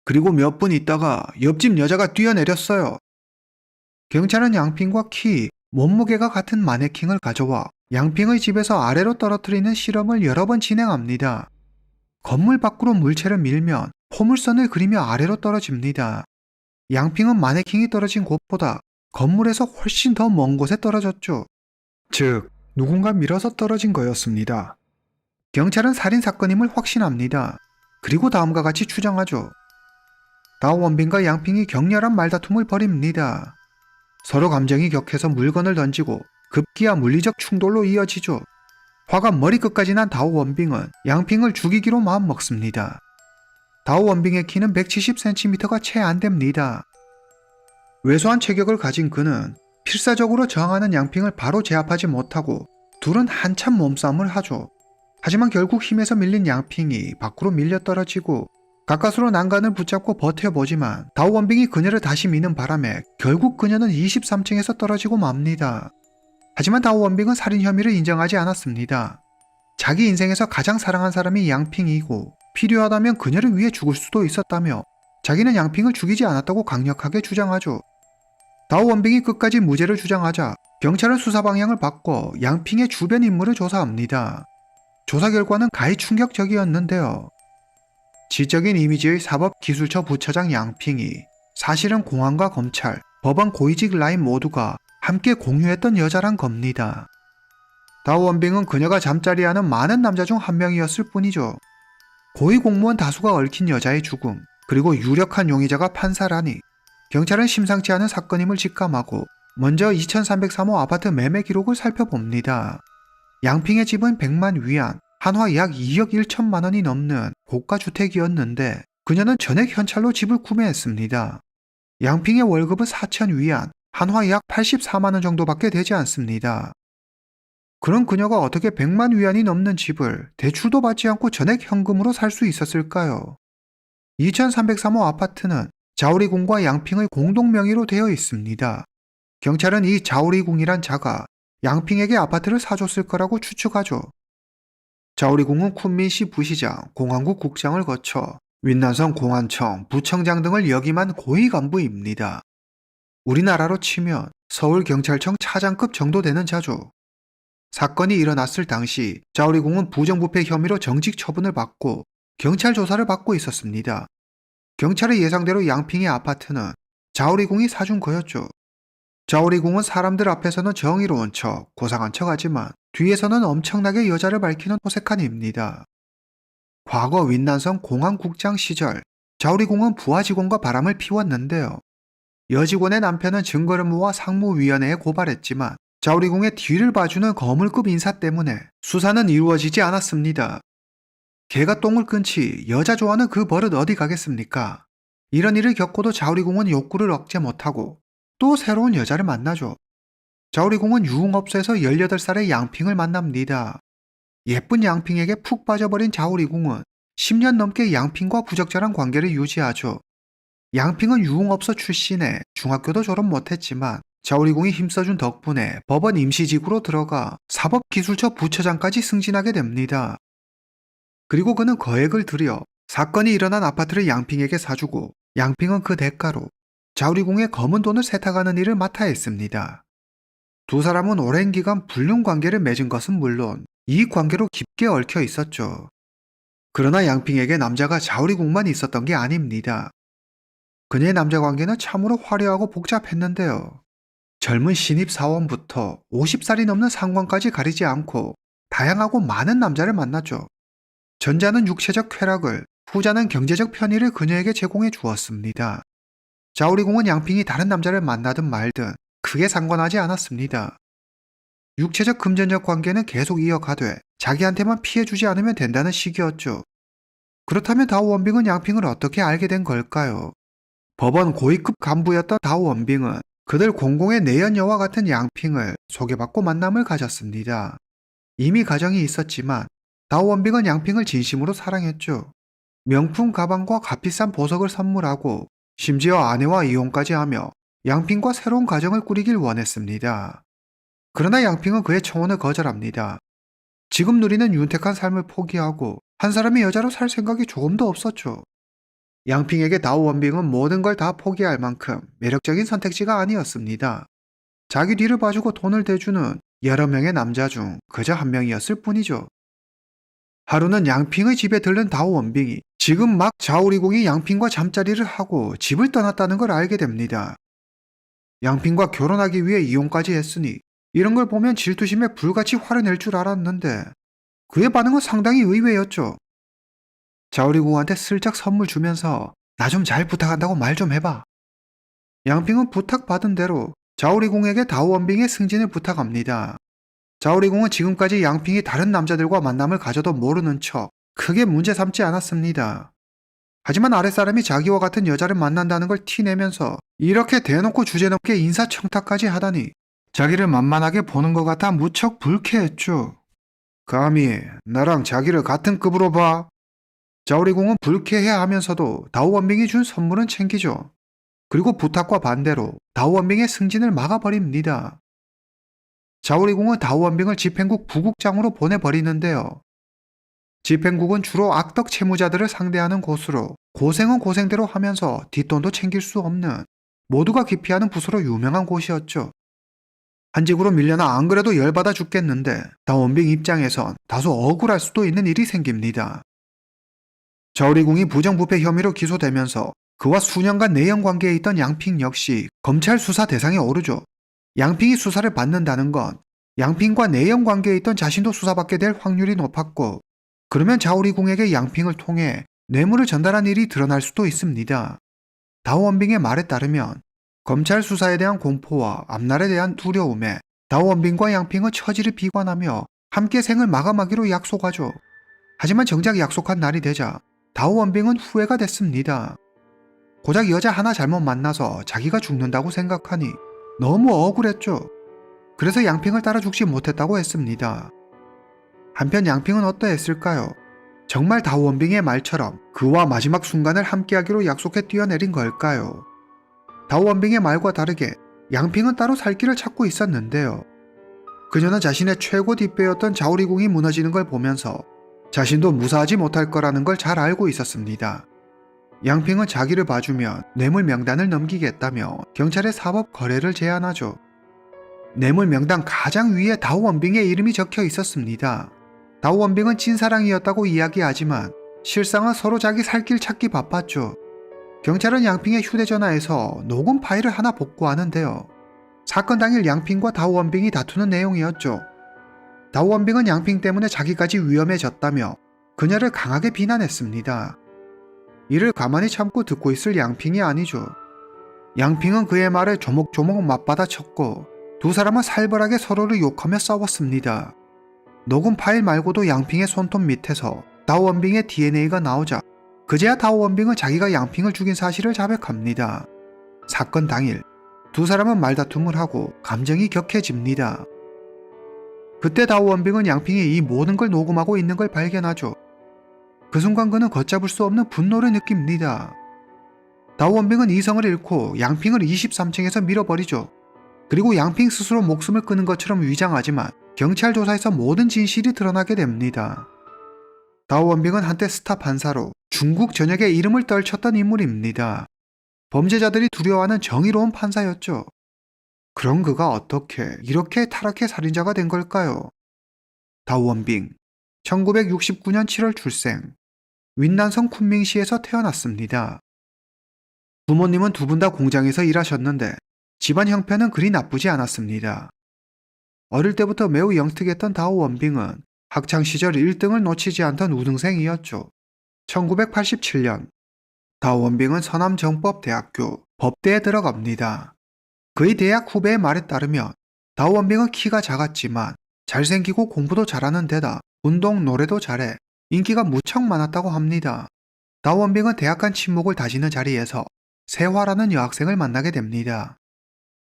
그리고 몇 분 있다가 옆집 여자가 뛰어내렸어요. 경찰은 양핑과 키, 몸무게가 같은 마네킹을 가져와 양핑의 집에서 아래로 떨어뜨리는 실험을 여러 번 진행합니다. 건물 밖으로 물체를 밀면 포물선을 그리며 아래로 떨어집니다. 양핑은 마네킹이 떨어진 곳보다 건물에서 훨씬 더 먼 곳에 떨어졌죠. 즉, 누군가 밀어서 떨어진 거였습니다. 경찰은 살인사건임을 확신합니다. 그리고 다음과 같이 추정하죠. 다오원빈과 양핑이 격렬한 말다툼을 벌입니다. 서로 감정이 격해서 물건을 던지고 급기야 물리적 충돌로 이어지죠. 화가 머리끝까지 난 다오원빈은 양핑을 죽이기로 마음먹습니다. 다오원빈의 키는 170cm가 채 안 됩니다. 왜소한 체격을 가진 그는 필사적으로 저항하는 양핑을 바로 제압하지 못하고 둘은 한참 몸싸움을 하죠. 하지만 결국 힘에서 밀린 양핑이 밖으로 밀려 떨어지고 가까스로 난간을 붙잡고 버텨보지만 다오원빙이 그녀를 다시 미는 바람에 결국 그녀는 23층에서 떨어지고 맙니다. 하지만 다오원빙은 살인 혐의를 인정하지 않았습니다. 자기 인생에서 가장 사랑한 사람이 양핑이고 필요하다면 그녀를 위해 죽을 수도 있었다며 자기는 양핑을 죽이지 않았다고 강력하게 주장하죠. 다오원빙이 끝까지 무죄를 주장하자 경찰은 수사 방향을 바꿔 양핑의 주변 인물을 조사합니다. 조사 결과는 가히 충격적이었는데요. 지적인 이미지의 사법기술처 부처장 양핑이 사실은 공안과 검찰, 법원 고위직 라인 모두가 함께 공유했던 여자란 겁니다. 다오원빙은 그녀가 잠자리 하는 많은 남자 중 한 명이었을 뿐이죠. 고위 공무원 다수가 얽힌 여자의 죽음, 그리고 유력한 용의자가 판사라니 경찰은 심상치 않은 사건임을 직감하고 먼저 2303호 아파트 매매 기록을 살펴봅니다. 양핑의 집은 100만 위안, 한화 약 2억 1천만 원이 넘는 고가 주택이었는데 그녀는 전액 현찰로 집을 구매했습니다. 양핑의 월급은 4천 위안, 한화 약 84만 원 정도밖에 되지 않습니다. 그런 그녀가 어떻게 100만 위안이 넘는 집을 대출도 받지 않고 전액 현금으로 살 수 있었을까요? 2303호 아파트는 자오리궁과 양핑의 공동 명의로 되어 있습니다. 경찰은 이 자오리궁이란 자가 양핑에게 아파트를 사줬을 거라고 추측하죠. 자오리궁은 쿤민시 부시장, 공안국 국장을 거쳐 윈난성 공안청, 부청장 등을 역임한 고위 간부입니다. 우리나라로 치면 서울경찰청 차장급 정도 되는 자죠. 사건이 일어났을 당시 자오리궁은 부정부패 혐의로 정직 처분을 받고 경찰 조사를 받고 있었습니다. 경찰의 예상대로 양핑의 아파트는 자오리궁이 사준 거였죠. 자오리궁은 사람들 앞에서는 정의로운 척, 고상한 척 하지만 뒤에서는 엄청나게 여자를 밝히는 호색한 입니다. 과거 윈난성 공안국장 시절 자오리궁은 부하 직원과 바람을 피웠는데요. 여직원의 남편은 증거를 모아 상무위원회에 고발했지만 자오리궁의 뒤를 봐주는 거물급 인사 때문에 수사는 이루어지지 않았습니다. 개가 똥을 끊지 여자 좋아하는 그 버릇 어디 가겠습니까? 이런 일을 겪고도 자오리궁은 욕구를 억제 못하고 또 새로운 여자를 만나죠. 자오리궁은 유흥업소에서 18살의 양핑을 만납니다. 예쁜 양핑에게 푹 빠져버린 자오리궁은 10년 넘게 양핑과 부적절한 관계를 유지하죠. 양핑은 유흥업소 출신에 중학교도 졸업 못했지만 자오리궁이 힘써준 덕분에 법원 임시직으로 들어가 사법기술처 부처장까지 승진하게 됩니다. 그리고 그는 거액을 들여 사건이 일어난 아파트를 양핑에게 사주고 양핑은 그 대가로 자오리궁의 검은 돈을 세탁하는 일을 맡아 했습니다. 두 사람은 오랜 기간 불륜 관계를 맺은 것은 물론 이익 관계로 깊게 얽혀 있었죠. 그러나 양핑에게 남자가 자오리궁만 있었던 게 아닙니다. 그녀의 남자 관계는 참으로 화려하고 복잡했는데요. 젊은 신입 사원부터 50살이 넘는 상관까지 가리지 않고 다양하고 많은 남자를 만났죠. 전자는 육체적 쾌락을, 후자는 경제적 편의를 그녀에게 제공해 주었습니다. 자오리궁은 양핑이 다른 남자를 만나든 말든 크게 상관하지 않았습니다. 육체적 금전적 관계는 계속 이어가되 자기한테만 피해주지 않으면 된다는 식이었죠. 그렇다면 다오원빙은 양핑을 어떻게 알게 된 걸까요? 법원 고위급 간부였던 다오원빙은 그들 공공의 내연녀와 같은 양핑을 소개받고 만남을 가졌습니다. 이미 가정이 있었지만 다오원빙은 양핑을 진심으로 사랑했죠. 명품 가방과 값비싼 보석을 선물하고 심지어 아내와 이혼까지 하며 양핑과 새로운 가정을 꾸리길 원했습니다. 그러나 양핑은 그의 청혼을 거절합니다. 지금 누리는 윤택한 삶을 포기하고 한 사람의 여자로 살 생각이 조금도 없었죠. 양핑에게 다오원빙은 모든 걸 다 포기할 만큼 매력적인 선택지가 아니었습니다. 자기 뒤를 봐주고 돈을 대주는 여러 명의 남자 중 그저 한 명이었을 뿐이죠. 하루는 양핑의 집에 들른 다오원빙이 지금 막 자오리궁이 양핑과 잠자리를 하고 집을 떠났다는 걸 알게 됩니다. 양핑과 결혼하기 위해 이혼까지 했으니 이런 걸 보면 질투심에 불같이 화를 낼 줄 알았는데 그의 반응은 상당히 의외였죠. 자오리궁한테 슬쩍 선물 주면서 나 좀 잘 부탁한다고 말 좀 해봐. 양핑은 부탁받은 대로 자오리궁에게 다오원빙의 승진을 부탁합니다. 자오리궁은 지금까지 양핑이 다른 남자들과 만남을 가져도 모르는 척 크게 문제 삼지 않았습니다. 하지만 아랫사람이 자기와 같은 여자를 만난다는 걸 티내면서 이렇게 대놓고 주제넘게 인사청탁까지 하다니 자기를 만만하게 보는 것 같아 무척 불쾌했죠. 감히 나랑 자기를 같은 급으로 봐? 자오리궁은 불쾌해하면서도 다오원빙이 준 선물은 챙기죠. 그리고 부탁과 반대로 다오원빙의 승진을 막아버립니다. 자오리궁은 다오원빙을 집행국 부국장으로 보내버리는데요. 집행국은 주로 악덕 채무자들을 상대하는 곳으로 고생은 고생대로 하면서 뒷돈도 챙길 수 없는 모두가 기피하는 부서로 유명한 곳이었죠. 한직으로 밀려나 안 그래도 열받아 죽겠는데 다오원빙 입장에선 다소 억울할 수도 있는 일이 생깁니다. 자오리궁이 부정부패 혐의로 기소되면서 그와 수년간 내연 관계에 있던 양핑 역시 검찰 수사 대상에 오르죠. 양핑이 수사를 받는다는 건 양핑과 내연 관계에 있던 자신도 수사받게 될 확률이 높았고, 그러면 자오리궁에게 양핑을 통해 뇌물을 전달한 일이 드러날 수도 있습니다. 다오원빙의 말에 따르면 검찰 수사에 대한 공포와 앞날에 대한 두려움에 다오원빙과 양핑은 처지를 비관하며 함께 생을 마감하기로 약속하죠. 하지만 정작 약속한 날이 되자 다오원빙은 후회가 됐습니다. 고작 여자 하나 잘못 만나서 자기가 죽는다고 생각하니 너무 억울했죠. 그래서 양핑을 따라 죽지 못했다고 했습니다. 한편 양핑은 어떠했을까요? 정말 다오원빙의 말처럼 그와 마지막 순간을 함께하기로 약속해 뛰어내린 걸까요? 다오원빙의 말과 다르게 양핑은 따로 살 길을 찾고 있었는데요. 그녀는 자신의 최고 뒷배였던 자오리궁이 무너지는 걸 보면서 자신도 무사하지 못할 거라는 걸 잘 알고 있었습니다. 양핑은 자기를 봐주면 뇌물 명단을 넘기겠다며 경찰에 사법 거래를 제안하죠. 뇌물 명단 가장 위에 다오원빙의 이름이 적혀 있었습니다. 다오원빙은 찐사랑이었다고 이야기하지만 실상은 서로 자기 살 길 찾기 바빴죠. 경찰은 양핑의 휴대전화에서 녹음 파일을 하나 복구하는데요. 사건 당일 양핑과 다오원빙이 다투는 내용이었죠. 다오원빙은 양핑 때문에 자기까지 위험해졌다며 그녀를 강하게 비난했습니다. 이를 가만히 참고 듣고 있을 양핑이 아니죠. 양핑은 그의 말에 조목조목 맞받아쳤고 두 사람은 살벌하게 서로를 욕하며 싸웠습니다. 녹음 파일 말고도 양핑의 손톱 밑에서 다오원빙의 DNA가 나오자 그제야 다오원빙은 자기가 양핑을 죽인 사실을 자백합니다. 사건 당일 두 사람은 말다툼을 하고 감정이 격해집니다. 그때 다오원빙은 양핑이 이 모든 걸 녹음하고 있는 걸 발견하죠. 그 순간 그는 걷잡을 수 없는 분노를 느낍니다. 다오원빙은 이성을 잃고 양핑을 23층에서 밀어버리죠. 그리고 양핑 스스로 목숨을 끊은 것처럼 위장하지만 경찰 조사에서 모든 진실이 드러나게 됩니다. 다오원빙은 한때 스타 판사로 중국 전역에 이름을 떨쳤던 인물입니다. 범죄자들이 두려워하는 정의로운 판사였죠. 그런 그가 어떻게 이렇게 타락해 살인자가 된 걸까요? 다오원빙, 1969년 7월 출생, 윈난성 쿤밍시에서 태어났습니다. 부모님은 두 분 다 공장에서 일하셨는데 집안 형편은 그리 나쁘지 않았습니다. 어릴 때부터 매우 영특했던 다오원빙은 학창시절 1등을 놓치지 않던 우등생이었죠. 1987년 다오원빙은 서남정법대학교 법대에 들어갑니다. 그의 대학 후배의 말에 따르면 다오원빙은 키가 작았지만 잘생기고 공부도 잘하는 데다 운동, 노래도 잘해 인기가 무척 많았다고 합니다. 다오원빙은 대학 간 친목을 다지는 자리에서 세화라는 여학생을 만나게 됩니다.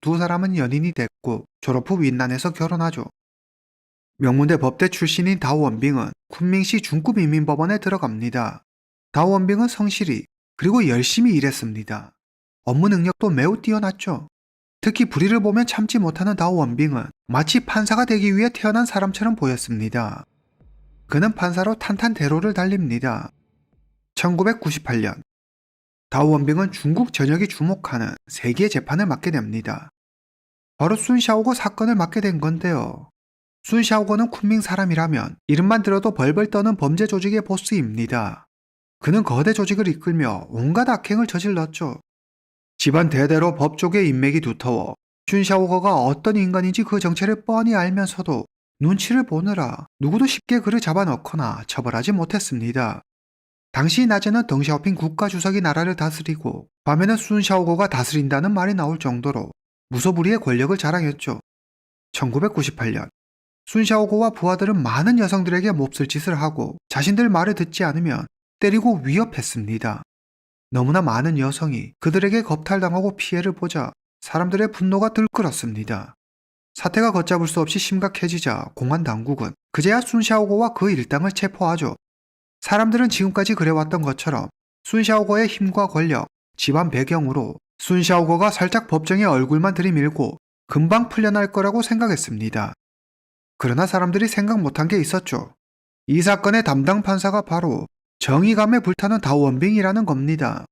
두 사람은 연인이 됐고 졸업 후 윈난에서 결혼하죠. 명문대 법대 출신인 다오원빙은 쿤밍시 중급인민법원에 들어갑니다. 다오원빙은 성실히 그리고 열심히 일했습니다. 업무 능력도 매우 뛰어났죠. 특히 불의를 보면 참지 못하는 다오원빙은 마치 판사가 되기 위해 태어난 사람처럼 보였습니다. 그는 판사로 탄탄대로를 달립니다. 1998년 다오원빙은 중국 전역이 주목하는 세계의 재판을 맡게 됩니다. 바로 순샤오거 사건을 맡게 된 건데요. 순샤오거는 쿤밍 사람이라면 이름만 들어도 벌벌 떠는 범죄 조직의 보스입니다. 그는 거대 조직을 이끌며 온갖 악행을 저질렀죠. 집안 대대로 법조계 인맥이 두터워 순샤오거가 어떤 인간인지 그 정체를 뻔히 알면서도 눈치를 보느라 누구도 쉽게 그를 잡아넣거나 처벌하지 못했습니다. 당시 낮에는 덩샤오핑 국가주석이 나라를 다스리고 밤에는 순샤오고가 다스린다는 말이 나올 정도로 무소불위의 권력을 자랑했죠. 1998년 순샤오고와 부하들은 많은 여성들에게 몹쓸 짓을 하고 자신들 말을 듣지 않으면 때리고 위협했습니다. 너무나 많은 여성이 그들에게 겁탈당하고 피해를 보자 사람들의 분노가 들끓었습니다. 사태가 걷잡을 수 없이 심각해지자 공안 당국은 그제야 순샤오고와 그 일당을 체포하죠. 사람들은 지금까지 그래왔던 것처럼 순샤오고의 힘과 권력, 집안 배경으로 순샤오고가 살짝 법정에 얼굴만 들이밀고 금방 풀려날 거라고 생각했습니다. 그러나 사람들이 생각 못한 게 있었죠. 이 사건의 담당 판사가 바로 정의감에 불타는 다오원빙이라는 겁니다.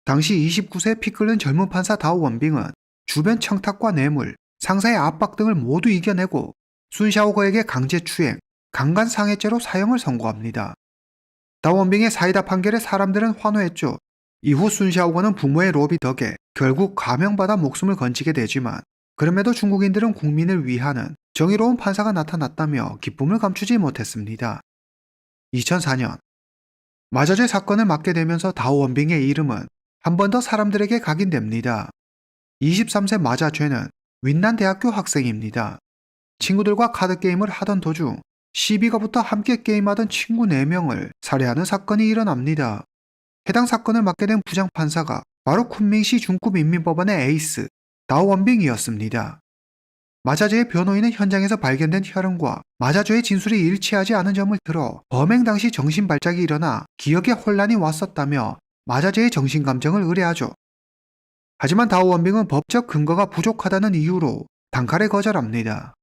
당시 29세 피 끓는 젊은 판사 다오원빙은 주변 청탁과 뇌물, 상사의 압박 등을 모두 이겨내고 순샤오거에게 강제추행, 강간상해죄로 사형을 선고합니다. 다오원빙의 사이다 판결에 사람들은 환호했죠. 이후 순샤오거는 부모의 로비 덕에 결국 감형받아 목숨을 건지게 되지만 그럼에도 중국인들은 국민을 위하는 정의로운 판사가 나타났다며 기쁨을 감추지 못했습니다. 2004년 마자죄 사건을 맡게 되면서 다오원빙의 이름은 한 번 더 사람들에게 각인됩니다. 23세 마자죄는 윈난대학교 학생입니다. 친구들과 카드게임을 하던 도중 시비가 붙어 함께 게임하던 친구 4명을 살해하는 사건이 일어납니다. 해당 사건을 맡게 된 부장판사가 바로 쿤밍시 중급인민법원의 에이스 다오원빙이었습니다. 마자죄의 변호인은 현장에서 발견된 혈흔과 마자죄의 진술이 일치하지 않은 점을 들어 범행 당시 정신발작이 일어나 기억에 혼란이 왔었다며 마자죄의 정신감정을 의뢰하죠. 하지만 다오원빙은 법적 근거가 부족하다는 이유로 단칼에 거절합니다.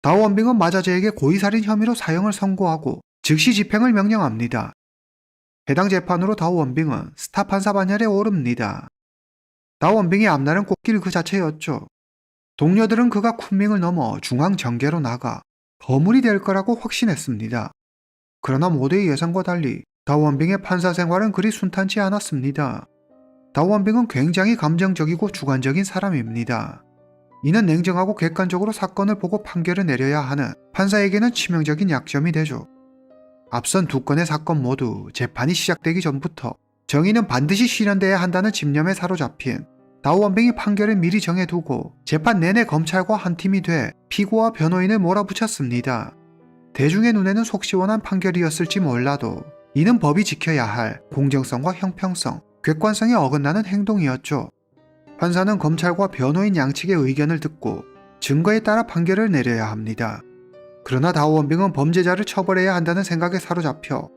다오원빙은 마자죄에게 고의살인 혐의로 사형을 선고하고 즉시 집행을 명령합니다. 해당 재판으로 다오원빙은 스타 판사 반열에 오릅니다. 다오원빙의 앞날은 꽃길 그 자체였죠. 동료들은 그가 쿤밍을 넘어 중앙정계로 나가 거물이 될 거라고 확신했습니다. 그러나 모두의 예상과 달리 다오원빙의 판사 생활은 그리 순탄치 않았습니다. 다오원빙은 굉장히 감정적이고 주관적인 사람입니다. 이는 냉정하고 객관적으로 사건을 보고 판결을 내려야 하는 판사에게는 치명적인 약점이 되죠. 앞선 2건의 사건 모두 재판이 시작되기 전부터 정의는 반드시 실현돼야 한다는 집념에 사로잡힌 다오원빙이 판결을 미리 정해두고 재판 내내 검찰과 한 팀이 돼 피고와 변호인을 몰아붙였습니다. 대중의 눈에는 속 시원한 판결이었을지 몰라도 이는 법이 지켜야 할 공정성과 형평성, 객관성에 어긋나는 행동이었죠. 판사는 검찰과 변호인 양측의 의견을 듣고 증거에 따라 판결을 내려야 합니다. 그러나 다오원빙은 범죄자를 처벌해야 한다는 생각에 사로잡혀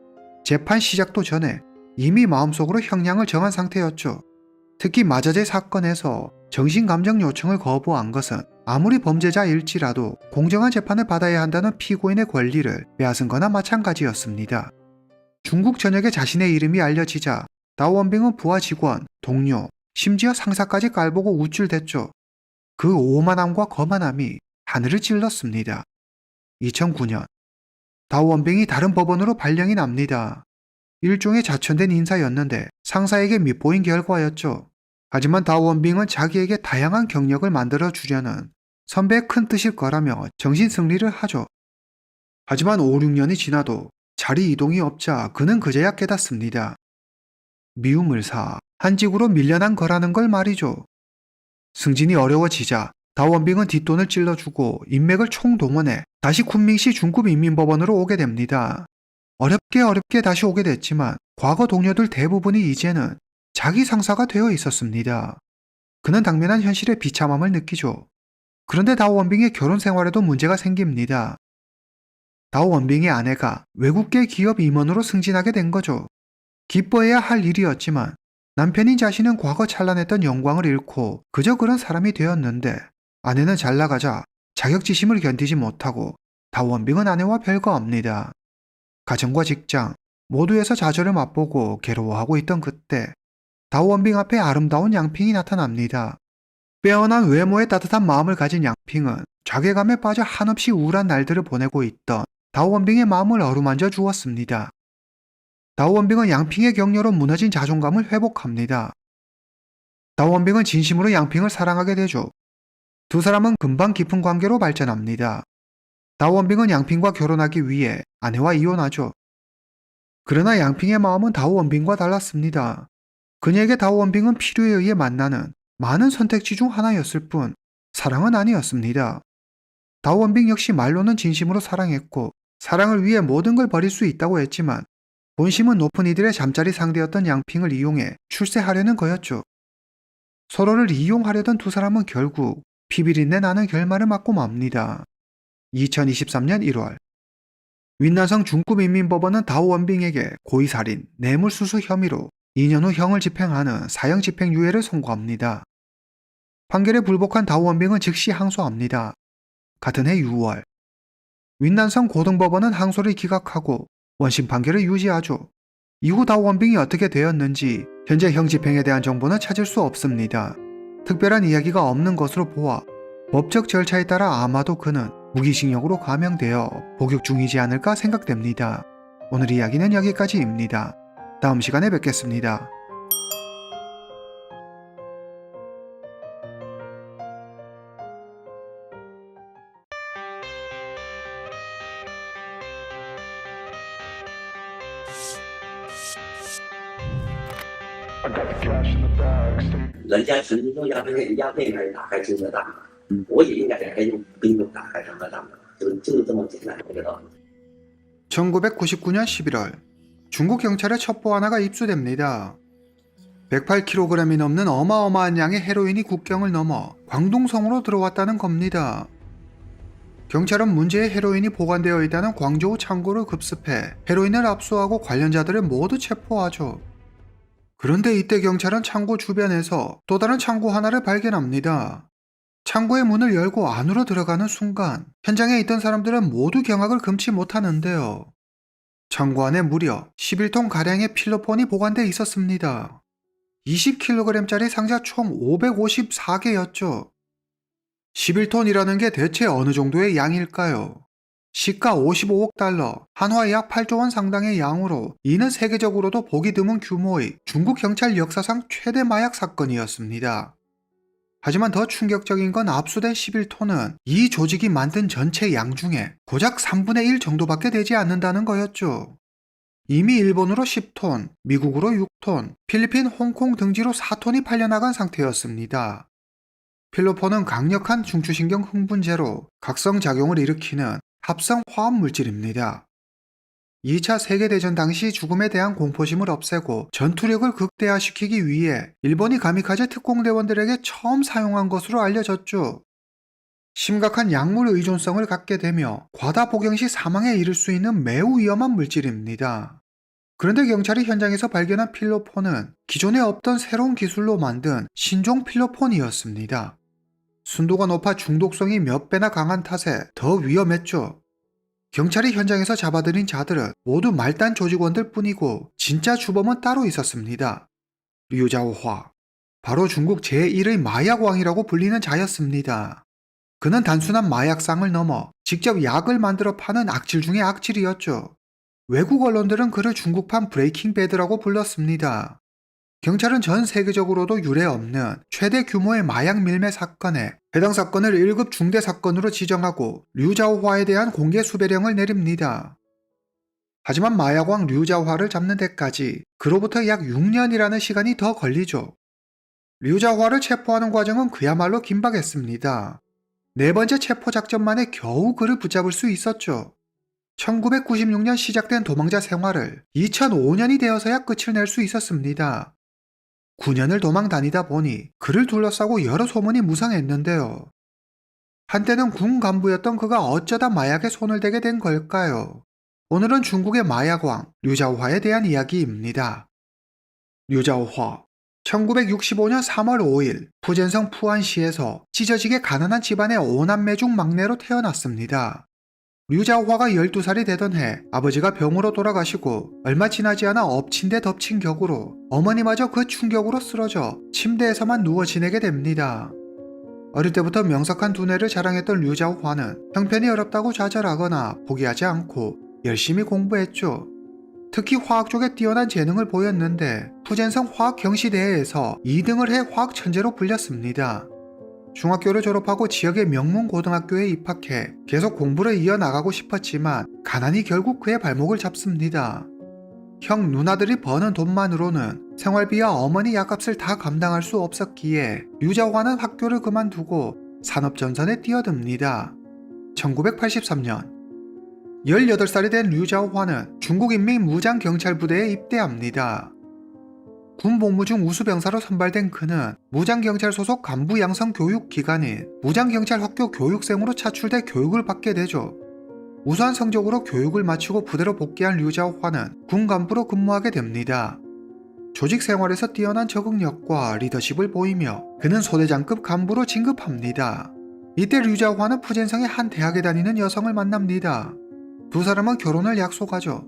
재판 시작도 전에 이미 마음속으로 형량을 정한 상태였죠. 특히 마자죄 사건에서 정신감정 요청을 거부한 것은 아무리 범죄자일지라도 공정한 재판을 받아야 한다는 피고인의 권리를 빼앗은 거나 마찬가지였습니다. 중국 전역에 자신의 이름이 알려지자 다오원빙은 부하 직원, 동료, 심지어 상사까지 깔보고 우쭐댔죠. 그 오만함과 거만함이 하늘을 찔렀습니다. 2009년 다오원빙이 다른 법원으로 발령이 납니다. 일종의 자천된 인사였는데 상사에게 밉보인 결과였죠. 하지만 다오원빙은 자기에게 다양한 경력을 만들어 주려는 선배의 큰 뜻일 거라며 정신 승리를 하죠. 하지만 5, 6년이 지나도 자리 이동이 없자 그는 그제야 깨닫습니다. 미움을 사 한직으로 밀려난 거라는 걸 말이죠. 승진이 어려워지자 다오원빙은 뒷돈을 찔러주고 인맥을 총동원해 다시 쿤밍시 중급인민법원으로 오게 됩니다. 어렵게 다시 오게 됐지만 과거 동료들 대부분이 이제는 자기 상사가 되어 있었습니다. 그는 당면한 현실의 비참함을 느끼죠. 그런데 다오원빙의 결혼 생활에도 문제가 생깁니다. 다오원빙의 아내가 외국계 기업 임원으로 승진하게 된 거죠. 기뻐해야 할 일이었지만 남편인 자신은 과거 찬란했던 영광을 잃고 그저 그런 사람이 되었는데 아내는 잘 나가자 자격지심을 견디지 못하고 다오원빙은 아내와 별거합니다. 가정과 직장 모두에서 좌절을 맛보고 괴로워하고 있던 그때 다오원빙 앞에 아름다운 양핑이 나타납니다. 빼어난 외모에 따뜻한 마음을 가진 양핑은 자괴감에 빠져 한없이 우울한 날들을 보내고 있던 다오원빙의 마음을 어루만져 주었습니다. 다오원빙은 양핑의 격려로 무너진 자존감을 회복합니다. 다오원빙은 진심으로 양핑을 사랑하게 되죠. 두 사람은 금방 깊은 관계로 발전합니다. 다오원빙은 양핑과 결혼하기 위해 아내와 이혼하죠. 그러나 양핑의 마음은 다오원빈과 달랐습니다. 그녀에게 다오원빈은 필요에 의해 만나는 많은 선택지 중 하나였을 뿐 사랑은 아니었습니다. 다오원빈 역시 말로는 진심으로 사랑했고 사랑을 위해 모든 걸 버릴 수 있다고 했지만 본심은 높은 이들의 잠자리 상대였던 양핑을 이용해 출세하려는 거였죠. 서로를 이용하려던 두 사람은 결국 피비린내 나는 결말을 맞고 맙니다. 2023년 1월 윈난성 중구민민법원은 다오원빙에게 고의살인, 뇌물수수 혐의로 2년 후 형을 집행하는 사형 집행유예를 선고합니다. 판결에 불복한 다오원빙은 즉시 항소합니다. 같은 해 6월 윈난성 고등법원은 항소를 기각하고 원심 판결을 유지하죠. 이후 다오원빙이 어떻게 되었는지 현재 형 집행에 대한 정보는 찾을 수 없습니다. 특별한 이야기가 없는 것으로 보아 법적 절차에 따라 아마도 그는 무기징역으로 감형되어 복역 중이지 않을까 생각됩니다. 오늘 이야기는 여기까지입니다. 다음 시간에 뵙겠습니다. I got the cash in the bag. Stay 人家曾经说要给人家妹妹打开金色大门，我也应该给人兵种打开什么大门，就是这么简单一个道理。 1999년 11월 중국 경찰의 첩보 하나가 입수됩니다. 108kg이 넘는 어마어마한 양의 헤로인이 국경을 넘어 광둥성으로 들어왔다는 겁니다. 경찰은 문제의 헤로인이 보관되어 있다는 광저우 창고를 급습해 헤로인을 압수하고 관련자들을 모두 체포하죠. 그런데 이때 경찰은 창고 주변에서 또 다른 창고 하나를 발견합니다. 창고의 문을 열고 안으로 들어가는 순간 현장에 있던 사람들은 모두 경악을 금치 못하는데요. 창고 안에 무려 11톤가량의 필로폰이 보관돼 있었습니다. 20kg짜리 상자 총 554개였죠. 11톤이라는 게 대체 어느 정도의 양일까요? 시가 55억 달러, 한화 약 8조 원 상당의 양으로 이는 세계적으로도 보기 드문 규모의 중국 경찰 역사상 최대 마약 사건이었습니다. 하지만 더 충격적인 건 압수된 11톤은 이 조직이 만든 전체 양 중에 고작 3분의 1 정도밖에 되지 않는다는 거였죠. 이미 일본으로 10톤, 미국으로 6톤, 필리핀, 홍콩 등지로 4톤이 팔려나간 상태였습니다. 필로폰은 강력한 중추신경 흥분제로 각성작용을 일으키는 합성 화합물질입니다. 2차 세계대전 당시 죽음에 대한 공포심을 없애고 전투력을 극대화시키기 위해 일본이 가미카제 특공대원들에게 처음 사용한 것으로 알려졌죠. 심각한 약물 의존성을 갖게 되며 과다 복용 시 사망에 이를 수 있는 매우 위험한 물질입니다. 그런데 경찰이 현장에서 발견한 필로폰은 기존에 없던 새로운 기술로 만든 신종 필로폰이었습니다. 순도가 높아 중독성이 몇 배나 강한 탓에 더 위험했죠. 경찰이 현장에서 잡아들인 자들은 모두 말단 조직원들 뿐이고 진짜 주범은 따로 있었습니다. 류자오화, 바로 중국 제1의 마약왕이라고 불리는 자였습니다. 그는 단순한 마약상을 넘어 직접 약을 만들어 파는 악질 중의 악질이었죠. 외국 언론들은 그를 중국판 브레이킹 배드라고 불렀습니다. 경찰은 전 세계적으로도 유례없는 최대 규모의 마약 밀매 사건에 해당 사건을 1급 중대 사건으로 지정하고 류자오화에 대한 공개 수배령을 내립니다. 하지만 마약왕 류자오화를 잡는 데까지 그로부터 약 6년이라는 시간이 더 걸리죠. 류자오화를 체포하는 과정은 그야말로 긴박했습니다. 네 번째 체포 작전 만에 겨우 그를 붙잡을 수 있었죠. 1996년 시작된 도망자 생활을 2005년이 되어서야 끝을 낼 수 있었습니다. 9년을 도망 다니다 보니 그를 둘러싸고 여러 소문이 무성했는데요. 한때는 군 간부였던 그가 어쩌다 마약에 손을 대게 된 걸까요? 오늘은 중국의 마약왕 류자오화에 대한 이야기입니다. 류자오화, 1965년 3월 5일 푸젠성 푸안시에서 찢어지게 가난한 집안의 5남매 중 막내로 태어났습니다. 류자오화가 12살이 되던 해 아버지가 병으로 돌아가시고 얼마 지나지 않아 엎친 데 덮친 격으로 어머니마저 그 충격으로 쓰러져 침대에서만 누워 지내게 됩니다. 어릴 때부터 명석한 두뇌를 자랑했던 류자오화는 형편이 어렵다고 좌절하거나 포기하지 않고 열심히 공부했죠. 특히 화학 쪽에 뛰어난 재능을 보였는데 푸젠성 화학경시대회에서 2등을 해 화학천재로 불렸습니다. 중학교를 졸업하고 지역의 명문 고등학교에 입학해 계속 공부를 이어나가고 싶었지만 가난이 결국 그의 발목을 잡습니다. 형 누나들이 버는 돈만으로는 생활비와 어머니 약값을 다 감당할 수 없었기에 류자화는 학교를 그만두고 산업전선에 뛰어듭니다. 1983년 18살이 된 류자화는 중국인민무장경찰부대에 입대합니다. 군 복무 중 우수병사로 선발된 그는 무장경찰 소속 간부 양성 교육기관인 무장경찰학교 교육생으로 차출돼 교육을 받게 되죠. 우수한 성적으로 교육을 마치고 부대로 복귀한 류자화는 군 간부로 근무하게 됩니다. 조직 생활에서 뛰어난 적응력과 리더십을 보이며 그는 소대장급 간부로 진급합니다. 이때 류자화는 푸젠성의 한 대학에 다니는 여성을 만납니다. 두 사람은 결혼을 약속하죠.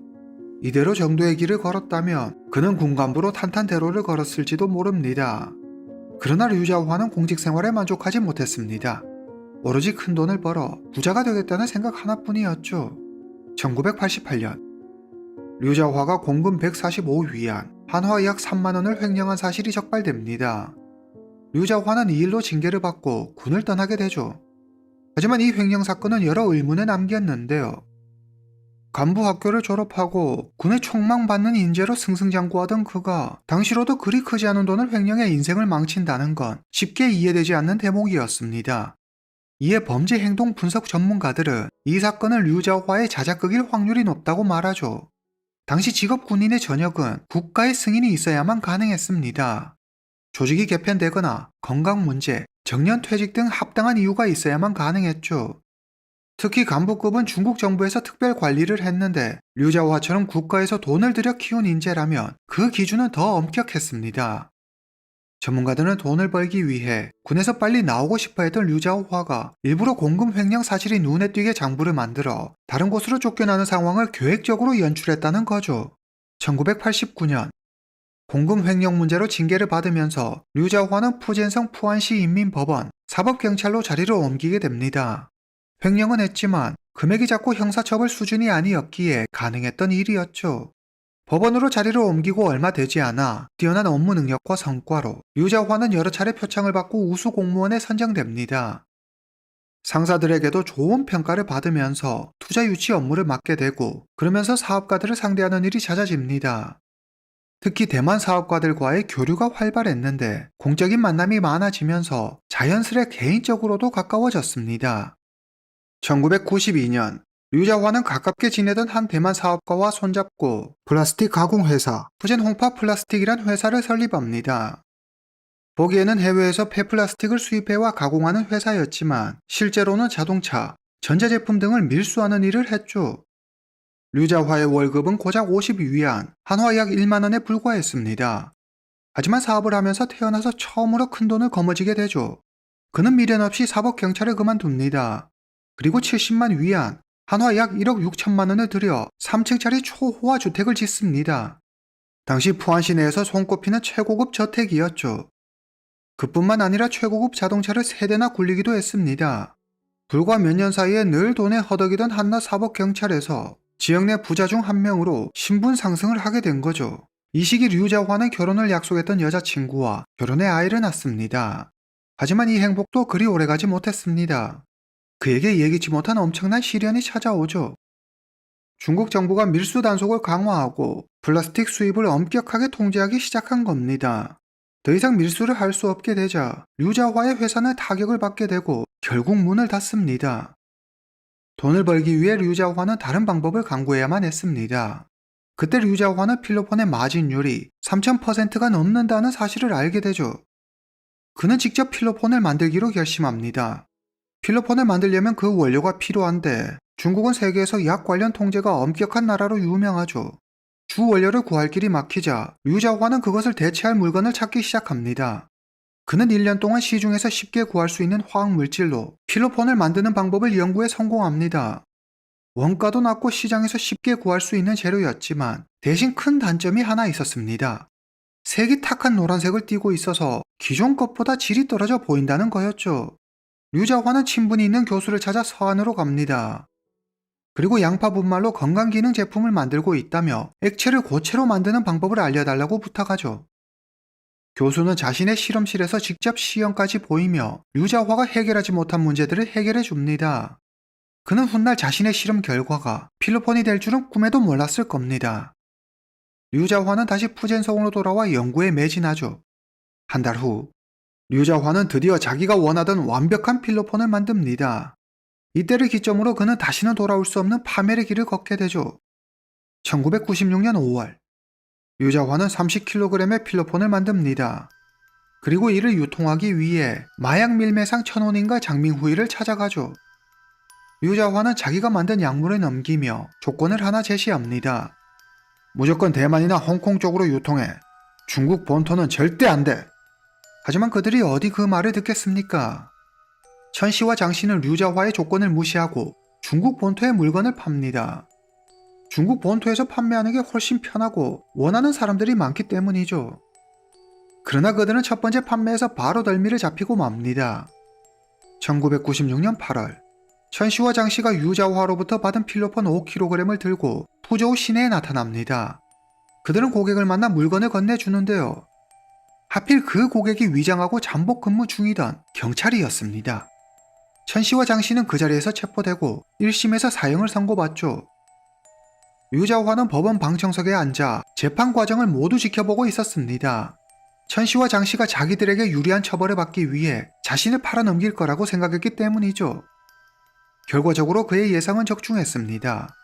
이대로 정도의 길을 걸었다면 그는 군간부로 탄탄대로를 걸었을지도 모릅니다. 그러나 류자화는 공직생활에 만족하지 못했습니다. 오로지 큰돈을 벌어 부자가 되겠다는 생각 하나뿐이었죠. 1988년 류자화가 공금 145위안, 한화 약 3만원을 횡령한 사실이 적발됩니다. 류자화는 이 일로 징계를 받고 군을 떠나게 되죠. 하지만 이 횡령 사건은 여러 의문을 남겼는데요. 간부 학교를 졸업하고 군에 촉망받는 인재로 승승장구하던 그가 당시로도 그리 크지 않은 돈을 횡령해 인생을 망친다는 건 쉽게 이해되지 않는 대목이었습니다. 이에 범죄 행동 분석 전문가들은 이 사건을 류자화의 자작극일 확률이 높다고 말하죠. 당시 직업 군인의 전역은 국가의 승인이 있어야만 가능했습니다. 조직이 개편되거나 건강 문제, 정년 퇴직 등 합당한 이유가 있어야만 가능했죠. 특히 간부급은 중국 정부에서 특별 관리를 했는데 류자화처럼 국가에서 돈을 들여 키운 인재라면 그 기준은 더 엄격했습니다. 전문가들은 돈을 벌기 위해 군에서 빨리 나오고 싶어 했던 류자화가 일부러 공금 횡령 사실이 눈에 띄게 장부를 만들어 다른 곳으로 쫓겨나는 상황을 계획적으로 연출했다는 거죠. 1989년 공금 횡령 문제로 징계를 받으면서 류자화는 푸젠성 푸안시 인민법원 사법경찰로 자리를 옮기게 됩니다. 횡령은 했지만 금액이 작고 형사처벌 수준이 아니었기에 가능했던 일이었죠. 법원으로 자리를 옮기고 얼마 되지 않아 뛰어난 업무 능력과 성과로 류자화는 여러 차례 표창을 받고 우수 공무원에 선정됩니다. 상사들에게도 좋은 평가를 받으면서 투자 유치 업무를 맡게 되고 그러면서 사업가들을 상대하는 일이 잦아집니다. 특히 대만 사업가들과의 교류가 활발했는데 공적인 만남이 많아지면서 자연스레 개인적으로도 가까워졌습니다. 1992년 류자화는 가깝게 지내던 한 대만 사업가와 손잡고 플라스틱 가공회사 푸젠 홍파 플라스틱이란 회사를 설립합니다. 보기에는 해외에서 폐플라스틱을 수입해와 가공하는 회사였지만 실제로는 자동차, 전자제품 등을 밀수하는 일을 했죠. 류자화의 월급은 고작 52위안, 한화 약 1만원에 불과했습니다. 하지만 사업을 하면서 태어나서 처음으로 큰돈을 거머쥐게 되죠. 그는 미련 없이 사법경찰을 그만둡니다. 그리고 70만 위안, 한화 약 1억 6천만원을 들여 3층짜리 초호화 주택을 짓습니다. 당시 푸안시 내에서 손꼽히는 최고급 저택이었죠. 그뿐만 아니라 최고급 자동차를 3대나 굴리기도 했습니다. 불과 몇 년 사이에 늘 돈에 허덕이던 한나 사법경찰에서 지역 내 부자 중 한 명으로 신분 상승을 하게 된 거죠. 이 시기 류자화는 결혼을 약속했던 여자친구와 결혼해 아이를 낳습니다. 하지만 이 행복도 그리 오래가지 못했습니다. 그에게 예기치 못한 엄청난 시련이 찾아오죠. 중국 정부가 밀수 단속을 강화하고 플라스틱 수입을 엄격하게 통제하기 시작한 겁니다. 더 이상 밀수를 할 수 없게 되자 류자화의 회사는 타격을 받게 되고 결국 문을 닫습니다. 돈을 벌기 위해 류자화는 다른 방법을 강구해야만 했습니다. 그때 류자화는 필로폰의 마진율이 3000%가 넘는다는 사실을 알게 되죠. 그는 직접 필로폰을 만들기로 결심합니다. 필로폰을 만들려면 그 원료가 필요한데 중국은 세계에서 약 관련 통제가 엄격한 나라로 유명하죠. 주 원료를 구할 길이 막히자 류자화는 그것을 대체할 물건을 찾기 시작합니다. 그는 1년 동안 시중에서 쉽게 구할 수 있는 화학 물질로 필로폰을 만드는 방법을 연구에 성공합니다. 원가도 낮고 시장에서 쉽게 구할 수 있는 재료였지만 대신 큰 단점이 하나 있었습니다. 색이 탁한 노란색을 띠고 있어서 기존 것보다 질이 떨어져 보인다는 거였죠. 류자화는 친분이 있는 교수를 찾아 서안으로 갑니다. 그리고 양파 분말로 건강기능 제품을 만들고 있다며 액체를 고체로 만드는 방법을 알려달라고 부탁하죠. 교수는 자신의 실험실에서 직접 시험까지 보이며 류자화가 해결하지 못한 문제들을 해결해 줍니다. 그는 훗날 자신의 실험 결과가 필로폰이 될 줄은 꿈에도 몰랐을 겁니다. 류자화는 다시 푸젠성으로 돌아와 연구에 매진하죠. 한 달 후, 류자화는 드디어 자기가 원하던 완벽한 필로폰을 만듭니다. 이때를 기점으로 그는 다시는 돌아올 수 없는 파멸의 길을 걷게 되죠. 1996년 5월, 류자화는 30kg의 필로폰을 만듭니다. 그리고 이를 유통하기 위해 마약 밀매상 천원인가 장밍후이를 찾아가죠. 류자화는 자기가 만든 약물을 넘기며 조건을 하나 제시합니다. 무조건 대만이나 홍콩 쪽으로 유통해. 중국 본토는 절대 안 돼. 하지만 그들이 어디 그 말을 듣겠습니까? 천씨와 장씨는 류자화의 조건을 무시하고 중국 본토에 물건을 팝니다. 중국 본토에서 판매하는 게 훨씬 편하고 원하는 사람들이 많기 때문이죠. 그러나 그들은 첫 번째 판매에서 바로 덜미를 잡히고 맙니다. 1996년 8월, 천씨와 장씨가 류자화로부터 받은 필로폰 5kg을 들고 푸저우 시내에 나타납니다. 그들은 고객을 만나 물건을 건네주는데요. 하필 그 고객이 위장하고 잠복 근무 중이던 경찰이었습니다. 천씨와 장씨는 그 자리에서 체포되고 1심에서 사형을 선고받죠. 류자화는 법원 방청석에 앉아 재판 과정을 모두 지켜보고 있었습니다. 천씨와 장씨가 자기들에게 유리한 처벌을 받기 위해 자신을 팔아넘길 거라고 생각했기 때문이죠. 결과적으로 그의 예상은 적중했습니다.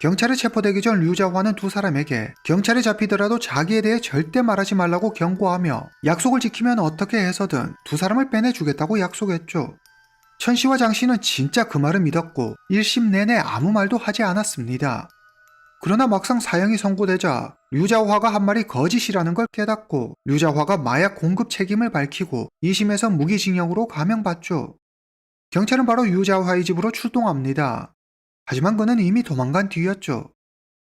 경찰에 체포되기 전 류자화는 두 사람에게 경찰에 잡히더라도 자기에 대해 절대 말하지 말라고 경고하며 약속을 지키면 어떻게 해서든 두 사람을 빼내주겠다고 약속했죠. 천씨와 장씨는 진짜 그 말을 믿었고 1심 내내 아무 말도 하지 않았습니다. 그러나 막상 사형이 선고되자 류자화가 한 말이 거짓이라는 걸 깨닫고 류자화가 마약 공급 책임을 밝히고 2심에서 무기징역으로 감형받죠. 경찰은 바로 류자화의 집으로 출동합니다. 하지만 그는 이미 도망간 뒤였죠.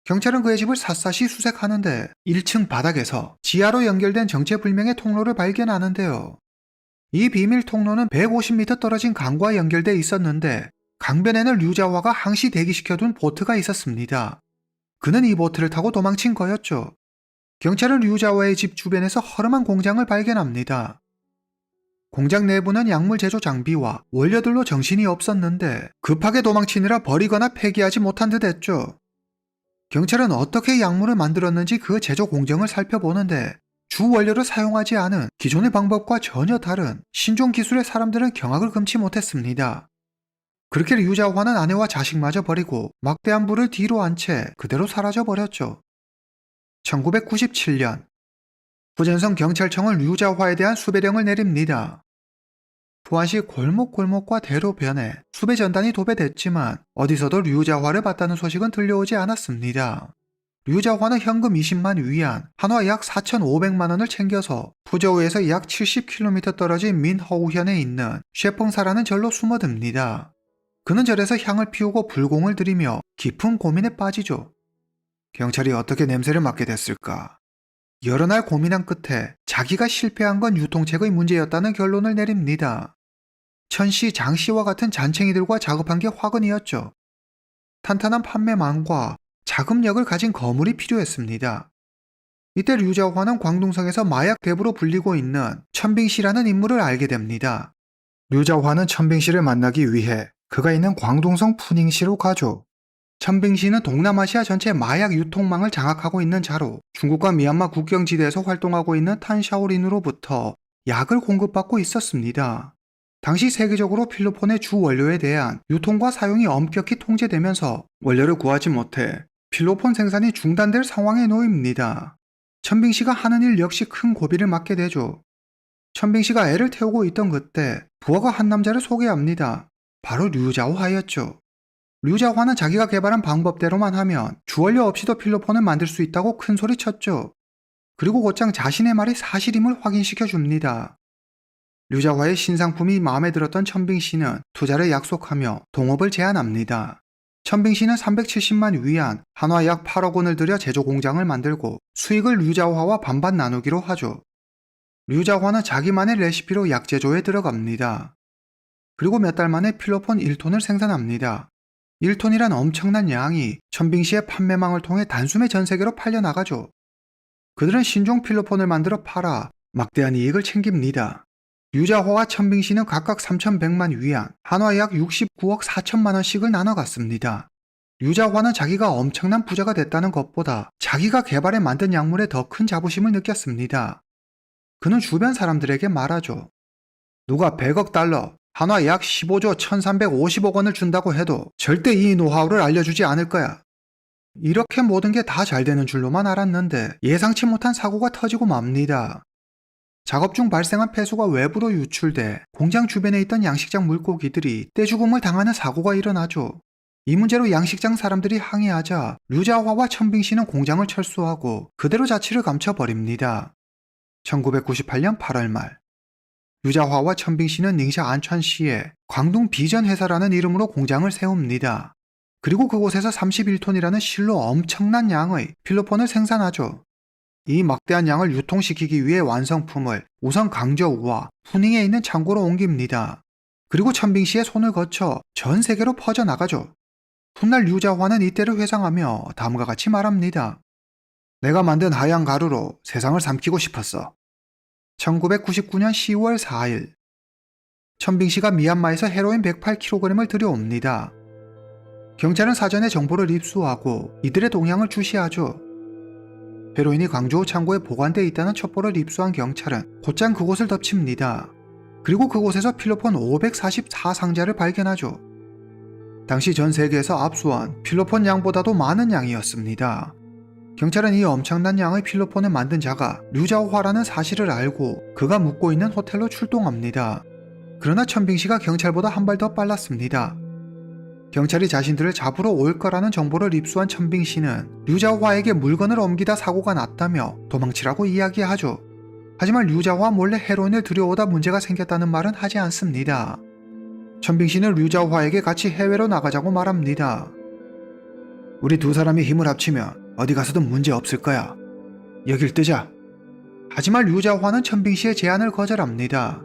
경찰은 그의 집을 샅샅이 수색하는데 1층 바닥에서 지하로 연결된 정체불명의 통로를 발견하는데요. 이 비밀 통로는 150m 떨어진 강과 연결돼 있었는데 강변에는 류자화가 항시 대기시켜둔 보트가 있었습니다. 그는 이 보트를 타고 도망친 거였죠. 경찰은 류자화의 집 주변에서 허름한 공장을 발견합니다. 공장 내부는 약물 제조 장비와 원료들로 정신이 없었는데 급하게 도망치느라 버리거나 폐기하지 못한 듯 했죠. 경찰은 어떻게 약물을 만들었는지 그 제조 공정을 살펴보는데 주 원료를 사용하지 않은 기존의 방법과 전혀 다른 신종 기술의 사람들은 경악을 금치 못했습니다. 그렇게 류자화는 아내와 자식마저 버리고 막대한 부를 뒤로 한 채 그대로 사라져버렸죠. 1997년 푸젠성 경찰청은 류자화에 대한 수배령을 내립니다. 부안시 골목골목과 대로변에 수배 전단이 도배됐지만 어디서도 류자화를 봤다는 소식은 들려오지 않았습니다. 류자화는 현금 20만 위안, 한화 약 4,500만 원을 챙겨서 푸저우에서 약 70km 떨어진 민허우현에 있는 쉐펑사라는 절로 숨어듭니다. 그는 절에서 향을 피우고 불공을 들이며 깊은 고민에 빠지죠. 경찰이 어떻게 냄새를 맡게 됐을까? 여러 날 고민한 끝에 자기가 실패한 건 유통책의 문제였다는 결론을 내립니다. 천씨, 장씨와 같은 잔챙이들과 작업한 게 화근이었죠. 탄탄한 판매망과 자금력을 가진 거물이 필요했습니다. 이때 류자화는 광둥성에서 마약 대부로 불리고 있는 천빙씨라는 인물을 알게 됩니다. 류자화는 천빙씨를 만나기 위해 그가 있는 광둥성 푸닝시로 가죠. 천빙씨는 동남아시아 전체 마약 유통망을 장악하고 있는 자로 중국과 미얀마 국경지대에서 활동하고 있는 탄샤오린으로부터 약을 공급받고 있었습니다. 당시 세계적으로 필로폰의 주 원료에 대한 유통과 사용이 엄격히 통제되면서 원료를 구하지 못해 필로폰 생산이 중단될 상황에 놓입니다. 천빙씨가 하는 일 역시 큰 고비를 맞게 되죠. 천빙씨가 애를 태우고 있던 그때 부하가 한 남자를 소개합니다. 바로 류자화였죠. 류자화는 자기가 개발한 방법대로만 하면 주원료 없이도 필로폰을 만들 수 있다고 큰 소리 쳤죠. 그리고 곧장 자신의 말이 사실임을 확인시켜 줍니다. 류자화의 신상품이 마음에 들었던 천빙씨는 투자를 약속하며 동업을 제안합니다. 천빙씨는 370만 위안, 한화 약 8억 원을 들여 제조 공장을 만들고 수익을 류자화와 반반 나누기로 하죠. 류자화는 자기만의 레시피로 약 제조에 들어갑니다. 그리고 몇 달 만에 필로폰 1톤을 생산합니다. 1톤이란 엄청난 양이 천빙씨의 판매망을 통해 단숨에 전 세계로 팔려나가죠. 그들은 신종 필로폰을 만들어 팔아 막대한 이익을 챙깁니다. 류자화와 천빙씨는 각각 3,100만 위안, 한화 약 69억 4천만 원씩을 나눠 갔습니다. 류자화는 자기가 엄청난 부자가 됐다는 것보다 자기가 개발해 만든 약물에 더 큰 자부심을 느꼈습니다. 그는 주변 사람들에게 말하죠. 누가 100억 달러, 한화 약 15조 1350억 원을 준다고 해도 절대 이 노하우를 알려주지 않을 거야. 이렇게 모든 게 다 잘 되는 줄로만 알았는데 예상치 못한 사고가 터지고 맙니다. 작업 중 발생한 폐수가 외부로 유출돼 공장 주변에 있던 양식장 물고기들이 떼죽음을 당하는 사고가 일어나죠. 이 문제로 양식장 사람들이 항의하자 류자화와 천빙씨는 공장을 철수하고 그대로 자취를 감춰버립니다. 1998년 8월 말 류자화와 천빙씨는 닝샤 안천시에 광둥 비전회사라는 이름으로 공장을 세웁니다. 그리고 그곳에서 31톤이라는 실로 엄청난 양의 필로폰을 생산하죠. 이 막대한 양을 유통시키기 위해 완성품을 우선 강저우와 푸닝에 있는 창고로 옮깁니다. 그리고 천빙씨의 손을 거쳐 전 세계로 퍼져나가죠. 훗날 류자화는 이때를 회상하며 다음과 같이 말합니다. 내가 만든 하얀 가루로 세상을 삼키고 싶었어. 1999년 10월 4일 천빙씨가 미얀마에서 헤로인 108kg을 들여옵니다. 경찰은 사전에 정보를 입수하고 이들의 동향을 주시하죠. 헤로인이 광저우 창고에 보관되어 있다는 첩보를 입수한 경찰은 곧장 그곳을 덮칩니다. 그리고 그곳에서 필로폰 544상자를 발견하죠. 당시 전 세계에서 압수한 필로폰 양보다도 많은 양이었습니다. 경찰은 이 엄청난 양의 필로폰을 만든 자가 류자오화라는 사실을 알고 그가 묵고 있는 호텔로 출동합니다. 그러나 천빙씨가 경찰보다 한 발 더 빨랐습니다. 경찰이 자신들을 잡으러 올 거라는 정보를 입수한 천빙씨는 류자오화에게 물건을 옮기다 사고가 났다며 도망치라고 이야기하죠. 하지만 류자오화 몰래 헤로인을 들여오다 문제가 생겼다는 말은 하지 않습니다. 천빙씨는 류자오화에게 같이 해외로 나가자고 말합니다. 우리 두 사람이 힘을 합치면 어디 가서든 문제 없을 거야. 여길 뜨자. 하지만 류자오화는 천빙씨의 제안을 거절합니다.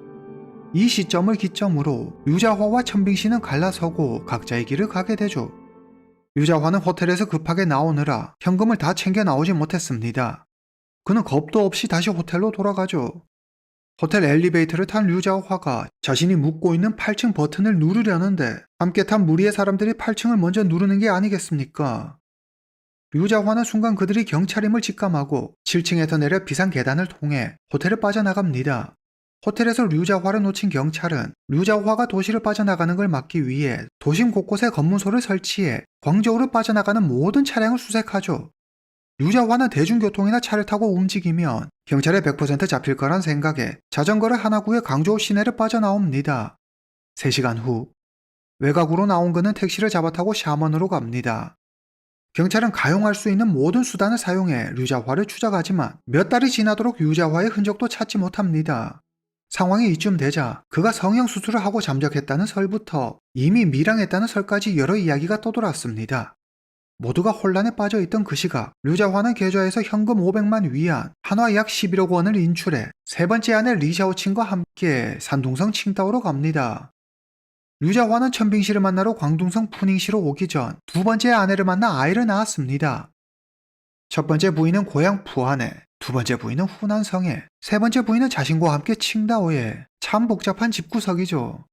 이 시점을 기점으로 류자화와 천빙씨는 갈라서고 각자의 길을 가게 되죠. 류자화는 호텔에서 급하게 나오느라 현금을 다 챙겨 나오지 못했습니다. 그는 겁도 없이 다시 호텔로 돌아가죠. 호텔 엘리베이터를 탄 류자화가 자신이 묵고 있는 8층 버튼을 누르려는데 함께 탄 무리의 사람들이 8층을 먼저 누르는 게 아니겠습니까? 류자화는 순간 그들이 경찰임을 직감하고 7층에서 내려 비상 계단을 통해 호텔을 빠져나갑니다. 호텔에서 류자화를 놓친 경찰은 류자화가 도시를 빠져나가는 걸 막기 위해 도심 곳곳에 검문소를 설치해 광저우를 빠져나가는 모든 차량을 수색하죠. 류자화는 대중교통이나 차를 타고 움직이면 경찰에 100% 잡힐 거란 생각에 자전거를 하나 구해 광저우 시내를 빠져나옵니다. 3시간 후 외곽으로 나온 그는 택시를 잡아 타고 샤먼으로 갑니다. 경찰은 가용할 수 있는 모든 수단을 사용해 류자화를 추적하지만 몇 달이 지나도록 류자화의 흔적도 찾지 못합니다. 상황이 이쯤 되자 그가 성형수술을 하고 잠적했다는 설부터 이미 밀항했다는 설까지 여러 이야기가 떠돌았습니다. 모두가 혼란에 빠져있던 그 시각 류자화는 계좌에서 현금 500만 위안, 한화 약 11억 원을 인출해 세 번째 아내 리샤오칭과 함께 산둥성 칭다오로 갑니다. 류자화는 천빙씨를 만나러 광둥성 푸닝시로 오기 전 두 번째 아내를 만나 아이를 낳았습니다. 첫 번째 부인은 고향 푸안에, 두 번째 부인은 후난성에, 세 번째 부인은 자신과 함께 칭다오에. 참 복잡한 집구석이죠.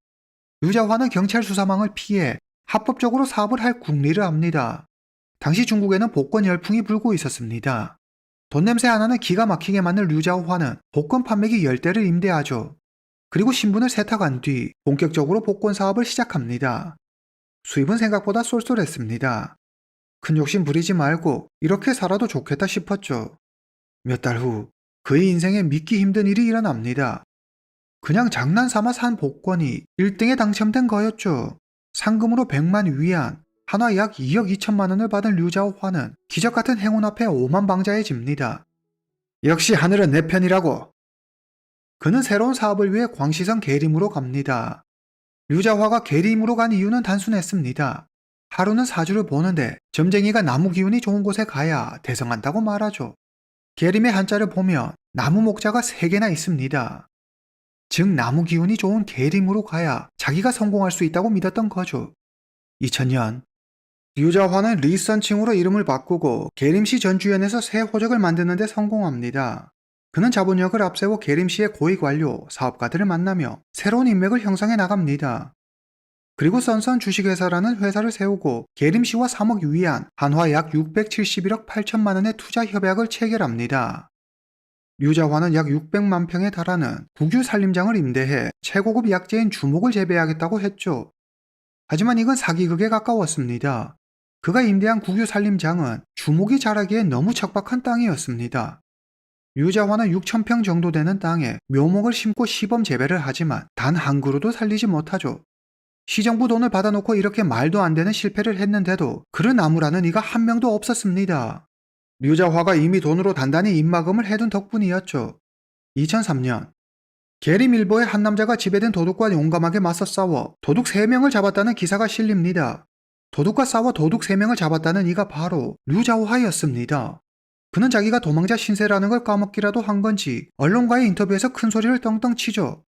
류자화는 경찰 수사망을 피해 합법적으로 사업을 할 궁리를 합니다. 당시 중국에는 복권 열풍이 불고 있었습니다. 돈 냄새 하나는 기가 막히게 맡는 류자화는 복권 판매기 10대를 임대하죠. 그리고 신분을 세탁한 뒤 본격적으로 복권 사업을 시작합니다. 수입은 생각보다 쏠쏠했습니다. 큰 욕심 부리지 말고 이렇게 살아도 좋겠다 싶었죠. 몇 달 후 그의 인생에 믿기 힘든 일이 일어납니다. 그냥 장난삼아 산 복권이 1등에 당첨된 거였죠. 상금으로 100만 위안, 한화 약 2억 2천만 원을 받은 류자오화는 기적같은 행운 앞에 오만방자해집니다. 역시 하늘은 내 편이라고. 그는 새로운 사업을 위해 광시성 계림으로 갑니다. 류자화가 계림으로 간 이유는 단순했습니다. 하루는 사주를 보는데 점쟁이가 나무 기운이 좋은 곳에 가야 대성한다고 말하죠. 계림의 한자를 보면 나무 목자가 3개나 있습니다. 즉 나무 기운이 좋은 계림으로 가야 자기가 성공할 수 있다고 믿었던 거죠. 2000년 류자화는 리선칭으로 이름을 바꾸고 계림시 전주현에서 새 호적을 만드는 데 성공합니다. 그는 자본력을 앞세워 계림시의 고위관료, 사업가들을 만나며 새로운 인맥을 형성해 나갑니다. 그리고 선선 주식회사라는 회사를 세우고 계림씨와 3억 위안, 한화 약 671억 8천만 원의 투자 협약을 체결합니다. 류자화는 약 600만 평에 달하는 국유 산림장을 임대해 최고급 약재인 주목을 재배하겠다고 했죠. 하지만 이건 사기극에 가까웠습니다. 그가 임대한 국유 산림장은 주목이 자라기에 너무 척박한 땅이었습니다. 류자화는 6,000평 정도 되는 땅에 묘목을 심고 시범 재배를 하지만 단 한 그루도 살리지 못하죠. 시정부 돈을 받아놓고 이렇게 말도 안 되는 실패를 했는데도 그를 나무라는 이가 한 명도 없었습니다. 류자화가 이미 돈으로 단단히 입막음을 해둔 덕분이었죠. 2003년 계림일보의 한 남자가 집에 든 도둑과 용감하게 맞서 싸워 도둑 3명을 잡았다는 기사가 실립니다. 도둑과 싸워 도둑 3명을 잡았다는 이가 바로 류자화였습니다. 그는 자기가 도망자 신세라는 걸 까먹기라도 한 건지 언론과의 인터뷰에서 큰 소리를 떵떵 치죠.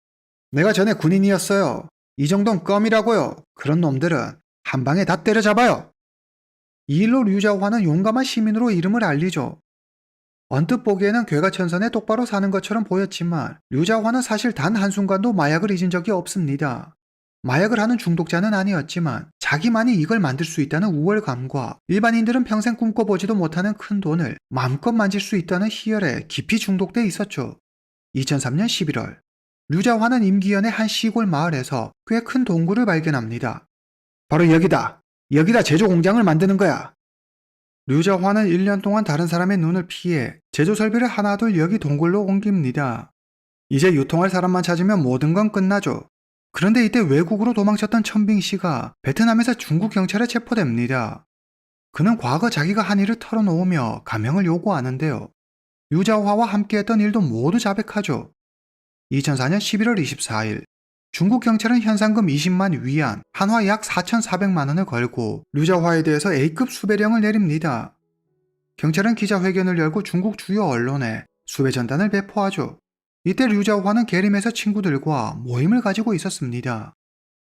내가 전에 군인이었어요. 이 정도는 껌이라고요. 그런 놈들은 한 방에 다 때려잡아요. 이 일로 류자화는 용감한 시민으로 이름을 알리죠. 언뜻 보기에는 괴가천선에 똑바로 사는 것처럼 보였지만 류자화는 사실 단 한순간도 마약을 잊은 적이 없습니다. 마약을 하는 중독자는 아니었지만 자기만이 이걸 만들 수 있다는 우월감과 일반인들은 평생 꿈꿔보지도 못하는 큰 돈을 마음껏 만질 수 있다는 희열에 깊이 중독돼 있었죠. 2003년 11월 류자화는 임기현의 한 시골 마을에서 꽤 큰 동굴을 발견합니다. 바로 여기다. 여기다 제조 공장을 만드는 거야. 류자화는 1년 동안 다른 사람의 눈을 피해 제조 설비를 하나둘 여기 동굴로 옮깁니다. 이제 유통할 사람만 찾으면 모든 건 끝나죠. 그런데 이때 외국으로 도망쳤던 천빙 씨가 베트남에서 중국 경찰에 체포됩니다. 그는 과거 자기가 한 일을 털어놓으며 감형을 요구하는데요. 류자화와 함께했던 일도 모두 자백하죠. 2004년 11월 24일 중국 경찰은 현상금 20만 위안, 한화 약 4,400만 원을 걸고 류자화에 대해서 A급 수배령을 내립니다. 경찰은 기자회견을 열고 중국 주요 언론에 수배 전단을 배포하죠. 이때 류자화는 계림에서 친구들과 모임을 가지고 있었습니다.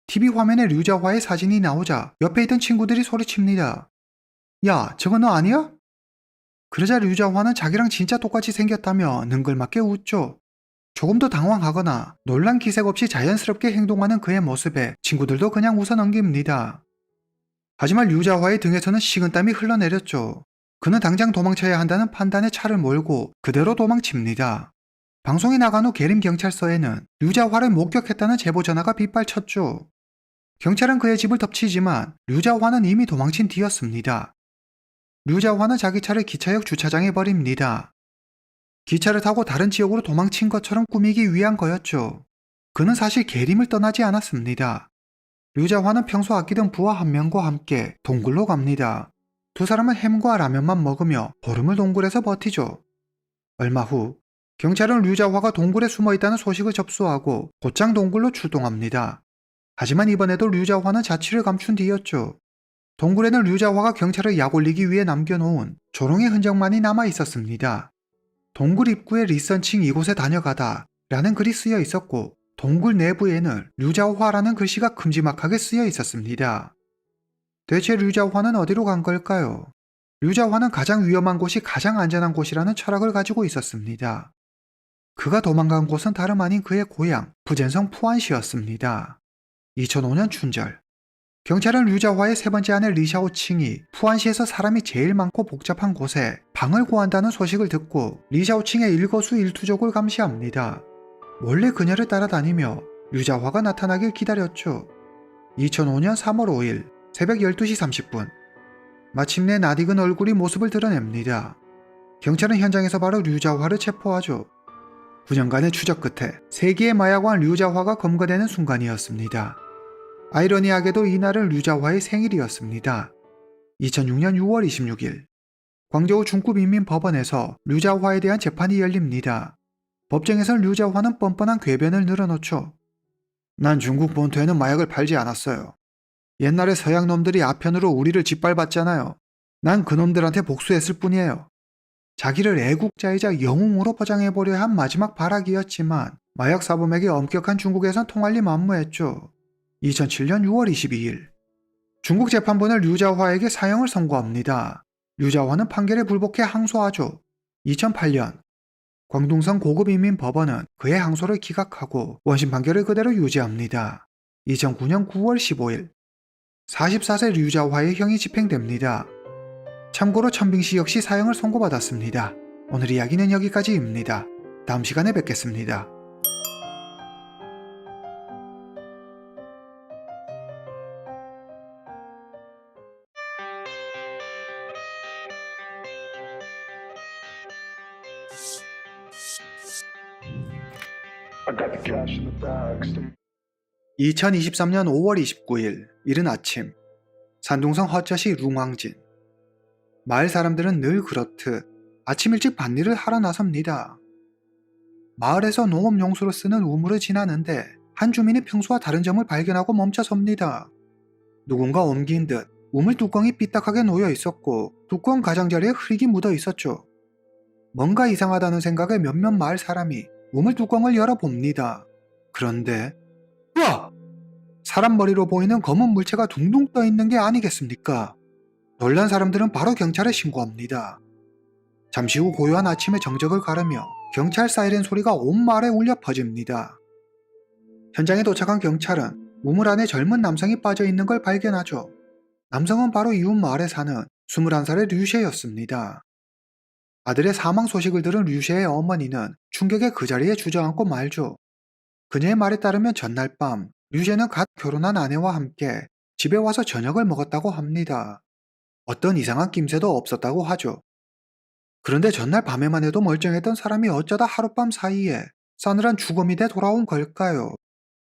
TV 화면에 류자화의 사진이 나오자 옆에 있던 친구들이 소리칩니다. 야, 저거 너 아니야? 그러자 류자화는 자기랑 진짜 똑같이 생겼다며 능글맞게 웃죠. 조금도 당황하거나 놀란 기색 없이 자연스럽게 행동하는 그의 모습에 친구들도 그냥 웃어 넘깁니다. 하지만 류자화의 등에서는 식은땀이 흘러내렸죠. 그는 당장 도망쳐야 한다는 판단에 차를 몰고 그대로 도망칩니다. 방송이 나간 후 계림경찰서에는 류자화를 목격했다는 제보 전화가 빗발쳤죠. 경찰은 그의 집을 덮치지만 류자화는 이미 도망친 뒤였습니다. 류자화는 자기 차를 기차역 주차장에 버립니다. 기차를 타고 다른 지역으로 도망친 것처럼 꾸미기 위한 거였죠. 그는 사실 계림을 떠나지 않았습니다. 류자화는 평소 아끼던 부하 한 명과 함께 동굴로 갑니다. 두 사람은 햄과 라면만 먹으며 보름을 동굴에서 버티죠. 얼마 후 경찰은 류자화가 동굴에 숨어있다는 소식을 접수하고 곧장 동굴로 출동합니다. 하지만 이번에도 류자화는 자취를 감춘 뒤였죠. 동굴에는 류자화가 경찰을 약올리기 위해 남겨놓은 조롱의 흔적만이 남아 있었습니다. 동굴 입구에 리선칭 이곳에 다녀가다 라는 글이 쓰여 있었고 동굴 내부에는 류자화라는 글씨가 큼지막하게 쓰여 있었습니다. 대체 류자화는 어디로 간 걸까요? 류자화는 가장 위험한 곳이 가장 안전한 곳이라는 철학을 가지고 있었습니다. 그가 도망간 곳은 다름 아닌 그의 고향 부젠성 푸안시였습니다. 2005년 춘절 경찰은 류자화의 세 번째 아내 리샤오칭이 푸안시에서 사람이 제일 많고 복잡한 곳에 방을 구한다는 소식을 듣고 리샤오칭의 일거수일투족을 감시합니다. 몰래 그녀를 따라다니며 류자화가 나타나길 기다렸죠. 2005년 3월 5일 새벽 12시 30분 마침내 낯익은 얼굴이 모습을 드러냅니다. 경찰은 현장에서 바로 류자화를 체포하죠. 9년간의 추적 끝에 세계의 마약왕 류자화가 검거되는 순간이었습니다. 아이러니하게도 이날은 류자화의 생일이었습니다. 2006년 6월 26일 광저우 중구민민법원에서 류자화에 대한 재판이 열립니다. 법정에선 류자화는 뻔뻔한 궤변을 늘어놓죠. 난 중국 본토에는 마약을 팔지 않았어요. 옛날에 서양 놈들이 아편으로 우리를 짓밟았잖아요. 난 그놈들한테 복수했을 뿐이에요. 자기를 애국자이자 영웅으로 포장해보려 한 마지막 발악이었지만 마약 사범에게 엄격한 중국에선 통할리 만무했죠. 2007년 6월 22일 중국 재판부는 류자화에게 사형을 선고합니다. 류자화는 판결에 불복해 항소하죠. 2008년 광둥성 고급인민법원은 그의 항소를 기각하고 원심 판결을 그대로 유지합니다. 2009년 9월 15일 44세 류자화의 형이 집행됩니다. 참고로 천빙씨 역시 사형을 선고받았습니다. 오늘 이야기는 여기까지입니다. 다음 시간에 뵙겠습니다. I got the cash in the bag. 2023년 5월 29일 이른 아침, 산둥성 허쩌시 룽왕진. 마을 사람들은 늘 그렇듯 아침 일찍 밭일을 하러 나섭니다. 마을에서 농업용수로 쓰는 우물을 지나는데 한 주민이 평소와 다른 점을 발견하고 멈춰섭니다. 누군가 옮긴 듯 우물 뚜껑이 삐딱하게 놓여 있었고 뚜껑 가장자리에 흙이 묻어 있었죠. 뭔가 이상하다는 생각에 몇몇 마을 사람이 우물 뚜껑을 열어봅니다. 그런데 우와! 사람 머리로 보이는 검은 물체가 둥둥 떠 있는 게 아니겠습니까? 놀란 사람들은 바로 경찰에 신고합니다. 잠시 후 고요한 아침의 정적을 가르며 경찰 사이렌 소리가 온 마을에 울려 퍼집니다. 현장에 도착한 경찰은 우물 안에 젊은 남성이 빠져 있는 걸 발견하죠. 남성은 바로 이웃 마을에 사는 21살의 류셰였습니다. 아들의 사망 소식을 들은 류셰의 어머니는 충격에 그 자리에 주저앉고 말죠. 그녀의 말에 따르면 전날 밤 류셰는 갓 결혼한 아내와 함께 집에 와서 저녁을 먹었다고 합니다. 어떤 이상한 낌새도 없었다고 하죠. 그런데 전날 밤에만 해도 멀쩡했던 사람이 어쩌다 하룻밤 사이에 싸늘한 죽음이 돼 돌아온 걸까요?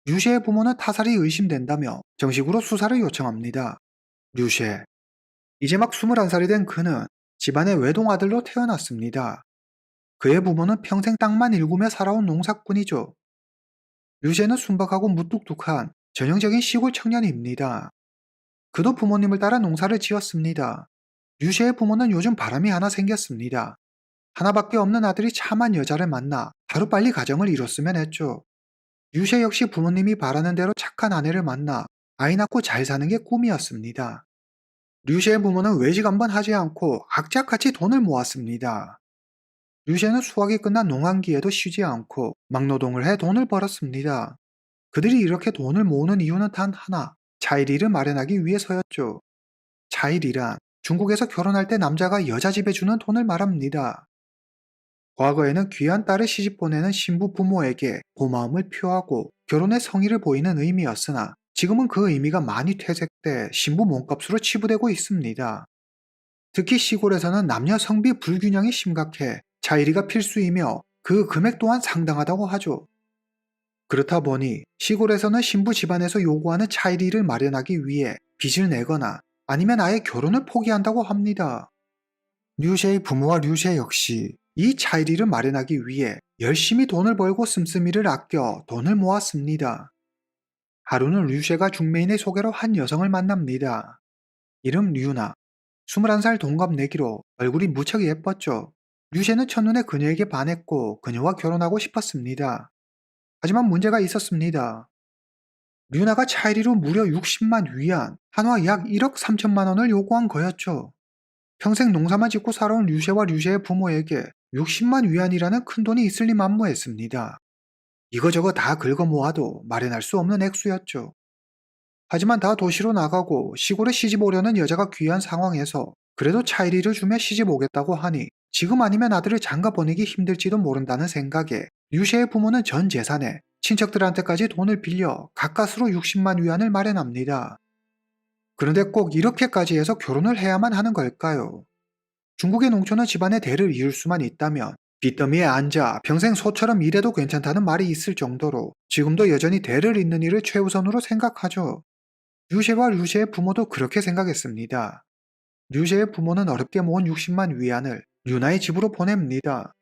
류셰의 부모는 타살이 의심된다며 정식으로 수사를 요청합니다. 류셰. 이제 막 21살이 된 그는 집안의 외동아들로 태어났습니다. 그의 부모는 평생 땅만 일구며 살아온 농사꾼이죠. 류셰는 순박하고 무뚝뚝한 전형적인 시골 청년입니다. 그도 부모님을 따라 농사를 지었습니다. 류셰의 부모는 요즘 바람이 하나 생겼습니다. 하나밖에 없는 아들이 참한 여자를 만나 하루빨리 가정을 이뤘으면 했죠. 류셰 역시 부모님이 바라는 대로 착한 아내를 만나 아이 낳고 잘 사는 게 꿈이었습니다. 류셰의 부모는 외직 한번 하지 않고 악착같이 돈을 모았습니다. 류셰는 수확이 끝난 농한기에도 쉬지 않고 막노동을 해 돈을 벌었습니다. 그들이 이렇게 돈을 모으는 이유는 단 하나, 차일이를 마련하기 위해서였죠. 차일이란 중국에서 결혼할 때 남자가 여자 집에 주는 돈을 말합니다. 과거에는 귀한 딸을 시집 보내는 신부 부모에게 고마움을 표하고 결혼의 성의를 보이는 의미였으나 지금은 그 의미가 많이 퇴색돼 신부 몸값으로 치부되고 있습니다. 특히 시골에서는 남녀 성비 불균형이 심각해 차일이가 필수이며 그 금액 또한 상당하다고 하죠. 그렇다 보니 시골에서는 신부 집안에서 요구하는 차일이를 마련하기 위해 빚을 내거나 아니면 아예 결혼을 포기한다고 합니다. 류셰의 부모와 류셰 역시 이 차일이를 마련하기 위해 열심히 돈을 벌고 씀씀이를 아껴 돈을 모았습니다. 하루는 류셰가 중매인의 소개로 한 여성을 만납니다. 이름 류나. 21살 동갑 내기로 얼굴이 무척 예뻤죠. 류셰는 첫눈에 그녀에게 반했고 그녀와 결혼하고 싶었습니다. 하지만 문제가 있었습니다. 류나가 차일이로 무려 60만 위안, 한화 약 1억 3천만 원을 요구한 거였죠. 평생 농사만 짓고 살아온 류셰와 류셰의 부모에게 60만 위안이라는 큰돈이 있을 리 만무했습니다. 이거저거 다 긁어 모아도 마련할 수 없는 액수였죠. 하지만 다 도시로 나가고 시골에 시집 오려는 여자가 귀한 상황에서 그래도 차일이를 주며 시집 오겠다고 하니 지금 아니면 아들을 장가 보내기 힘들지도 모른다는 생각에 류셰의 부모는 전 재산에 친척들한테까지 돈을 빌려 가까스로 60만 위안을 마련합니다. 그런데 꼭 이렇게까지 해서 결혼을 해야만 하는 걸까요? 중국의 농촌은 집안의 대를 이을 수만 있다면 빚더미에 앉아 평생 소처럼 일해도 괜찮다는 말이 있을 정도로 지금도 여전히 대를 잇는 일을 최우선으로 생각하죠. 류셰와 류셰의 부모도 그렇게 생각했습니다. 류셰의 부모는 어렵게 모은 60만 위안을 류나의 집으로 보냅니다.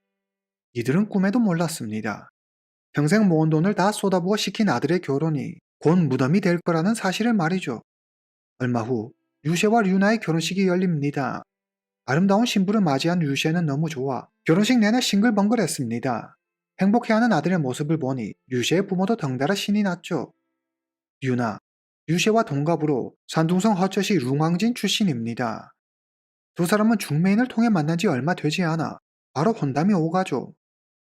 이들은 꿈에도 몰랐습니다. 평생 모은 돈을 다 쏟아부어 시킨 아들의 결혼이 곧 무덤이 될 거라는 사실을 말이죠. 얼마 후 류셰와 류나의 결혼식이 열립니다. 아름다운 신부를 맞이한 류셰는 너무 좋아 결혼식 내내 싱글벙글했습니다. 행복해하는 아들의 모습을 보니 류셰의 부모도 덩달아 신이 났죠. 류나, 류셰와 동갑으로 산둥성 허처시 룽왕진 출신입니다. 두 사람은 중매인을 통해 만난 지 얼마 되지 않아 바로 혼담이 오가죠.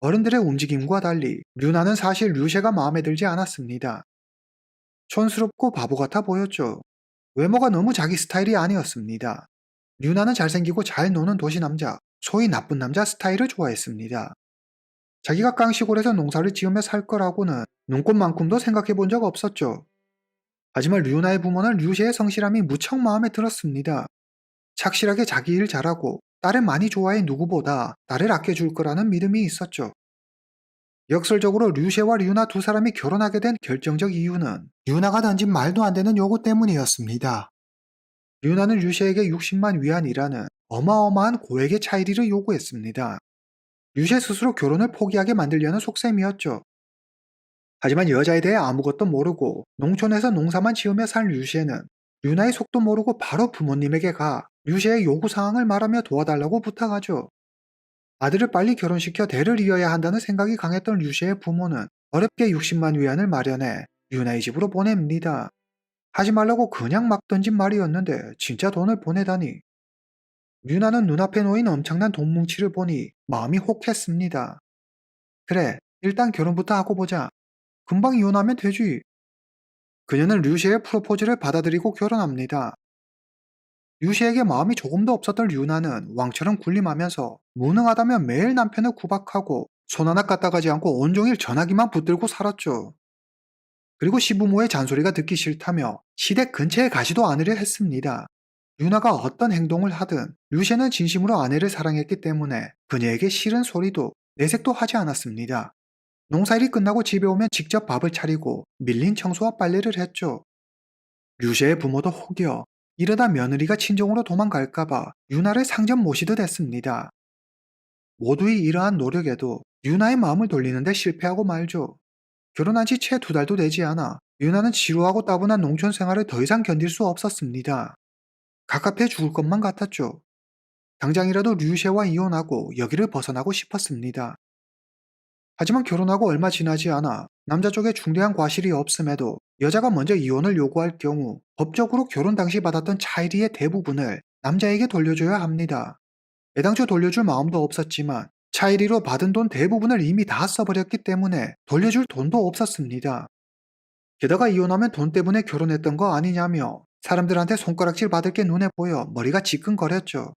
어른들의 움직임과 달리 류나는 사실 류셰가 마음에 들지 않았습니다. 촌스럽고 바보 같아 보였죠. 외모가 너무 자기 스타일이 아니었습니다. 류나는 잘생기고 잘 노는 도시 남자, 소위 나쁜 남자 스타일을 좋아했습니다. 자기가 깡시골에서 농사를 지으며 살 거라고는 눈꽃만큼도 생각해 본 적 없었죠. 하지만 류나의 부모는 류셰의 성실함이 무척 마음에 들었습니다. 착실하게 자기 일 잘하고 딸을 많이 좋아해 누구보다 딸을 아껴줄 거라는 믿음이 있었죠. 역설적으로 류셰와 류나 두 사람이 결혼하게 된 결정적 이유는 류나가 던진 말도 안 되는 요구 때문이었습니다. 류나는 류셰에게 60만 위안이라는 어마어마한 고액의 차이리를 요구했습니다. 류셰 스스로 결혼을 포기하게 만들려는 속셈이었죠. 하지만 여자에 대해 아무것도 모르고 농촌에서 농사만 지으며 살 류셰는 류나의 속도 모르고 바로 부모님에게 가 류셰의 요구사항을 말하며 도와달라고 부탁하죠. 아들을 빨리 결혼시켜 대를 이어야 한다는 생각이 강했던 류셰의 부모는 어렵게 60만 위안을 마련해 류나의 집으로 보냅니다. 하지 말라고 그냥 막 던진 말이었는데 진짜 돈을 보내다니. 류나는 눈앞에 놓인 엄청난 돈 뭉치를 보니 마음이 혹했습니다. 그래, 일단 결혼부터 하고 보자. 금방 이혼하면 되지. 그녀는 류셰의 프로포즈를 받아들이고 결혼합니다. 류셰에게 마음이 조금도 없었던 류나는 왕처럼 군림하면서 무능하다며 매일 남편을 구박하고 손 하나 까딱하지 않고 온종일 전화기만 붙들고 살았죠. 그리고 시부모의 잔소리가 듣기 싫다며 시댁 근처에 가지도 않으려 했습니다. 류나가 어떤 행동을 하든 류셰는 진심으로 아내를 사랑했기 때문에 그녀에게 싫은 소리도 내색도 하지 않았습니다. 농사일이 끝나고 집에 오면 직접 밥을 차리고 밀린 청소와 빨래를 했죠. 류셰의 부모도 혹여 이러다 며느리가 친정으로 도망갈까봐 유나를 상점 모시듯 했습니다. 모두의 이러한 노력에도 유나의 마음을 돌리는데 실패하고 말죠. 결혼한 지 채 2달도 되지 않아 유나는 지루하고 따분한 농촌 생활을 더 이상 견딜 수 없었습니다. 갑갑해 죽을 것만 같았죠. 당장이라도 류셰와 이혼하고 여기를 벗어나고 싶었습니다. 하지만 결혼하고 얼마 지나지 않아 남자 쪽에 중대한 과실이 없음에도 여자가 먼저 이혼을 요구할 경우 법적으로 결혼 당시 받았던 차이리의 대부분을 남자에게 돌려줘야 합니다. 애당초 돌려줄 마음도 없었지만 차이리로 받은 돈 대부분을 이미 다 써버렸기 때문에 돌려줄 돈도 없었습니다. 게다가 이혼하면 돈 때문에 결혼했던 거 아니냐며 사람들한테 손가락질 받을 게 눈에 보여 머리가 지끈거렸죠.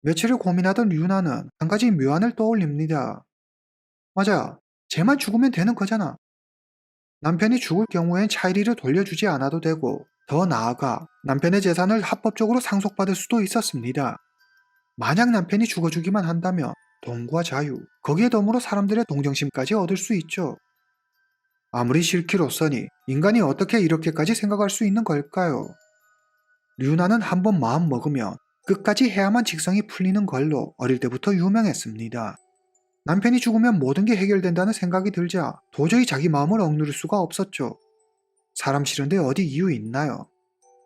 며칠을 고민하던 류나는 한 가지 묘안을 떠올립니다. 맞아, 쟤만 죽으면 되는 거잖아. 남편이 죽을 경우엔 차이리를 돌려주지 않아도 되고 더 나아가 남편의 재산을 합법적으로 상속받을 수도 있었습니다. 만약 남편이 죽어주기만 한다면 돈과 자유, 거기에 덤으로 사람들의 동정심까지 얻을 수 있죠. 아무리 싫기로써니 인간이 어떻게 이렇게까지 생각할 수 있는 걸까요? 류나는 한번 마음 먹으면 끝까지 해야만 직성이 풀리는 걸로 어릴 때부터 유명했습니다. 남편이 죽으면 모든 게 해결된다는 생각이 들자 도저히 자기 마음을 억누를 수가 없었죠. 사람 싫은데 어디 이유 있나요?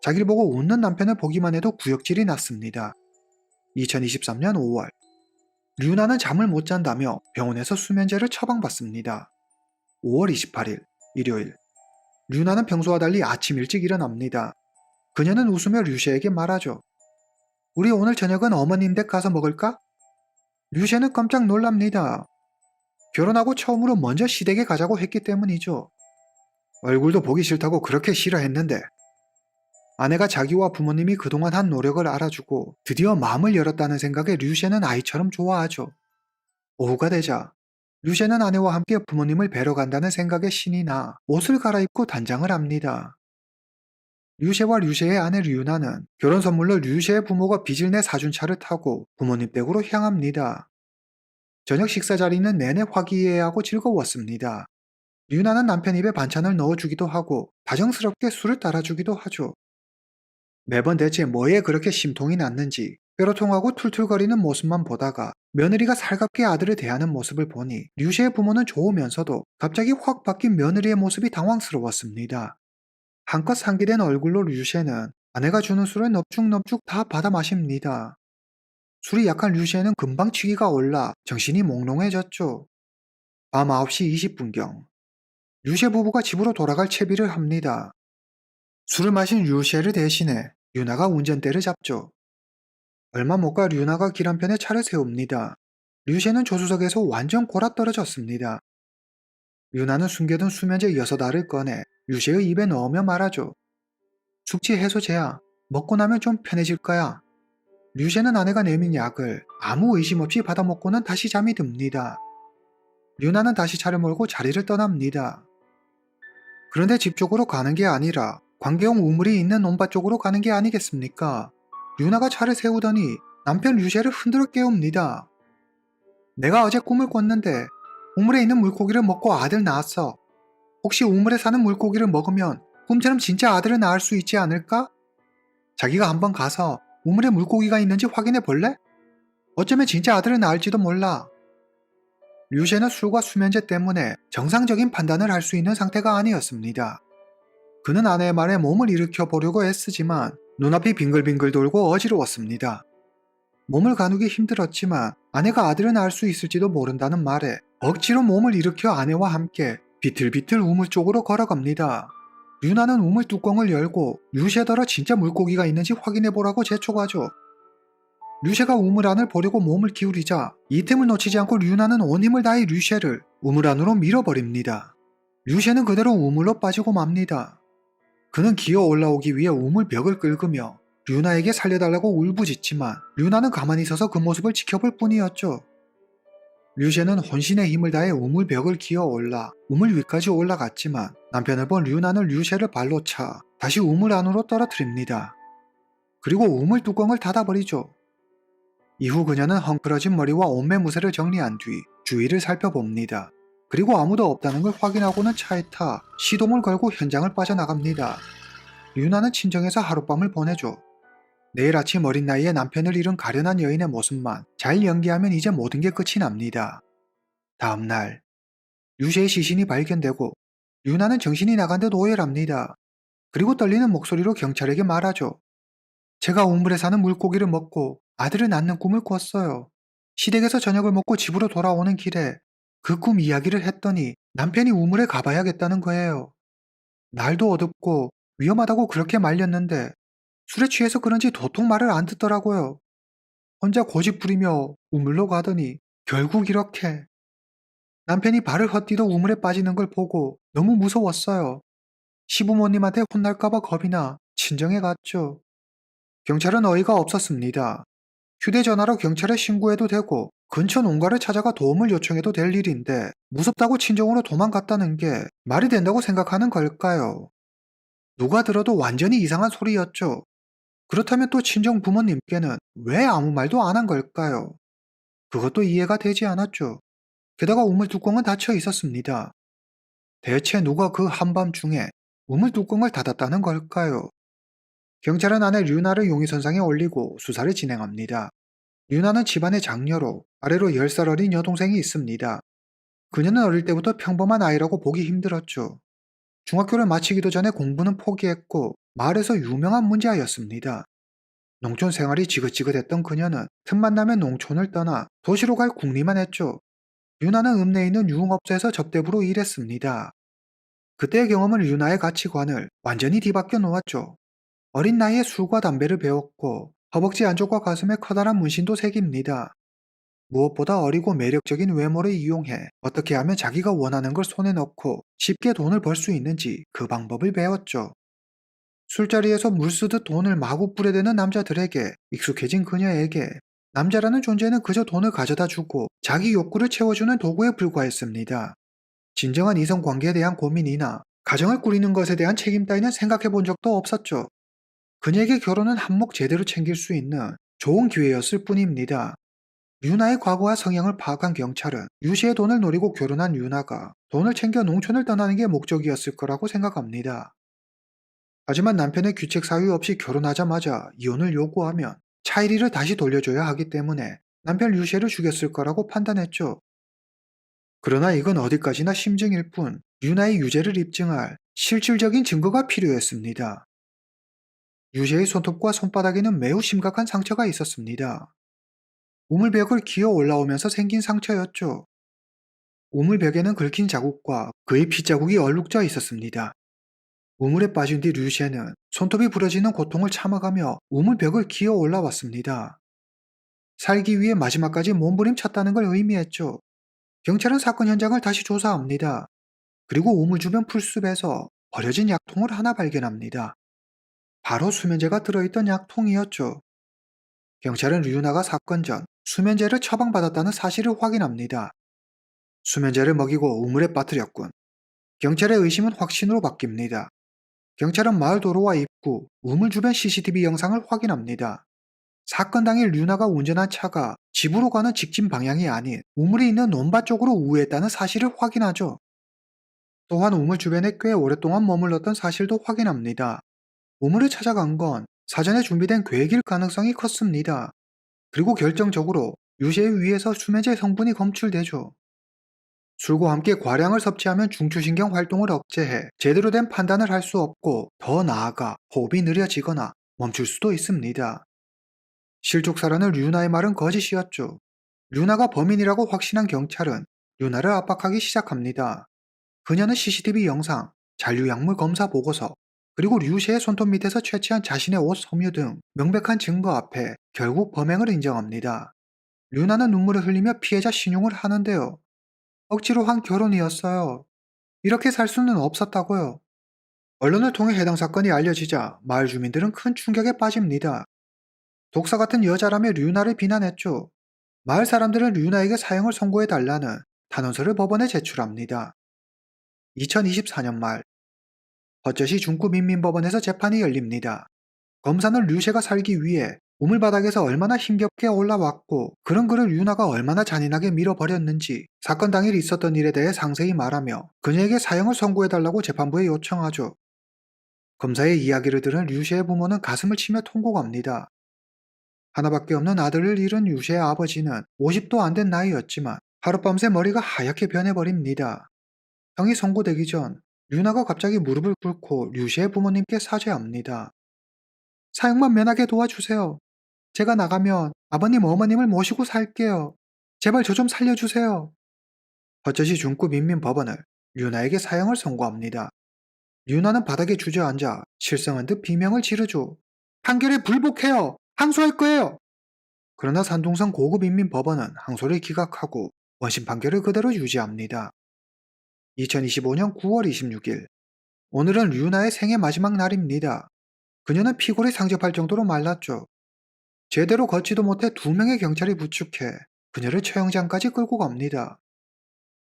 자기를 보고 웃는 남편을 보기만 해도 구역질이 났습니다. 2023년 5월 류나는 잠을 못 잔다며 병원에서 수면제를 처방받습니다. 5월 28일 일요일 류나는 평소와 달리 아침 일찍 일어납니다. 그녀는 웃으며 류셰에게 말하죠. 우리 오늘 저녁은 어머님 댁 가서 먹을까? 류셰는 깜짝 놀랍니다. 결혼하고 처음으로 먼저 시댁에 가자고 했기 때문이죠. 얼굴도 보기 싫다고 그렇게 싫어했는데. 아내가 자기와 부모님이 그동안 한 노력을 알아주고 드디어 마음을 열었다는 생각에 류셰는 아이처럼 좋아하죠. 오후가 되자 류셰는 아내와 함께 부모님을 뵈러 간다는 생각에 신이 나 옷을 갈아입고 단장을 합니다. 류셰와 류셰의 아내 류나는 결혼 선물로 류셰의 부모가 빚을 내 사준 차를 타고 부모님 댁으로 향합니다. 저녁 식사 자리는 내내 화기애애하고 즐거웠습니다. 류나는 남편 입에 반찬을 넣어주기도 하고 다정스럽게 술을 따라주기도 하죠. 매번 대체 뭐에 그렇게 심통이 났는지 뾰로통하고 툴툴거리는 모습만 보다가 며느리가 살갑게 아들을 대하는 모습을 보니 류셰의 부모는 좋으면서도 갑자기 확 바뀐 며느리의 모습이 당황스러웠습니다. 한껏 상기된 얼굴로 류셰는 아내가 주는 술을 넙죽넙죽 다 받아 마십니다. 술이 약한 류셰는 금방 취기가 올라 정신이 몽롱해졌죠. 밤 9시 20분경 류셰 부부가 집으로 돌아갈 채비를 합니다. 술을 마신 류셰를 대신해 류나가 운전대를 잡죠. 얼마 못 가 류나가 길 한편에 차를 세웁니다. 류셰는 조수석에서 완전 골아떨어졌습니다. 류나는 숨겨둔 수면제 6알을 꺼내 류셰의 입에 넣으며 말하죠. 숙취 해소제야. 먹고 나면 좀 편해질 거야. 류셰는 아내가 내민 약을 아무 의심 없이 받아먹고는 다시 잠이 듭니다. 류나는 다시 차를 몰고 자리를 떠납니다. 그런데 집 쪽으로 가는 게 아니라 관계용 우물이 있는 논밭 쪽으로 가는 게 아니겠습니까? 류나가 차를 세우더니 남편 류셰를 흔들어 깨웁니다. 내가 어제 꿈을 꿨는데 우물에 있는 물고기를 먹고 아들 낳았어. 혹시 우물에 사는 물고기를 먹으면 꿈처럼 진짜 아들을 낳을 수 있지 않을까? 자기가 한번 가서 우물에 물고기가 있는지 확인해 볼래? 어쩌면 진짜 아들을 낳을지도 몰라. 류셰는 술과 수면제 때문에 정상적인 판단을 할 수 있는 상태가 아니었습니다. 그는 아내의 말에 몸을 일으켜 보려고 애쓰지만 눈앞이 빙글빙글 돌고 어지러웠습니다. 몸을 가누기 힘들었지만 아내가 아들을 낳을 수 있을지도 모른다는 말에 억지로 몸을 일으켜 아내와 함께 비틀비틀 우물 쪽으로 걸어갑니다. 류나는 우물 뚜껑을 열고 류셰더러 진짜 물고기가 있는지 확인해보라고 재촉하죠. 류셰가 우물 안을 보려고 몸을 기울이자 이 틈을 놓치지 않고 류나는 온 힘을 다해 류셰를 우물 안으로 밀어버립니다. 류셰는 그대로 우물로 빠지고 맙니다. 그는 기어 올라오기 위해 우물 벽을 긁으며 류나에게 살려달라고 울부짖지만 류나는 가만히 서서 그 모습을 지켜볼 뿐이었죠. 류셰는 혼신의 힘을 다해 우물 벽을 기어 올라 우물 위까지 올라갔지만 남편을 본 류나는 류셰를 발로 차 다시 우물 안으로 떨어뜨립니다. 그리고 우물 뚜껑을 닫아버리죠. 이후 그녀는 헝클어진 머리와 옷매무새를 정리한 뒤 주위를 살펴봅니다. 그리고 아무도 없다는 걸 확인하고는 차에 타 시동을 걸고 현장을 빠져나갑니다. 류나는 친정에서 하룻밤을 보내죠. 내일 아침 어린 나이에 남편을 잃은 가련한 여인의 모습만 잘 연기하면 이제 모든 게 끝이 납니다. 다음날 류셰의 시신이 발견되고 류나는 정신이 나간 듯 오열합니다. 그리고 떨리는 목소리로 경찰에게 말하죠. 제가 우물에 사는 물고기를 먹고 아들을 낳는 꿈을 꿨어요. 시댁에서 저녁을 먹고 집으로 돌아오는 길에 그 꿈 이야기를 했더니 남편이 우물에 가봐야겠다는 거예요. 날도 어둡고 위험하다고 그렇게 말렸는데 술에 취해서 그런지 도통 말을 안 듣더라고요. 혼자 고집 부리며 우물로 가더니 결국 이렇게. 남편이 발을 헛디뎌 우물에 빠지는 걸 보고 너무 무서웠어요. 시부모님한테 혼날까봐 겁이 나 친정에 갔죠. 경찰은 어이가 없었습니다. 휴대전화로 경찰에 신고해도 되고 근처 농가를 찾아가 도움을 요청해도 될 일인데 무섭다고 친정으로 도망갔다는 게 말이 된다고 생각하는 걸까요? 누가 들어도 완전히 이상한 소리였죠. 그렇다면 또 친정 부모님께는 왜 아무 말도 안 한 걸까요? 그것도 이해가 되지 않았죠. 게다가 우물 뚜껑은 닫혀 있었습니다. 대체 누가 그 한밤중에 우물 뚜껑을 닫았다는 걸까요? 경찰은 아내 류나를 용의선상에 올리고 수사를 진행합니다. 류나는 집안의 장녀로 아래로 10살 어린 여동생이 있습니다. 그녀는 어릴 때부터 평범한 아이라고 보기 힘들었죠. 중학교를 마치기도 전에 공부는 포기했고 마을에서 유명한 문제아였습니다. 농촌 생활이 지긋지긋했던 그녀는 틈만 나면 농촌을 떠나 도시로 갈 궁리만 했죠. 류나는 읍내에 있는 유흥업소에서 접대부로 일했습니다. 그때의 경험은 류나의 가치관을 완전히 뒤바뀌어 놓았죠. 어린 나이에 술과 담배를 배웠고 허벅지 안쪽과 가슴에 커다란 문신도 새깁니다. 무엇보다 어리고 매력적인 외모를 이용해 어떻게 하면 자기가 원하는 걸 손에 넣고 쉽게 돈을 벌 수 있는지 그 방법을 배웠죠. 술자리에서 물 쓰듯 돈을 마구 뿌려대는 남자들에게 익숙해진 그녀에게 남자라는 존재는 그저 돈을 가져다 주고 자기 욕구를 채워주는 도구에 불과했습니다. 진정한 이성관계에 대한 고민이나 가정을 꾸리는 것에 대한 책임 따위는 생각해 본 적도 없었죠. 그녀에게 결혼은 한몫 제대로 챙길 수 있는 좋은 기회였을 뿐입니다. 유나의 과거와 성향을 파악한 경찰은 유씨의 돈을 노리고 결혼한 유나가 돈을 챙겨 농촌을 떠나는 게 목적이었을 거라고 생각합니다. 하지만 남편의 규책 사유 없이 결혼하자마자 이혼을 요구하면 차일이를 다시 돌려줘야 하기 때문에 남편 류셰를 죽였을 거라고 판단했죠. 그러나 이건 어디까지나 심증일 뿐 유나의 유죄를 입증할 실질적인 증거가 필요했습니다. 유셰의 손톱과 손바닥에는 매우 심각한 상처가 있었습니다. 우물벽을 기어 올라오면서 생긴 상처였죠. 우물벽에는 긁힌 자국과 그의 핏자국이 얼룩져 있었습니다. 우물에 빠진 뒤 류셰는 손톱이 부러지는 고통을 참아가며 우물벽을 기어 올라왔습니다. 살기 위해 마지막까지 몸부림쳤다는 걸 의미했죠. 경찰은 사건 현장을 다시 조사합니다. 그리고 우물 주변 풀숲에서 버려진 약통을 하나 발견합니다. 바로 수면제가 들어있던 약통이었죠. 경찰은 류나가 사건 전 수면제를 처방받았다는 사실을 확인합니다. 수면제를 먹이고 우물에 빠뜨렸군. 경찰의 의심은 확신으로 바뀝니다. 경찰은 마을 도로와 입구, 우물 주변 CCTV 영상을 확인합니다. 사건 당일 류나가 운전한 차가 집으로 가는 직진 방향이 아닌 우물이 있는 논밭 쪽으로 우회했다는 사실을 확인하죠. 또한 우물 주변에 꽤 오랫동안 머물렀던 사실도 확인합니다. 우물을 찾아간 건 사전에 준비된 계획일 가능성이 컸습니다. 그리고 결정적으로 유해의 위에서 수면제 성분이 검출되죠. 술과 함께 과량을 섭취하면 중추신경 활동을 억제해 제대로 된 판단을 할 수 없고 더 나아가 호흡이 느려지거나 멈출 수도 있습니다. 실족사라는 류나의 말은 거짓이었죠. 류나가 범인이라고 확신한 경찰은 류나를 압박하기 시작합니다. 그녀는 CCTV 영상, 잔류약물 검사 보고서, 그리고 류셰의 손톱 밑에서 채취한 자신의 옷 섬유 등 명백한 증거 앞에 결국 범행을 인정합니다. 류나는 눈물을 흘리며 피해자 신용을 하는데요. 억지로 한 결혼이었어요. 이렇게 살 수는 없었다고요. 언론을 통해 해당 사건이 알려지자 마을 주민들은 큰 충격에 빠집니다. 독사 같은 여자라며 류나를 비난했죠. 마을 사람들은 류나에게 사형을 선고해달라는 탄원서를 법원에 제출합니다. 2024년 말 버젓이 중구민민법원에서 재판이 열립니다. 검사는 류셰가 살기 위해 우물바닥에서 얼마나 힘겹게 올라왔고 그런 그를 류나가 얼마나 잔인하게 밀어버렸는지 사건 당일 있었던 일에 대해 상세히 말하며 그녀에게 사형을 선고해달라고 재판부에 요청하죠. 검사의 이야기를 들은 류셰의 부모는 가슴을 치며 통곡합니다. 하나밖에 없는 아들을 잃은 류셰의 아버지는 50도 안 된 나이였지만 하룻밤새 머리가 하얗게 변해버립니다. 형이 선고되기 전 류나가 갑자기 무릎을 꿇고 류셰의 부모님께 사죄합니다. 사형만 면하게 도와주세요. 제가 나가면 아버님 어머님을 모시고 살게요. 제발 저 좀 살려주세요. 버젓이 중구민민법원을 류나에게 사형을 선고합니다. 류나는 바닥에 주저앉아 실성한 듯 비명을 지르죠. 판결에 불복해요. 항소할 거예요. 그러나 산둥성 고급인민법원은 항소를 기각하고 원심 판결을 그대로 유지합니다. 2025년 9월 26일 오늘은 류나의 생애 마지막 날입니다. 그녀는 피골이 상접할 정도로 말랐죠. 제대로 걷지도 못해 2명의 경찰이 부축해 그녀를 처형장까지 끌고 갑니다.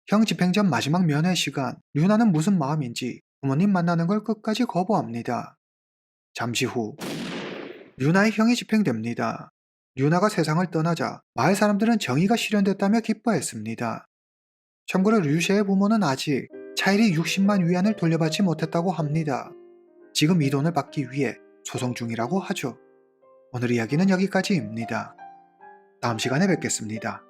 형 집행 전 마지막 면회 시간, 류나는 무슨 마음인지 부모님 만나는 걸 끝까지 거부합니다. 잠시 후 류나의 형이 집행됩니다. 류나가 세상을 떠나자 마을 사람들은 정의가 실현됐다며 기뻐했습니다. 참고로 류셰의 부모는 아직 차일이 60만 위안을 돌려받지 못했다고 합니다. 지금 이 돈을 받기 위해 소송 중이라고 하죠. 오늘 이야기는 여기까지입니다. 다음 시간에 뵙겠습니다.